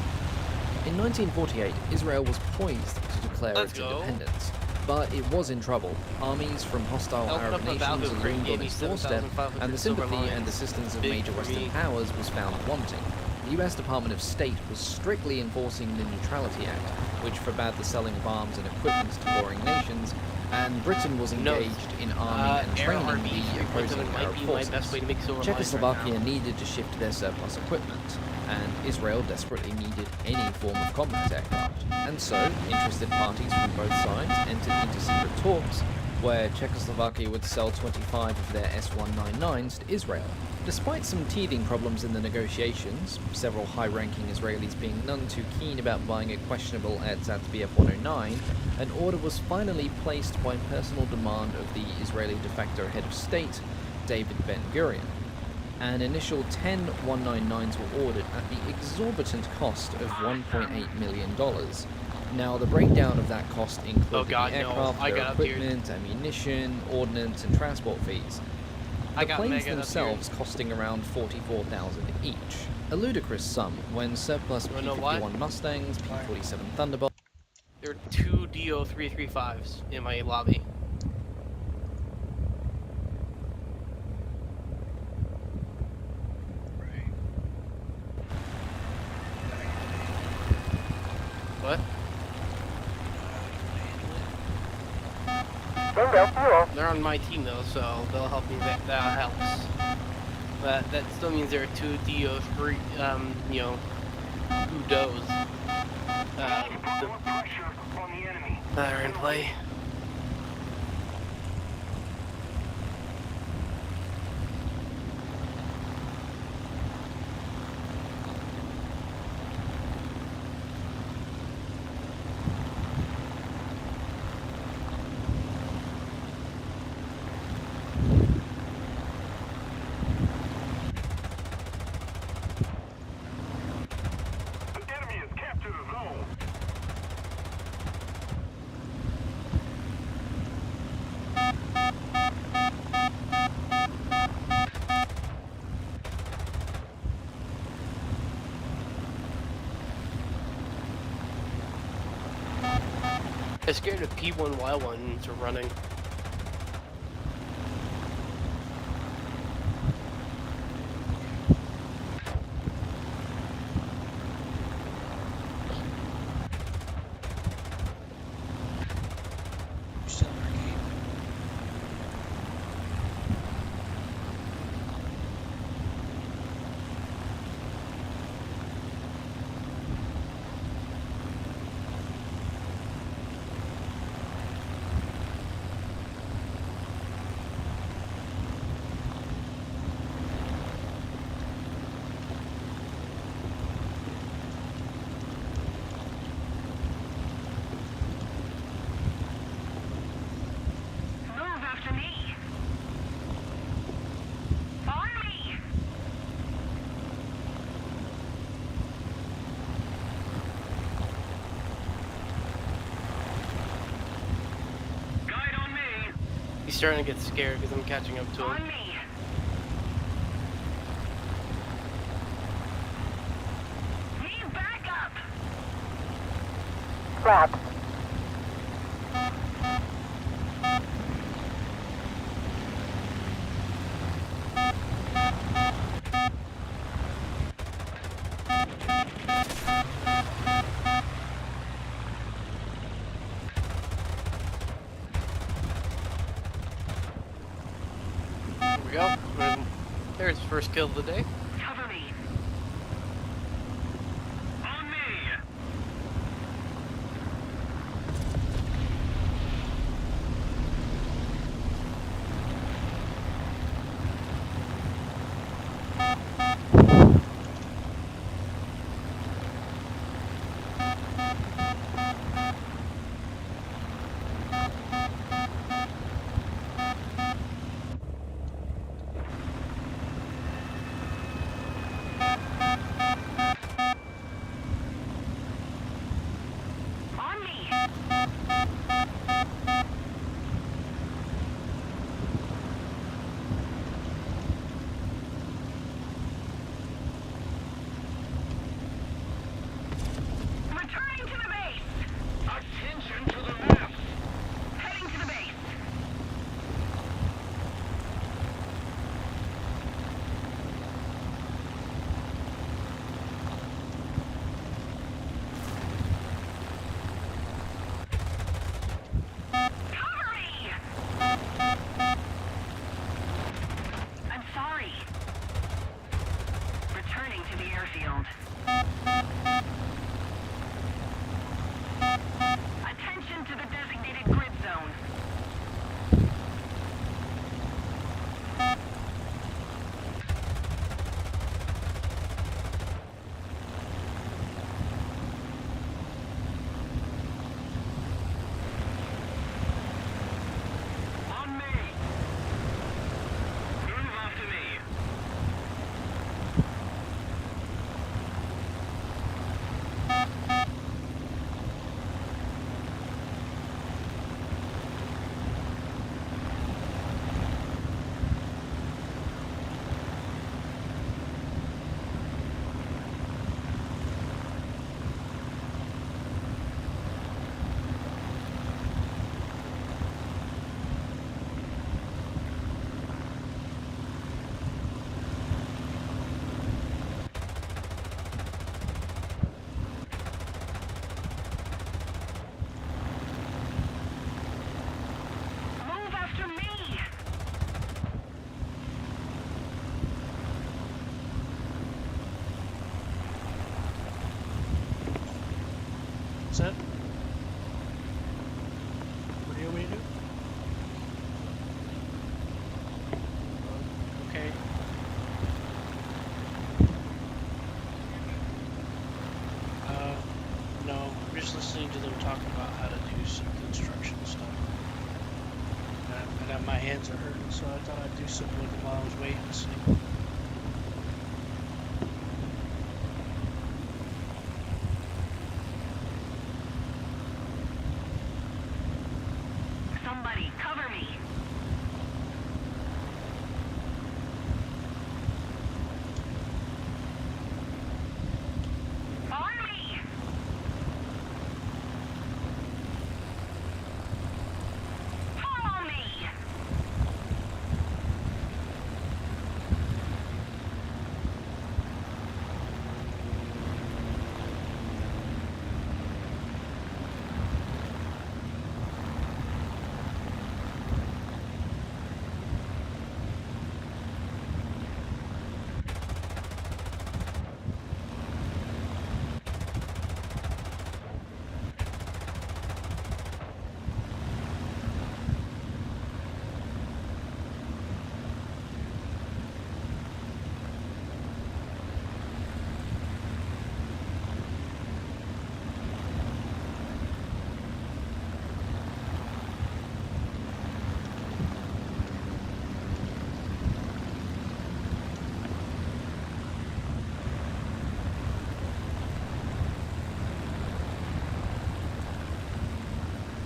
In 1948, Israel was poised to declare Let's its go. independence, but it was in trouble. Armies from hostile Open Arab up a nations Valkyrie crate, loomed gave on me its doorstep, 7,500 and the silver sympathy and lines. assistance of Big major for Western me. powers was found wanting. The US Department of State was strictly enforcing the Neutrality Act, which forbade the selling of arms and equipment to warring nations, and Britain was engaged in arming and training the opposing Arab might be my best forces. way to make silver lines Czechoslovakia right now. needed to shift their surplus equipment, and Israel desperately needed any form of combat aircraft. And so, interested parties from both sides entered into secret talks, where Czechoslovakia would sell 25 of their S-199s to Israel. Despite some teething problems in the negotiations, several high-ranking Israelis being none too keen about buying a questionable Ersatz Bf-109, an order was finally placed by personal demand of the Israeli de facto head of state, David Ben-Gurion. An initial 10 199s were ordered at the exorbitant cost of $1.8 million. Now, the breakdown of that cost included Oh God, the no. aircraft, I their got up here. equipment, ammunition, ordnance, and transport fees. I The got planes mega up themselves costing around $44,000 each. A ludicrous sum when surplus You wanna know why? P-51 Mustangs, P-47 Thunderbolts, There are 2 DO-335s in my lobby. Right. What? Bingo fuel. They're on my team though, so they'll help me. That helps. But that still means there are 2 DO-3, Udos that are in play. I'm scared of P1Y1s are running. Still in arcade. Move after me. On me. Guide on me. He's starting to get scared because I'm catching up to On him. me. Need backup. Crap. Here we go. There's the first kill of the day. Cover me. On me. On me. Returning to the base. Attention to the map. Heading to the base. Cover me. I'm sorry. Returning to the airfield. Attention to the designated grid zone. On me. Move after me. Move after me. What's that? What do you want me to do? Okay. No, I'm just listening to them talking about how to do some construction stuff. And my hands are hurting, so I thought I'd do something with them while I was waiting to see. Somebody cover me. On me.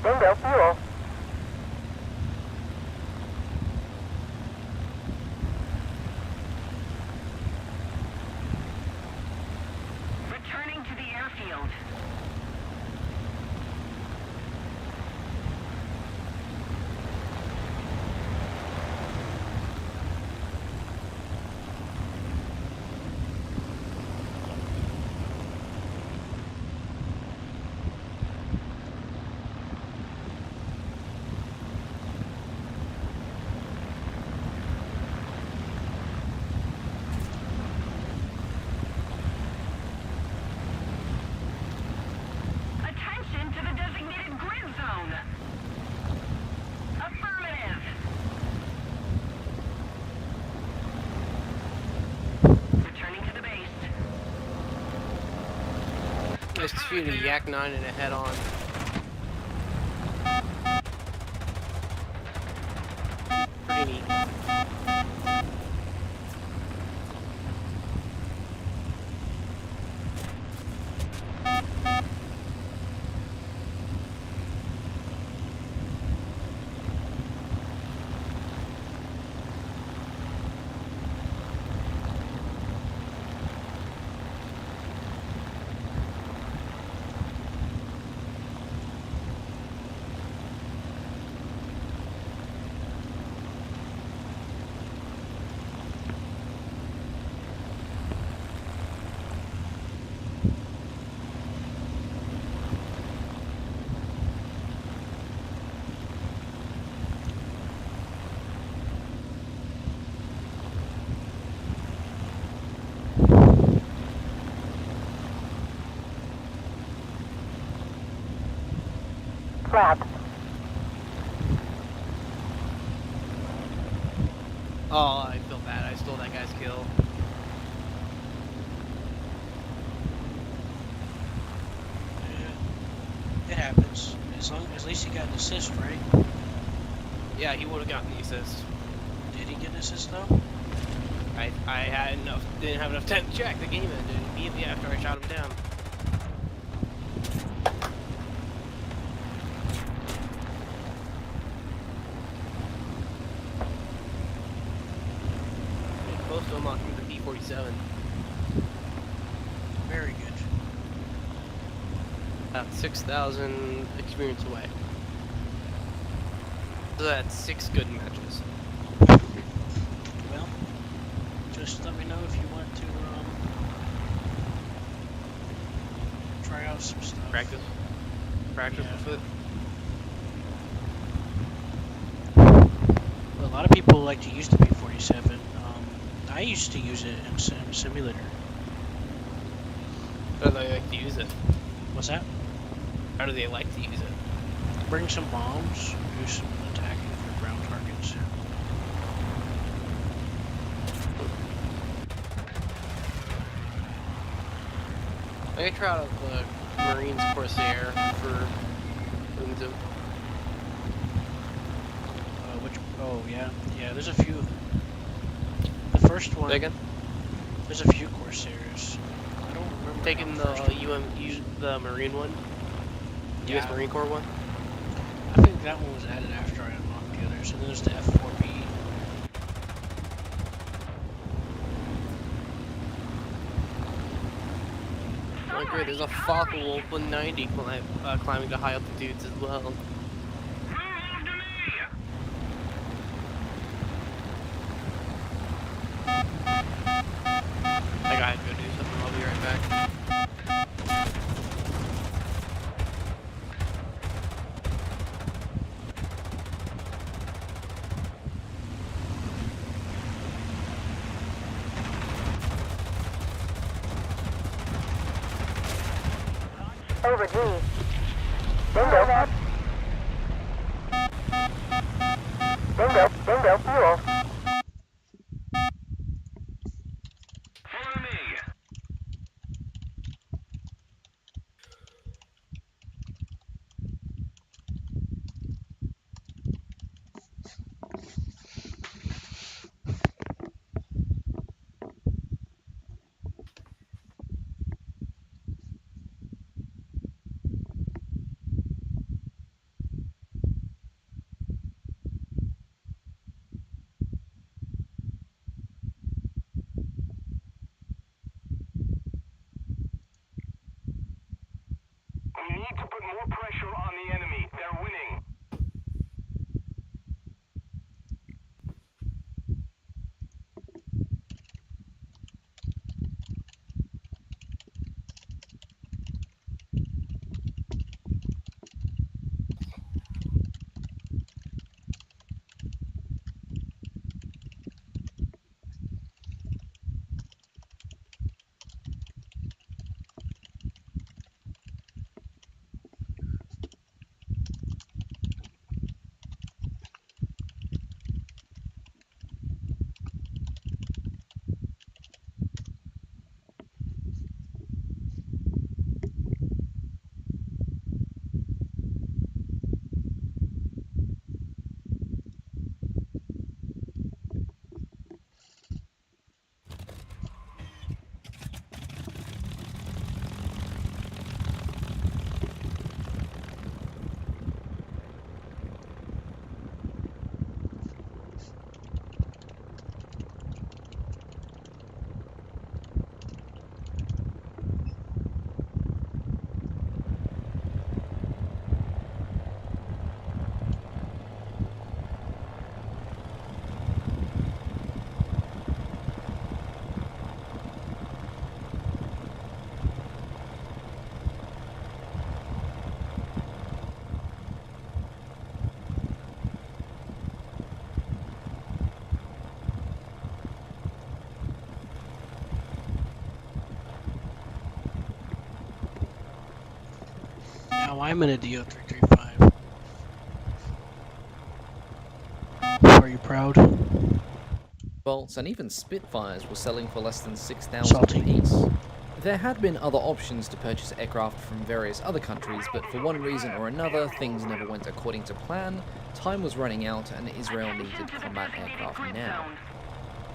Bingo fuel. Returning to the airfield. Attention to the designated grid zone. Affirmative. Returning to the base. Nice to shoot a Yak 9 and a head on. Pretty neat. Flap. Oh, I feel bad. I stole that guy's kill. Yeah, it happens. At least he got an assist, right? Yeah, he would have gotten the assist. Did he get an assist though? I didn't have enough time to check. The game ended immediately after I shot him down. Close to unlocking the P-47. Very good. 6,000 experience away. So that's 6 good matches. Well, just let me know if you want to try out some stuff. Practice Yeah. with it. Well, a lot of people like to use the P-47. I used to use it in simulator. How do they like to use it? What's that? How do they like to use it? Bring some bombs, do some attacking for ground targets. I try out the Marines Corsair for into Oh yeah. There's a few. The first one. Again? There's a few Corsairs. I don't remember. Taking how the the Marine one, Yeah. U.S. Marine Corps one. I think that one was added after I unlocked the others. And then there's the F4B. Oh great, there's a Focke Wolf 190 climbing to high altitudes as well. Move to me. I gotta go do something, I'll be right back. Over G. Bingo. Bingo fuel. Follow me. need to put more pressure on the enemy. They're winning. Now I'm in a DO335. Are you proud? Bolts and even Spitfires were selling for less than 6,000 Salty. apiece. There had been other options to purchase aircraft from various other countries, but for one reason or another, things never went according to plan, time was running out, and Israel needed combat aircraft now.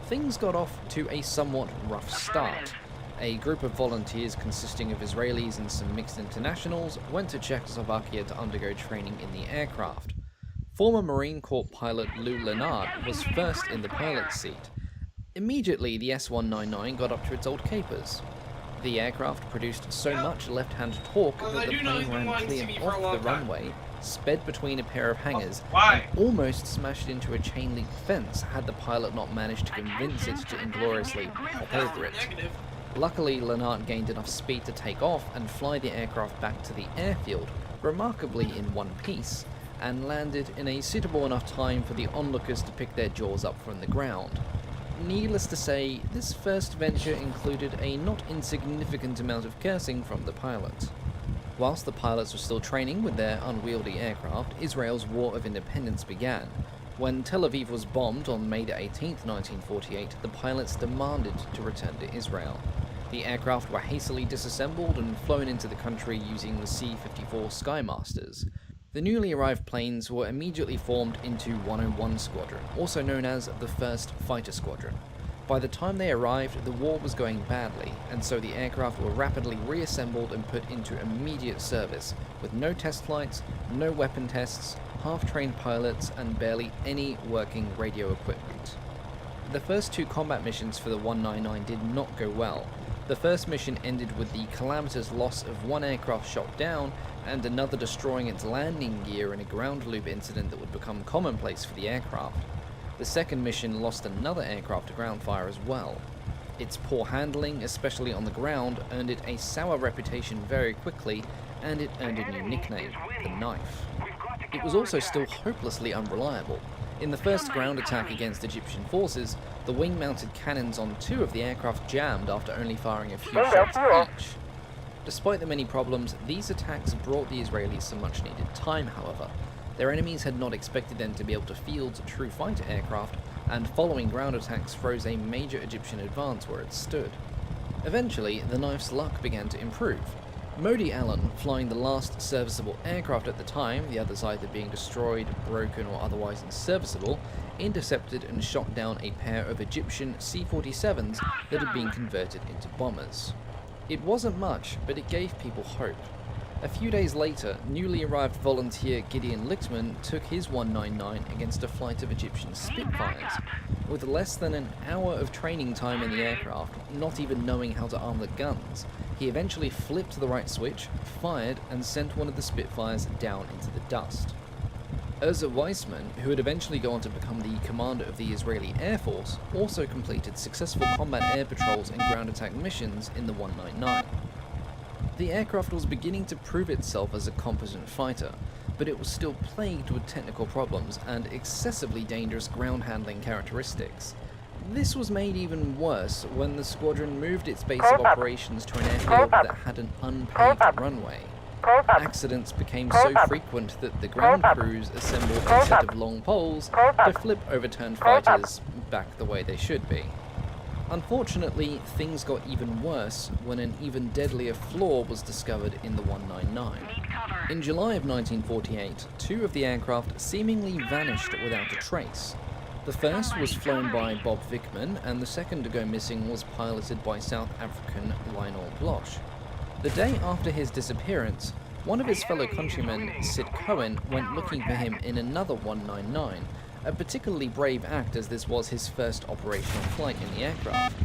Things got off to a somewhat rough start. A group of volunteers consisting of Israelis and some mixed internationals went to Czechoslovakia to undergo training in the aircraft. Former Marine Corps pilot Lou Lenard was first in the pilot's seat. Immediately, the S-199 got up to its old capers. The aircraft produced so much left-hand torque that the plane ran clear off the runway, sped between a pair of hangars, and almost smashed into a chain-link fence had the pilot not managed to convince it to ingloriously hop over it. Luckily, Lenard gained enough speed to take off and fly the aircraft back to the airfield, remarkably in one piece, and landed in a suitable enough time for the onlookers to pick their jaws up from the ground. Needless to say, this first venture included a not insignificant amount of cursing from the pilot. Whilst the pilots were still training with their unwieldy aircraft, Israel's War of Independence began. When Tel Aviv was bombed on May 18, 1948, the pilots demanded to return to Israel. The aircraft were hastily disassembled and flown into the country using the C-54 Skymasters. The newly arrived planes were immediately formed into 101 Squadron, also known as the 1st Fighter Squadron. By the time they arrived, the war was going badly, and so the aircraft were rapidly reassembled and put into immediate service, with no test flights, no weapon tests, half-trained pilots, and barely any working radio equipment. The first two combat missions for the 199 did not go well. The first mission ended with the calamitous loss of one aircraft shot down, and another destroying its landing gear in a ground loop incident that would become commonplace for the aircraft. The second mission lost another aircraft to ground fire as well. Its poor handling, especially on the ground, earned it a sour reputation very quickly, and it earned a new nickname, the Knife. It was also still hopelessly unreliable. In the first ground attack against Egyptian forces, the wing-mounted cannons on two of the aircraft jammed after only firing a few shots each. Despite the many problems, these attacks brought the Israelis some much-needed time, however. Their enemies had not expected them to be able to field true fighter aircraft, and following ground attacks froze a major Egyptian advance where it stood. Eventually, the Knife's luck began to improve. Modi Allen, flying the last serviceable aircraft at the time, the others either being destroyed, broken, or otherwise unserviceable, intercepted and shot down a pair of Egyptian C-47s that had been converted into bombers. It wasn't much, but it gave people hope. A few days later, newly arrived volunteer Gideon Lichtman took his 199 against a flight of Egyptian Spitfires. With less than an hour of training time in the aircraft, not even knowing how to arm the guns, He eventually flipped the right switch, fired, and sent one of the Spitfires down into the dust. Ursula Weissman, who would eventually go on to become the commander of the Israeli Air Force, also completed successful combat air patrols and ground attack missions in the 199. The aircraft was beginning to prove itself as a competent fighter, but it was still plagued with technical problems and excessively dangerous ground handling characteristics. This was made even worse when the squadron moved its base of operations to an airfield that had an unpaved runway. Accidents became so frequent that the ground crews assembled a set of long poles to flip overturned fighters back the way they should be. Unfortunately, things got even worse when an even deadlier flaw was discovered in the 199. In July of 1948, two of the aircraft seemingly vanished without a trace. The first was flown by Bob Vickman, and the second to go missing was piloted by South African Lionel Bloch. The day after his disappearance, one of his fellow countrymen, Sid Cohen, went looking for him in another 199, a particularly brave act as this was his first operational flight in the aircraft.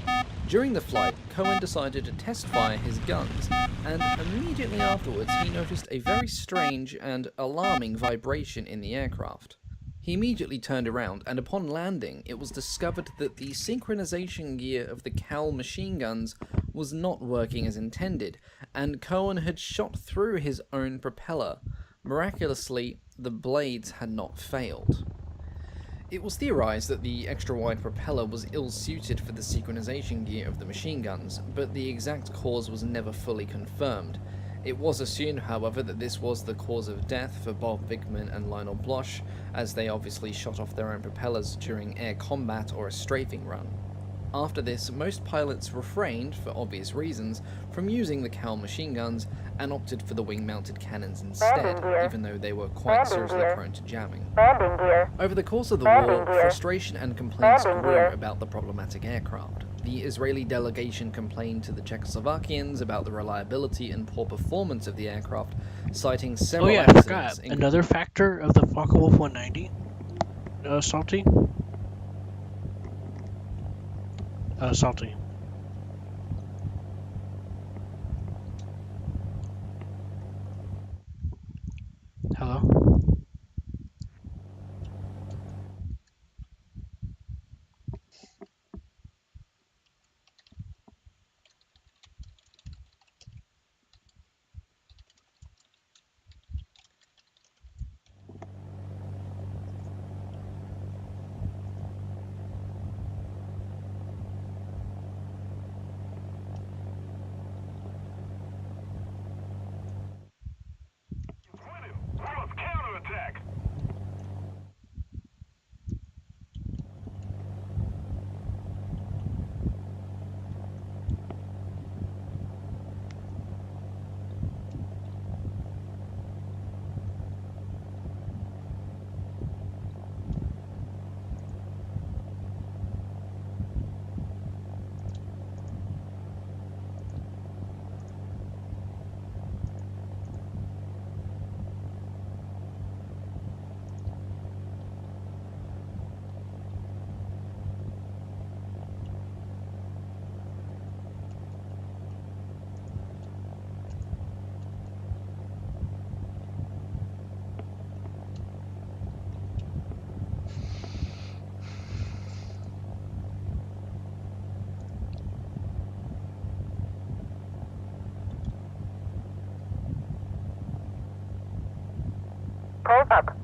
During the flight, Cohen decided to test fire his guns, and immediately afterwards he noticed a very strange and alarming vibration in the aircraft. He immediately turned around, and upon landing, it was discovered that the synchronization gear of the Cal machine guns was not working as intended, and Cohen had shot through his own propeller. Miraculously, the blades had not failed. It was theorized that the extra-wide propeller was ill-suited for the synchronization gear of the machine guns, but the exact cause was never fully confirmed. It was assumed, however, that this was the cause of death for Bob Vickman and Lionel Bloch, as they obviously shot off their own propellers during air combat or a strafing run. After this, most pilots refrained, for obvious reasons, from using the Cal machine guns and opted for the wing-mounted cannons instead, even though they were quite seriously prone to jamming. Over the course of the war, frustration and complaints grew about the problematic aircraft. The Israeli delegation complained to the Czechoslovakians about the reliability and poor performance of the aircraft, citing several I accidents. forgot. Another factor of the Focke-Wulf 190, Salty. Salty. Hello? Counterattack! Close up.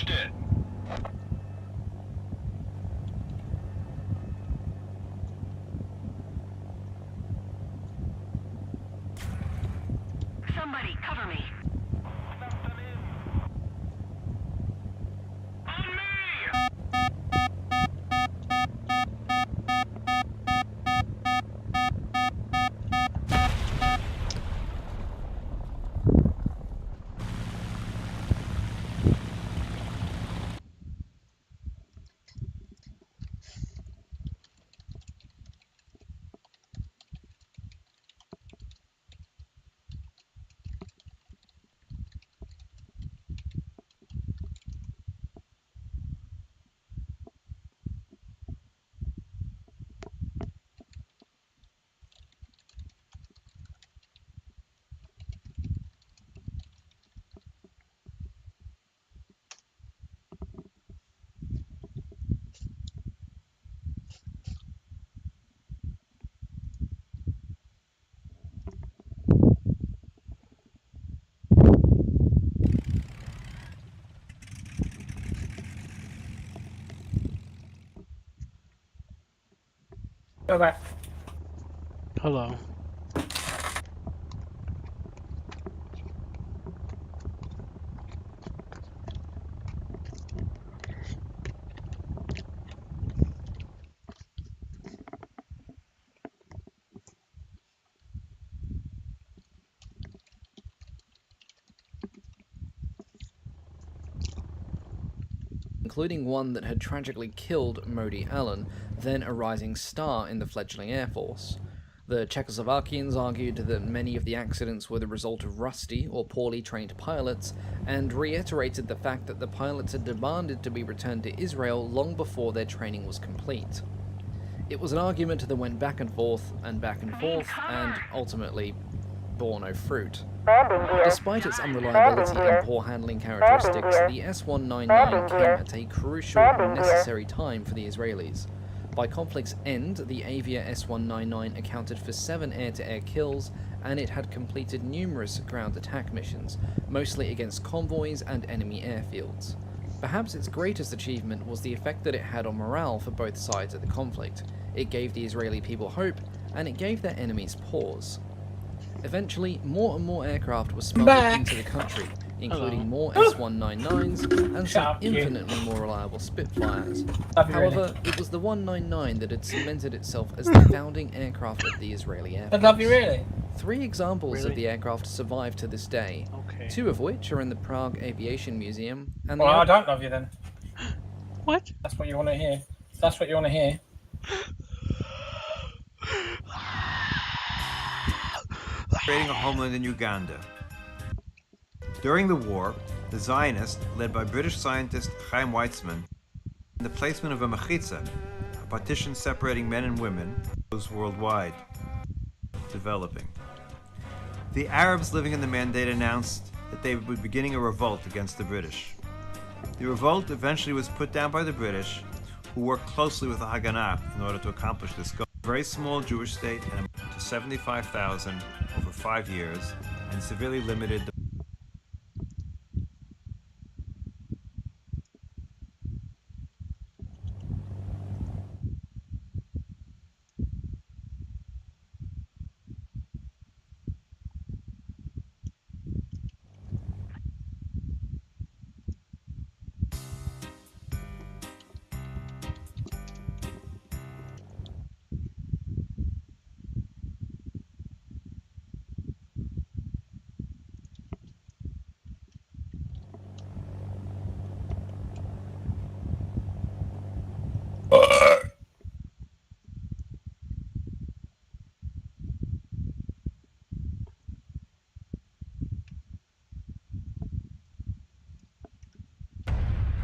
Understood. Somebody, cover me. On me! Go back. Hello. Including one that had tragically killed Modi Allen, then a rising star in the fledgling Air Force. The Czechoslovakians argued that many of the accidents were the result of rusty or poorly trained pilots, and reiterated the fact that the pilots had demanded to be returned to Israel long before their training was complete. It was an argument that went back and forth, and ultimately bore no fruit. Landing gear. Despite its unreliability and poor handling characteristics, the S-199 came at a crucial and necessary time for the Israelis. By conflict's end, the Avia S-199 accounted for 7 air-to-air kills, and it had completed numerous ground attack missions, mostly against convoys and enemy airfields. Perhaps its greatest achievement was the effect that it had on morale for both sides of the conflict. It gave the Israeli people hope, and it gave their enemies pause. Eventually, more and more aircraft were smuggled into the country, including more S-199s and some infinitely more reliable Spitfires. However, it was the 199 that had cemented itself as the founding aircraft of the Israeli Air I Force. love you, really. 3 examples Really? of the aircraft survive to this day, Okay. 2 of which are in the Prague Aviation Museum, and the Well, I other don't love you then. What? That's what you want to hear. That's what you want to hear. Creating a homeland in Uganda. During the war, the Zionists, led by British scientist Chaim Weizmann, and the placement of a mechitza, a partition separating men and women, was worldwide, developing. The Arabs living in the Mandate announced that they would be beginning a revolt against the British. The revolt eventually was put down by the British, who worked closely with the Haganah in order to accomplish this goal. A very small Jewish state and to 75,000 over 5 years, and severely limited the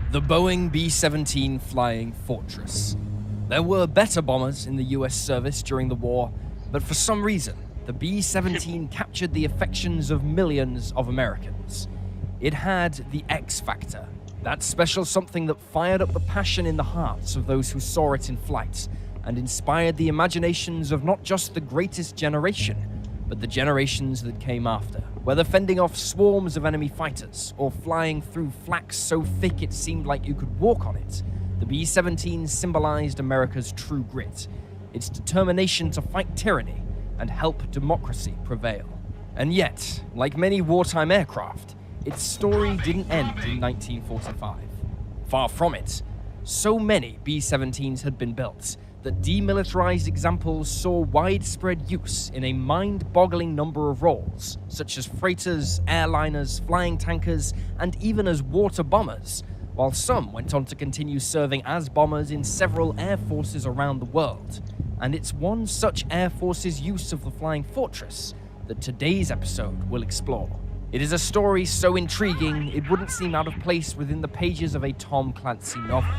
The Boeing B-17 Flying Fortress. There were better bombers in the US service during the war, but for some reason, the B-17 captured the affections of millions of Americans. It had the X factor, that special something that fired up the passion in the hearts of those who saw it in flight, and inspired the imaginations of not just the greatest generation, but the generations that came after. Whether fending off swarms of enemy fighters or flying through flak so thick it seemed like you could walk on it, the B-17 symbolized America's true grit, its determination to fight tyranny and help democracy prevail. And yet, like many wartime aircraft, its story didn't end in 1945. Far from it. So many B-17s had been built that demilitarized examples saw widespread use in a mind-boggling number of roles, such as freighters, airliners, flying tankers, and even as water bombers, while some went on to continue serving as bombers in several air forces around the world. And it's one such air force's use of the Flying Fortress that today's episode will explore. It is a story so intriguing it wouldn't seem out of place within the pages of a Tom Clancy novel.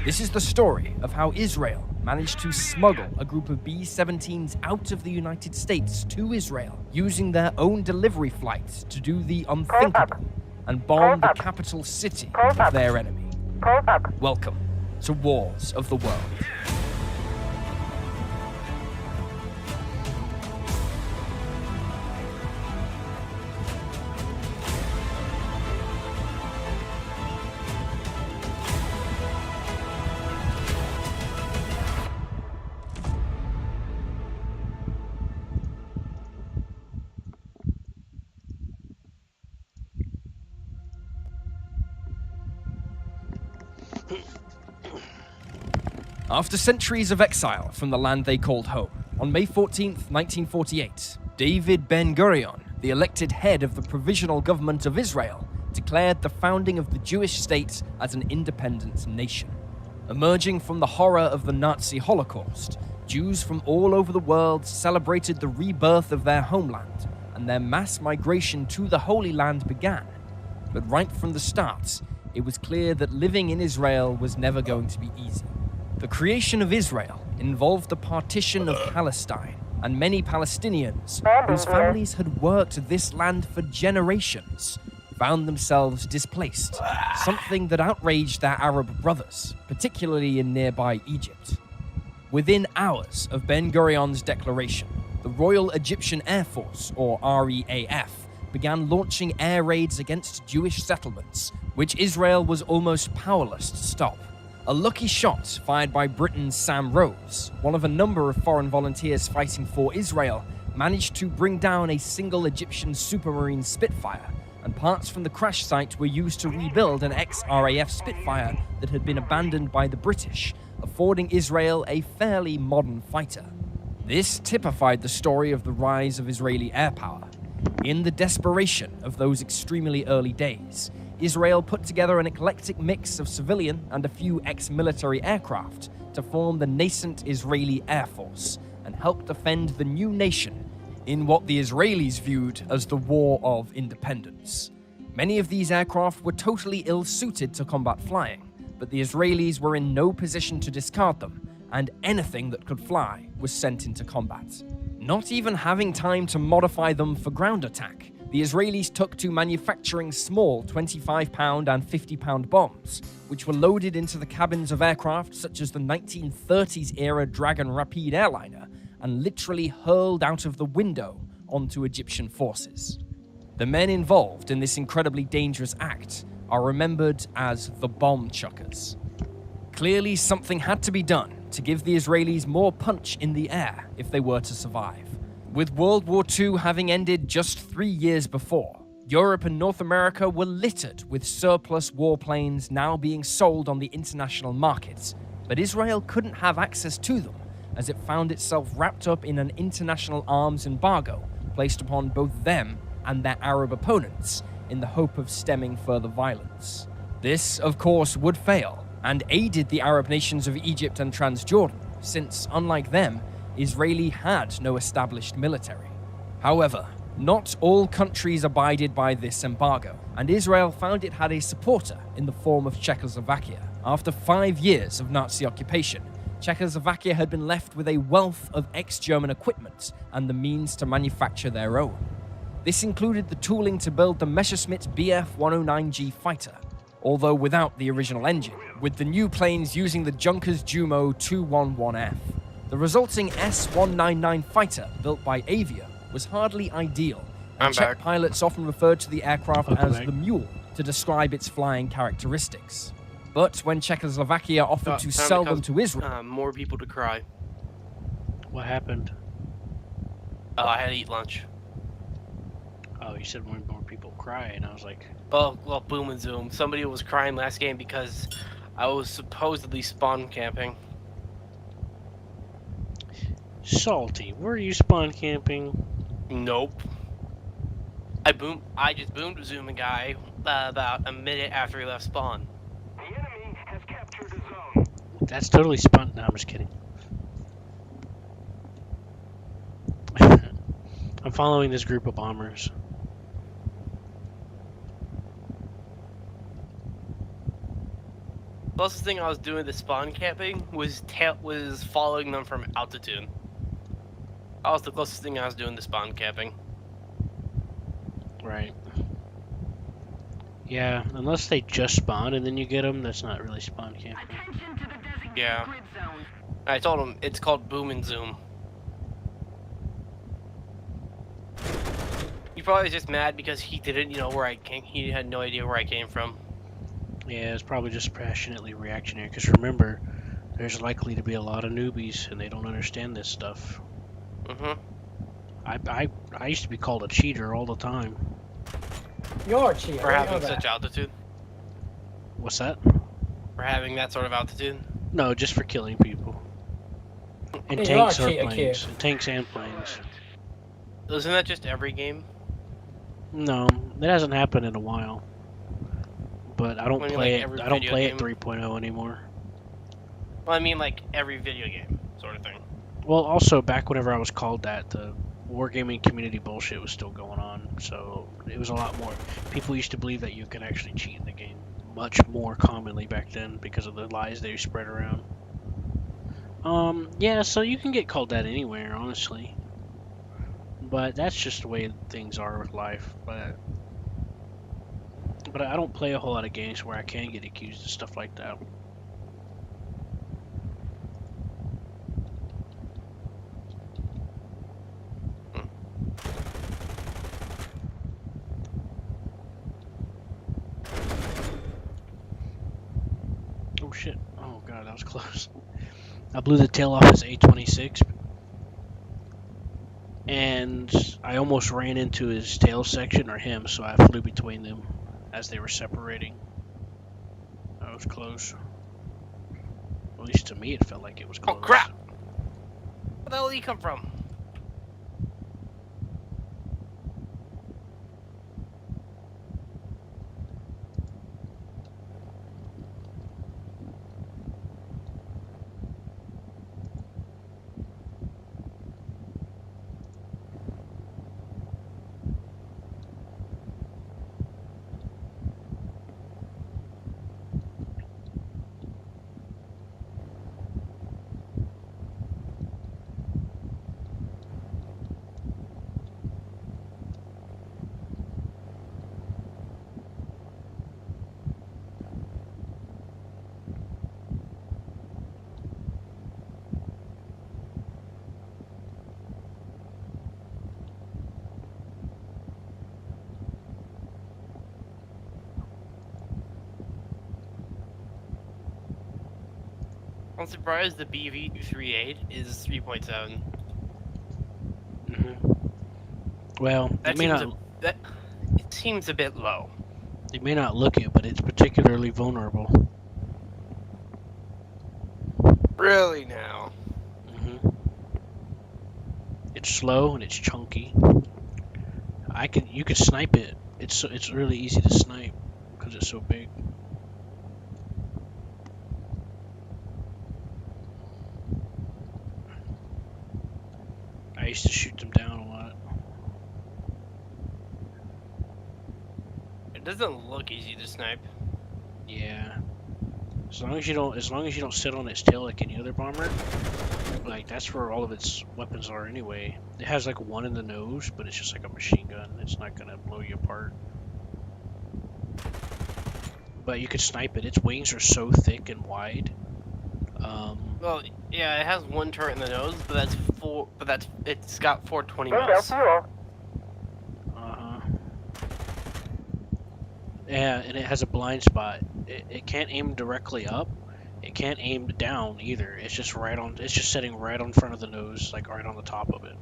This is the story of how Israel managed to smuggle a group of B-17s out of the United States to Israel, using their own delivery flights to do the unthinkable and bomb the capital city of their enemy. Welcome to Wars of the World. After centuries of exile from the land they called home, on May 14th, 1948, David Ben-Gurion, the elected head of the Provisional Government of Israel, declared the founding of the Jewish state as an independent nation. Emerging from the horror of the Nazi Holocaust, Jews from all over the world celebrated the rebirth of their homeland, and their mass migration to the Holy Land began. But right from the start, it was clear that living in Israel was never going to be easy. The creation of Israel involved the partition of Palestine, and many Palestinians, whose families had worked this land for generations, found themselves displaced, something that outraged their Arab brothers, particularly in nearby Egypt. Within hours of Ben-Gurion's declaration, the Royal Egyptian Air Force, or REAF, began launching air raids against Jewish settlements, which Israel was almost powerless to stop. A lucky shot fired by Britain's Sam Rose, one of a number of foreign volunteers fighting for Israel, managed to bring down a single Egyptian Supermarine Spitfire, and parts from the crash site were used to rebuild an ex-RAF Spitfire that had been abandoned by the British, affording Israel a fairly modern fighter. This typified the story of the rise of Israeli air power. In the desperation of those extremely early days, Israel put together an eclectic mix of civilian and a few ex-military aircraft to form the nascent Israeli Air Force and help defend the new nation in what the Israelis viewed as the War of Independence. Many of these aircraft were totally ill-suited to combat flying, but the Israelis were in no position to discard them, and anything that could fly was sent into combat. Not even having time to modify them for ground attack, the Israelis took to manufacturing small 25-pound and 50-pound bombs, which were loaded into the cabins of aircraft such as the 1930s-era Dragon Rapide airliner and literally hurled out of the window onto Egyptian forces. The men involved in this incredibly dangerous act are remembered as the bomb chuckers. Clearly, something had to be done to give the Israelis more punch in the air if they were to survive. With World War II having ended just 3 years before, Europe and North America were littered with surplus warplanes now being sold on the international markets, but Israel couldn't have access to them as it found itself wrapped up in an international arms embargo placed upon both them and their Arab opponents in the hope of stemming further violence. This, of course, would fail and aided the Arab nations of Egypt and Transjordan, since, unlike them, Israel had no established military. However, not all countries abided by this embargo, and Israel found it had a supporter in the form of Czechoslovakia. After 5 years of Nazi occupation, Czechoslovakia had been left with a wealth of ex-German equipment and the means to manufacture their own. This included the tooling to build the Messerschmitt Bf-109G fighter, although without the original engine, with the new planes using the Junkers Jumo 211F. The resulting S-199 fighter, built by Avia, was hardly ideal, I'm and Czech back. pilots often referred to the aircraft Welcome as back. the Mule to describe its flying characteristics. But when Czechoslovakia offered to sell them to Israel, More people to cry. What happened? Oh, I had to eat lunch. Oh, you said more people cry, and I was like, Well, boom and zoom. Somebody was crying last game because I was supposedly spawn camping. salty. Were you spawn camping? Nope. I just boomed zoom a guy about a minute after he left spawn. The enemy has captured a zone. That's totally spawn. No, I'm just kidding. I'm following this group of bombers. The closest thing I was doing to spawn camping was following them from altitude. That was the closest thing I was doing to spawn camping. Right. Yeah, unless they just spawn and then you get them, that's not really spawn camping. Attention to the designated Yeah. grid zone. I told him it's called boom and zoom. He probably was just mad because he didn't know where I came. He had no idea where I came from. Yeah, it's probably just passionately reactionary, because remember, there's likely to be a lot of newbies and they don't understand this stuff. Mm-hmm. I used to be called a cheater all the time. You're a cheater. For I know having that. such altitude. What's that? For having that sort of altitude. No, just for killing people. And Yeah, tanks you are or a cheater, planes. kid. And tanks and planes. Isn't that just every game? No, that hasn't happened in a while. But I don't I mean, play like it. every I don't video play game? it 3.0 anymore. Well, I mean, like every video game sort of thing. Well, also back whenever I was called that, the wargaming community bullshit was still going on, so it was a lot more. People used to believe that you could actually cheat in the game much more commonly back then because of the lies they spread around. Yeah, so you can get called that anywhere, honestly. But that's just the way things are with life. But I don't play a whole lot of games where I can get accused of stuff like that. Oh shit. Oh god, that was close. I blew the tail off his A26. And I almost ran into his tail section, or him, so I flew between them as they were separating. That was close. At least to me it felt like it was close. Oh crap! Where the hell did he come from? I'm surprised the BV38 is 3.7. Well, That it seems a bit low. it may not look it, but it's particularly vulnerable. Really now? It's slow and it's chunky. You could snipe it. It's really easy to snipe because it's so big. I used to shoot them down a lot. It doesn't look easy to snipe. Yeah. As long as you don't sit on its tail like any other bomber, like that's where all of its weapons are anyway. It has like one in the nose, but it's just like a machine gun. It's not gonna blow you apart. But you could snipe it. Its wings are so thick and wide. Well, yeah, it has one turret in the nose, but it's got 420 Bingo mils. fuel. Yeah, and it has a blind spot. It can't aim directly up. It can't aim down either. It's just right on. It's just sitting right on front of the nose, like right on the top of it.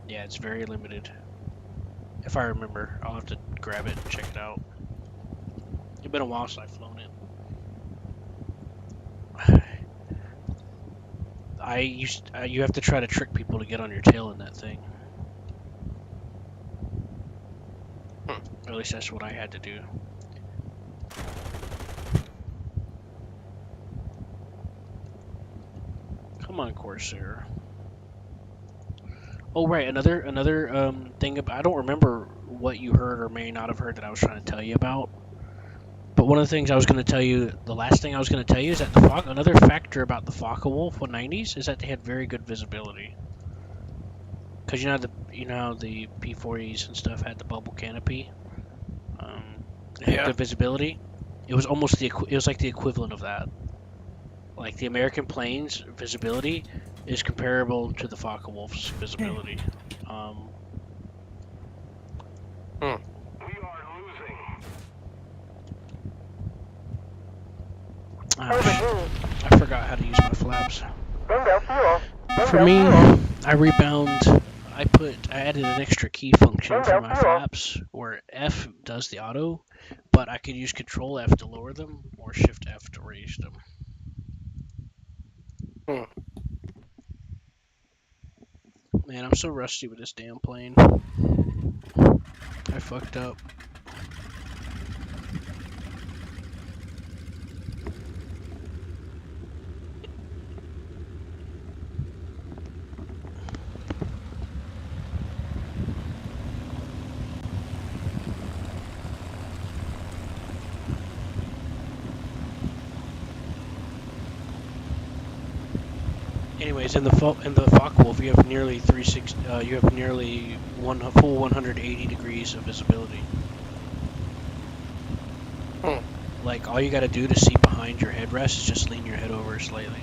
Yeah, it's very limited. If I remember, I'll have to grab it and check it out. It's been a while since I've flown it. You have to try to trick people to get on your tail in that thing. Or at least that's what I had to do. Come on, Corsair. Oh right, another thing. I don't remember what you heard or may not have heard that I was trying to tell you about. But one of the things I was going to tell you, the last thing I was going to tell you is that another factor about the Focke-Wulf 190s is that they had very good visibility. Because you know how the P40s and stuff had the bubble canopy. It had good visibility. It was almost it was like the equivalent of that. Like the American planes visibility is comparable to the Focke-Wulf's visibility. We are losing. I forgot how to use my flaps. Bingo fuel. For me, I rebound. I added an extra key function for my flaps where F does the auto, but I could use Control F to lower them or Shift F to raise them. Man, I'm so rusty with this damn plane. I fucked up. Anyways, in the Focke-Wulf, you have nearly a full 180 degrees of visibility. Like all you got to do to see behind your headrest is just lean your head over slightly,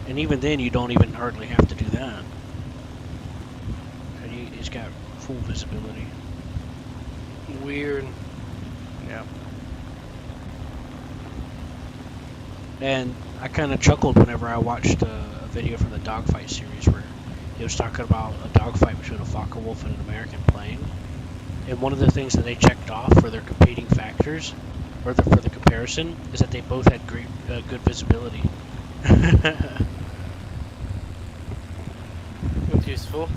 and even then, you don't even hardly have to do that. It's got full visibility. Weird. Yeah. And I kind of chuckled whenever I watched a video from the dogfight series where he was talking about a dogfight between a Focke-Wulf and an American plane. And one of the things that they checked off for their competing factors, or for the comparison, is that they both had great, good visibility. That's useful.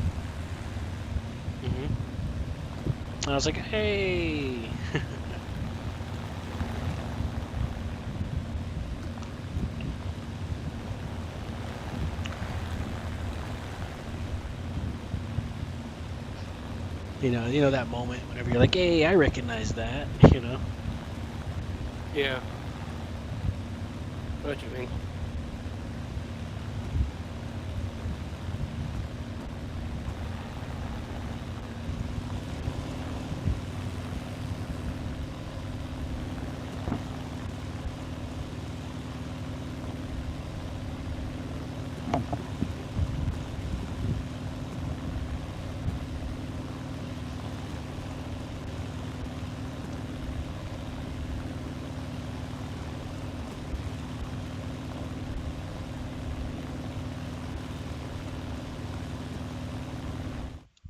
And I was like, hey. You know that moment whenever you're like, hey, I recognize that, you know? Yeah. What do you mean?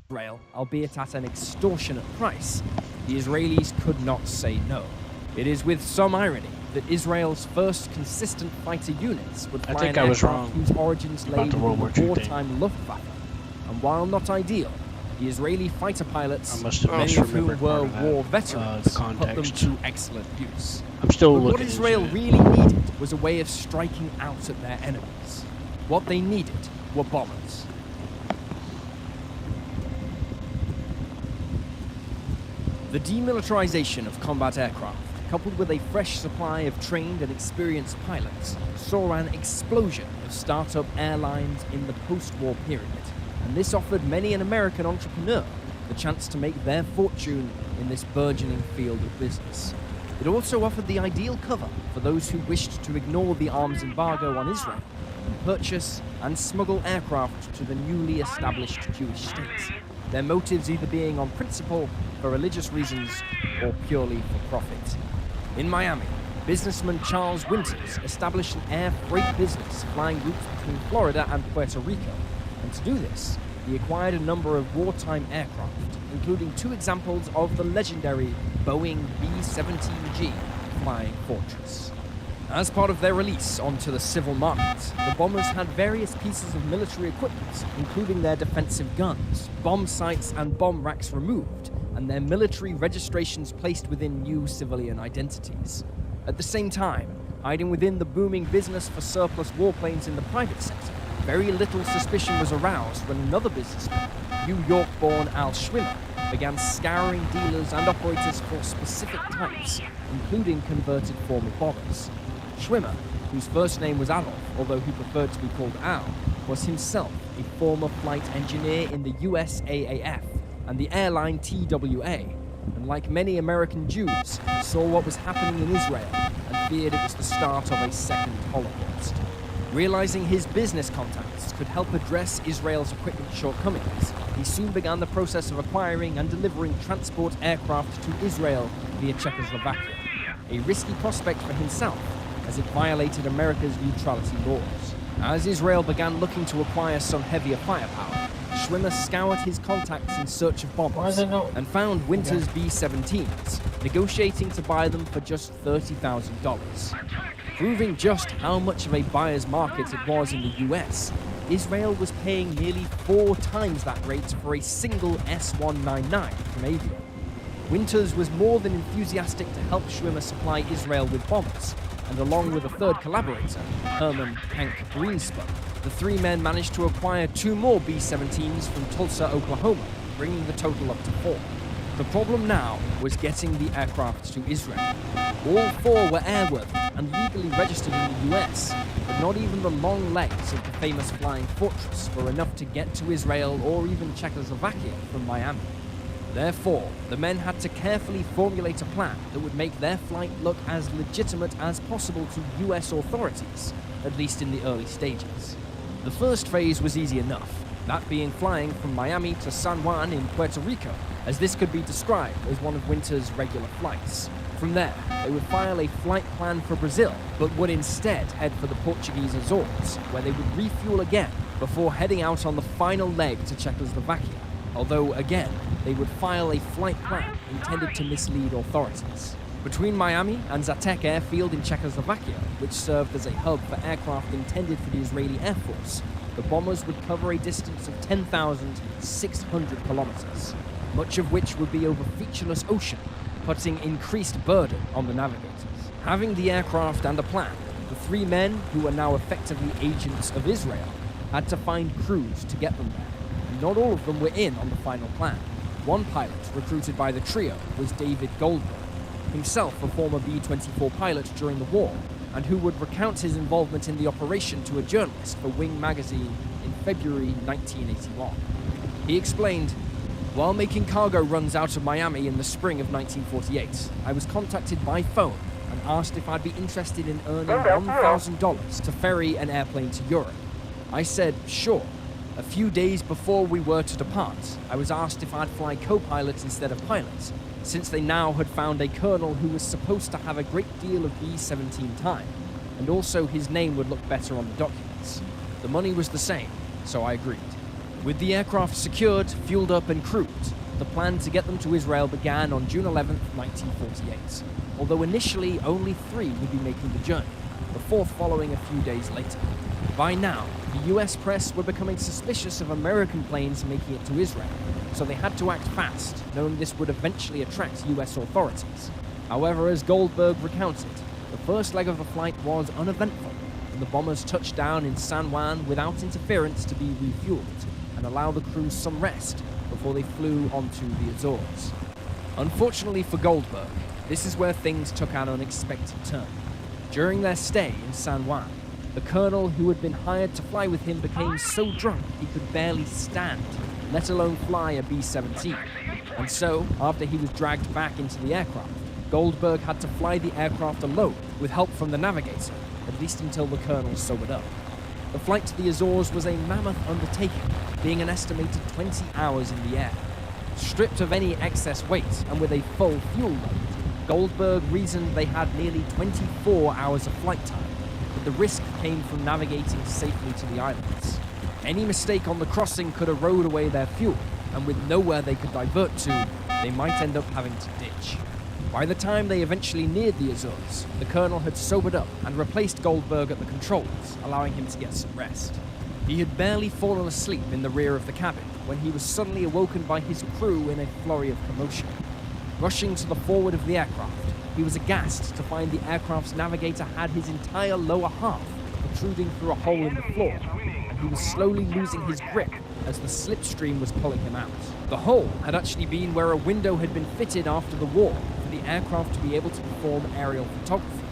Israel, albeit at an extortionate price, the Israelis could not say no. It is with some irony that Israel's first consistent fighter units would fly an aircraft whose origins lay in the wartime Luftwaffe. And while not ideal, the Israeli fighter pilots, many of whom were war veterans, put them to excellent use. I'm still but looking what Israel really needed was a way of striking out at their enemies. What they needed were bombers. The demilitarization of combat aircraft, coupled with a fresh supply of trained and experienced pilots, saw an explosion of startup airlines in the post-war period, and this offered many an American entrepreneur the chance to make their fortune in this burgeoning field of business. It also offered the ideal cover for those who wished to ignore the arms embargo on Israel and purchase and smuggle aircraft to the newly established Jewish state. their motives either being on principle, for religious reasons, or purely for profit. In Miami, businessman Charles Winters established an air freight business flying routes between Florida and Puerto Rico, and to do this, he acquired a number of wartime aircraft, including 2 examples of the legendary Boeing B-17G Flying Fortress. As part of their release onto the civil market, the bombers had various pieces of military equipment, including their defensive guns, bomb sights and bomb racks removed, and their military registrations placed within new civilian identities. At the same time, hiding within the booming business for surplus warplanes in the private sector, very little suspicion was aroused when another businessman, New York-born Al Schwimmer, began scouring dealers and operators for specific types, including converted former bombers. Schwimmer, whose first name was Adolf, although he preferred to be called Al, was himself a former flight engineer in the USAAF and the airline TWA, and like many American Jews, saw what was happening in Israel and feared it was the start of a second Holocaust. Realizing his business contacts could help address Israel's equipment shortcomings, he soon began the process of acquiring and delivering transport aircraft to Israel via Czechoslovakia, a risky prospect for himself as it violated America's neutrality laws. As Israel began looking to acquire some heavier firepower, Schwimmer scoured his contacts in search of bombers and found Winters B-17s, negotiating to buy them for just $30,000. Proving just how much of a buyer's market it was in the US, Israel was paying nearly 4 times that rate for a single S-199 from Avion. Winters was more than enthusiastic to help Schwimmer supply Israel with bombers, and along with a third collaborator, Herman Hank Greenspun, the 3 men managed to acquire 2 more B-17s from Tulsa, Oklahoma, bringing the total up to 4. The problem now was getting the aircraft to Israel. All 4 were airworthy and legally registered in the US, but not even the long legs of the famous Flying Fortress were enough to get to Israel or even Czechoslovakia from Miami. Therefore, the men had to carefully formulate a plan that would make their flight look as legitimate as possible to US authorities, at least in the early stages. The first phase was easy enough, that being flying from Miami to San Juan in Puerto Rico, as this could be described as one of Winters' regular flights. From there, they would file a flight plan for Brazil, but would instead head for the Portuguese Azores, where they would refuel again before heading out on the final leg to Czechoslovakia, although again, they would file a flight plan intended to mislead authorities. Between Miami and Zatek Airfield in Czechoslovakia, which served as a hub for aircraft intended for the Israeli Air Force, the bombers would cover a distance of 10,600 kilometers, much of which would be over featureless ocean, putting increased burden on the navigators. Having the aircraft and a plan, the 3 men, who were now effectively agents of Israel, had to find crews to get them there. And not all of them were in on the final plan. One pilot recruited by the trio was David Goldberg, himself a former B-24 pilot during the war, and who would recount his involvement in the operation to a journalist for Wing magazine in February 1981. He explained, "While making cargo runs out of Miami in the spring of 1948, I was contacted by phone and asked if I'd be interested in earning $1,000 to ferry an airplane to Europe. I said, sure. A few days before we were to depart, I was asked if I'd fly co-pilot instead of pilot, since they now had found a colonel who was supposed to have a great deal of B-17 time, and also his name would look better on the documents. The money was the same, so I agreed. With the aircraft secured, fueled up and crewed, the plan to get them to Israel began on June 11, 1948, although initially only 3 would be making the journey, the 4th following a few days later. By now, the US press were becoming suspicious of American planes making it to Israel, so they had to act fast, knowing this would eventually attract US authorities. However, as Goldberg recounted, the first leg of the flight was uneventful, and the bombers touched down in San Juan without interference to be refueled and allow the crews some rest before they flew onto the Azores. Unfortunately for Goldberg, this is where things took an unexpected turn. During their stay in San Juan, the colonel who had been hired to fly with him became so drunk he could barely stand, let alone fly a B-17. And so, after he was dragged back into the aircraft, Goldberg had to fly the aircraft alone with help from the navigator, at least until the colonel sobered up. The flight to the Azores was a mammoth undertaking, being an estimated 20 hours in the air. Stripped of any excess weight and with a full fuel load, Goldberg reasoned they had nearly 24 hours of flight time, but the risk came from navigating safely to the islands. Any mistake on the crossing could erode away their fuel, and with nowhere they could divert to, they might end up having to ditch. By the time they eventually neared the Azores, the colonel had sobered up and replaced Goldberg at the controls, allowing him to get some rest. He had barely fallen asleep in the rear of the cabin when he was suddenly awoken by his crew in a flurry of commotion. Rushing to the forward of the aircraft, he was aghast to find the aircraft's navigator had his entire lower half protruding through a hole in the floor, and he was slowly losing his grip as the slipstream was pulling him out. The hole had actually been where a window had been fitted after the war for the aircraft to be able to perform aerial photography,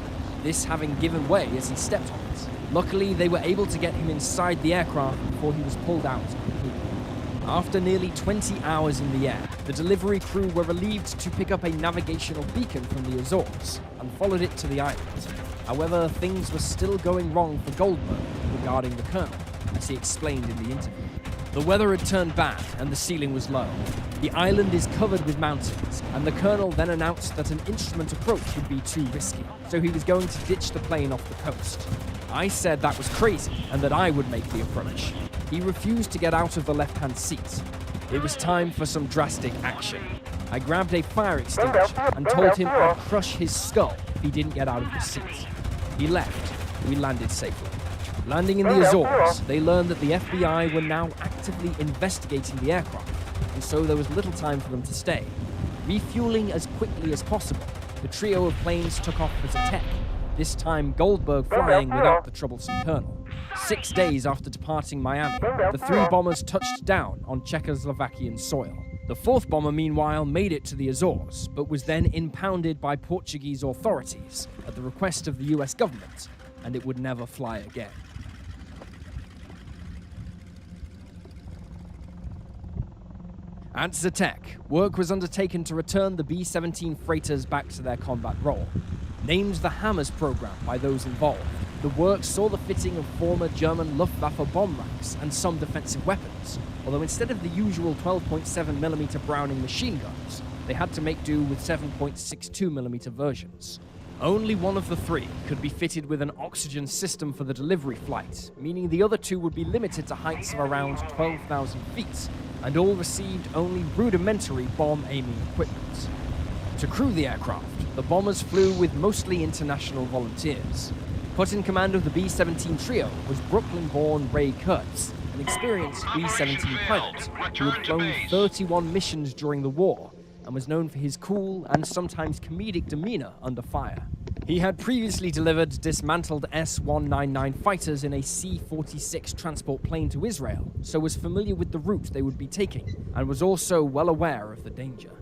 this having given way as he stepped on it. Luckily, they were able to get him inside the aircraft before he was pulled out completely. After nearly 20 hours in the air, the delivery crew were relieved to pick up a navigational beacon from the Azores and followed it to the island. However, things were still going wrong for Goldberg regarding the colonel, as he explained in the interview. The weather had turned bad and the ceiling was low. The island is covered with mountains, and the colonel then announced that an instrument approach would be too risky, so he was going to ditch the plane off the coast. I said that was crazy and that I would make the approach. He refused to get out of the left-hand seat. It was time for some drastic action. I grabbed a fire extinguisher and told him I'd crush his skull if he didn't get out of the seat. He left. We landed safely. Landing in the Azores, they learned that the FBI were now actively investigating the aircraft, and so there was little time for them to stay. Refueling as quickly as possible, the trio of planes took off as a tech, this time Goldberg flying without the troublesome colonel. 6 days after departing Miami, the 3 bombers touched down on Czechoslovakian soil. The 4th bomber, meanwhile, made it to the Azores, but was then impounded by Portuguese authorities at the request of the US government, and it would never fly again. At Zatek, work was undertaken to return the B-17 freighters back to their combat role. Named the Hammers program by those involved, the work saw the fitting of former German Luftwaffe bomb racks and some defensive weapons, although instead of the usual 12.7mm Browning machine guns, they had to make do with 7.62mm versions. Only one of the 3 could be fitted with an oxygen system for the delivery flight, meaning the other 2 would be limited to heights of around 12,000 feet, and all received only rudimentary bomb-aiming equipment. To crew the aircraft, the bombers flew with mostly international volunteers. Put in command of the B-17 trio was Brooklyn-born Ray Kurtz, an experienced B-17 pilot who had flown 31 missions during the war and was known for his cool and sometimes comedic demeanor under fire. He had previously delivered dismantled S-199 fighters in a C-46 transport plane to Israel, so was familiar with the route they would be taking and was also well aware of the danger.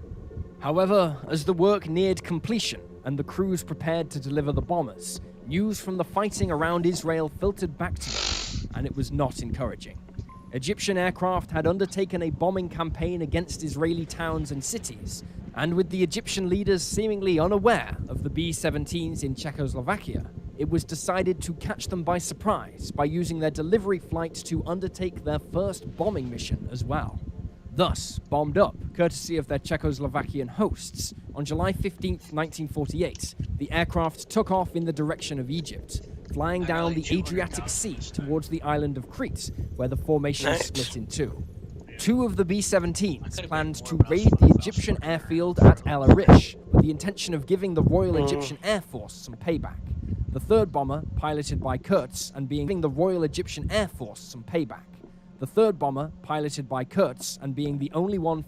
However, as the work neared completion and the crews prepared to deliver the bombers, news from the fighting around Israel filtered back to them, and it was not encouraging. Egyptian aircraft had undertaken a bombing campaign against Israeli towns and cities, and with the Egyptian leaders seemingly unaware of the B-17s in Czechoslovakia, it was decided to catch them by surprise by using their delivery flight to undertake their first bombing mission as well. Thus, bombed up, courtesy of their Czechoslovakian hosts, on July 15, 1948, the aircraft took off in the direction of Egypt, flying down the Adriatic Sea towards the island of Crete, where the formation split in 2. 2 of the B-17s planned to raid the Egyptian airfield at El Arish with the intention of giving the Royal Egyptian Air Force some payback. The 3rd bomber, piloted by Kurtz and being the Royal Egyptian Air Force some payback. The 3rd bomber, piloted by Kurtz and being the only one